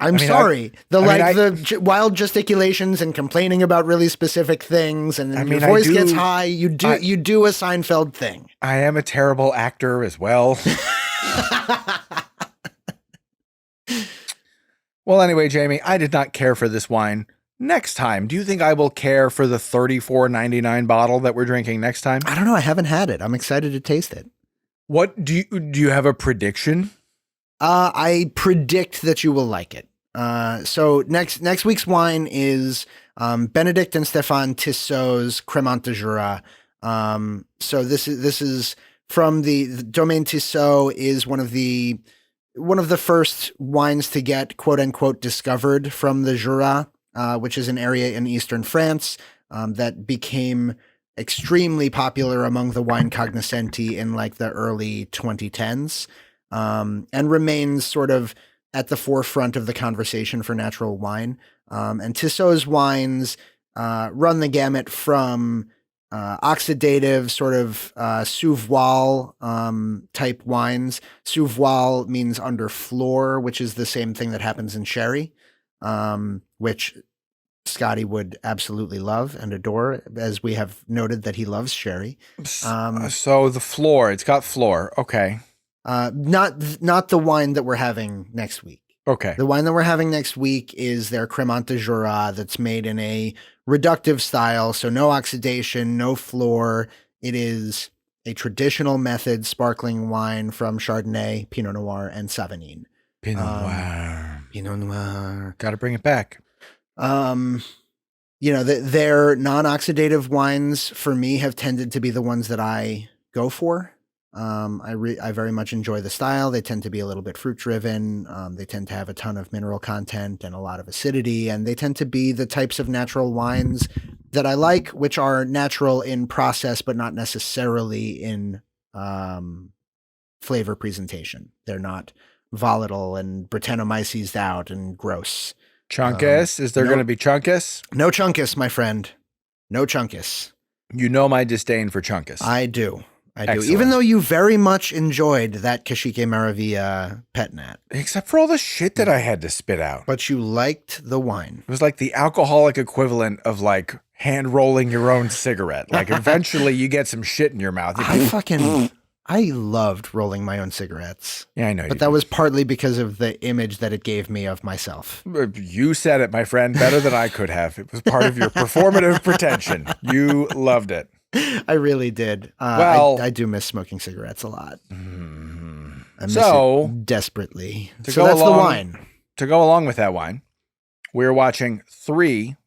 Speaker 2: I'm sorry. The wild gesticulations and complaining about really specific things, and your voice gets high. You do a Seinfeld thing.
Speaker 1: I am a terrible actor as well. Well, anyway, Jamie, I did not care for this wine. Next time, do you think I will care for the $34.99 bottle that we're drinking next time?
Speaker 2: I don't know. I haven't had it. I'm excited to taste it.
Speaker 1: What do you have a prediction?
Speaker 2: I predict that you will like it. So next week's wine is Benedict and Stéphane Tissot's Crémant de Jura. So this is from the Domaine Tissot, is one of the first wines to get quote unquote discovered from the Jura, which is an area in eastern France that became extremely popular among the wine cognoscenti in like the early 2010s, and remains sort of at the forefront of the conversation for natural wine. And Tissot's wines run the gamut from oxidative sort of sous-voile type wines. Sous-voile means under floor, which is the same thing that happens in sherry, which Scotty would absolutely love and adore, as we have noted that he loves sherry.
Speaker 1: So the floor, it's got floor. Okay.
Speaker 2: Not the wine that we're having next week.
Speaker 1: Okay.
Speaker 2: The wine that we're having next week is their Crémant de Jura that's made in a reductive style. So no oxidation, no floor. It is a traditional method sparkling wine from Chardonnay, Pinot Noir, and Sauvignon.
Speaker 1: Pinot Noir.
Speaker 2: Pinot Noir.
Speaker 1: Got to bring it back.
Speaker 2: Their non-oxidative wines for me have tended to be the ones that I go for. I very much enjoy the style. They tend to be a little bit fruit driven. They tend to have a ton of mineral content and a lot of acidity, and they tend to be the types of natural wines that I like, which are natural in process, but not necessarily in, flavor presentation. They're not volatile and Brettanomyces out and gross.
Speaker 1: Chunkus? Is there going to be chunkus?
Speaker 2: No chunkus, my friend. No chunkus.
Speaker 1: You know my disdain for chunkus.
Speaker 2: I do. I do.
Speaker 1: Excellent.
Speaker 2: Even though you very much enjoyed that Kashike Maravilla pet nat.
Speaker 1: Except for all the shit that I had to spit out.
Speaker 2: But you liked the wine.
Speaker 1: It was like the alcoholic equivalent of like hand rolling your own cigarette. Like eventually you get some shit in your mouth.
Speaker 2: I loved rolling my own cigarettes.
Speaker 1: Yeah, I know.
Speaker 2: But that was partly because of the image that it gave me of myself.
Speaker 1: You said it, my friend, better than I could have. It was part of your performative pretension. You loved it.
Speaker 2: I really did.
Speaker 1: Well,
Speaker 2: I do miss smoking cigarettes a lot. I miss it desperately.
Speaker 1: So that's the wine. To go along with that wine, we're watching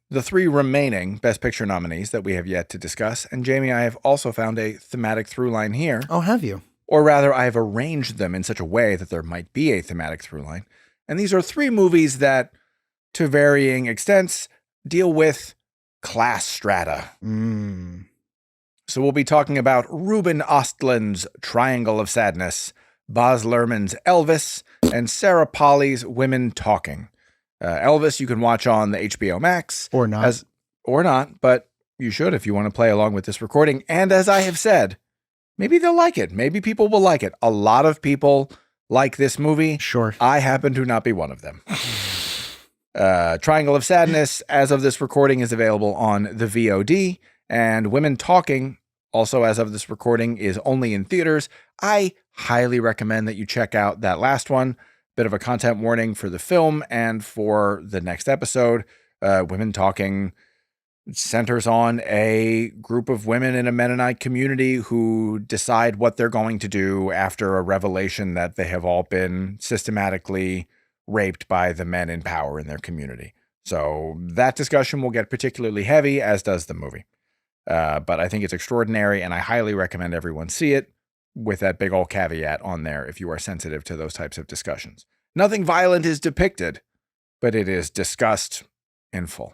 Speaker 1: the three remaining Best Picture nominees that we have yet to discuss. And Jamie, I have also found a thematic through line here.
Speaker 2: Oh, have you?
Speaker 1: Or rather, I have arranged them in such a way that there might be a thematic through line. And these are 3 movies that, to varying extents, deal with class strata. So we'll be talking about Ruben Östlund's Triangle of Sadness, Baz Luhrmann's Elvis, and Sarah Polley's Women Talking. Elvis you can watch on the HBOMax.
Speaker 2: Or not.
Speaker 1: Or not, but you should if you want to play along with this recording. And as I have said, maybe they'll like it. Maybe people will like it. A lot of people like this movie.
Speaker 2: Sure.
Speaker 1: I happen to not be one of them. Triangle of Sadness, as of this recording, is available on the VOD. And Women Talking, also as of this recording, is only in theaters. I highly recommend that you check out that last one. Bit of a content warning for the film and for the next episode. Women Talking centers on a group of women in a Mennonite community who decide what they're going to do after a revelation that they have all been systematically raped by the men in power in their community. So that discussion will get particularly heavy, as does the movie. But I think it's extraordinary, and I highly recommend everyone see it, with that big old caveat on there if you are sensitive to those types of discussions. Nothing violent is depicted, but it is discussed in full.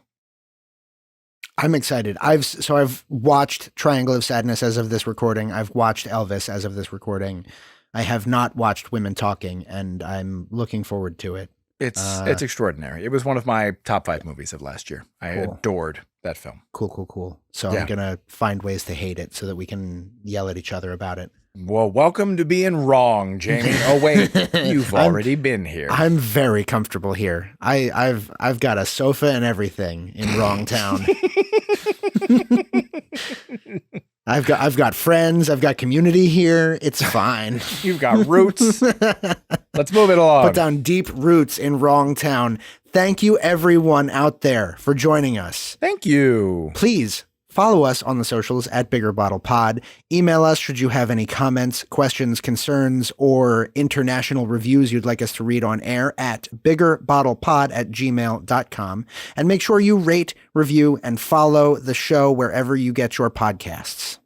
Speaker 2: I'm excited. I've watched Triangle of Sadness as of this recording. I've watched Elvis as of this recording. I have not watched Women Talking, and I'm looking forward to it.
Speaker 1: It's extraordinary. It was one of my top 5 movies of last year. I adored that film.
Speaker 2: Cool. So I'm going to find ways to hate it so that we can yell at each other about it.
Speaker 1: Well, welcome to being wrong, Jamie. Oh, wait, you've already been here.
Speaker 2: I'm very comfortable here. I've got a sofa and everything in Wrong Town. I've got friends. I've got community here. It's fine.
Speaker 1: You've got roots. Let's move it along.
Speaker 2: Put down deep roots in Wrong Town. Thank you, everyone out there, for joining us.
Speaker 1: Thank you.
Speaker 2: Please follow us on the socials at Bigger Bottle Pod. Email us should you have any comments, questions, concerns, or international reviews you'd like us to read on air at biggerbottlepod@gmail.com. And make sure you rate, review, and follow the show wherever you get your podcasts.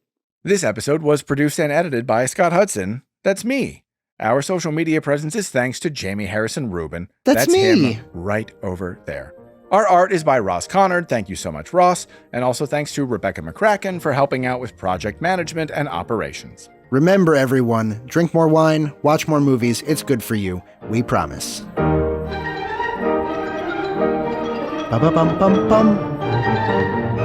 Speaker 1: This episode was produced and edited by Scott Hudson. That's me. Our social media presence is thanks to Jamie Harrison Rubin.
Speaker 2: That's me.
Speaker 1: Him right over there. Our art is by Ross Connard. Thank you so much, Ross. And also thanks to Rebecca McCracken for helping out with project management and operations.
Speaker 2: Remember, everyone, drink more wine, watch more movies. It's good for you. We promise. Ba-ba-bum-bum-bum.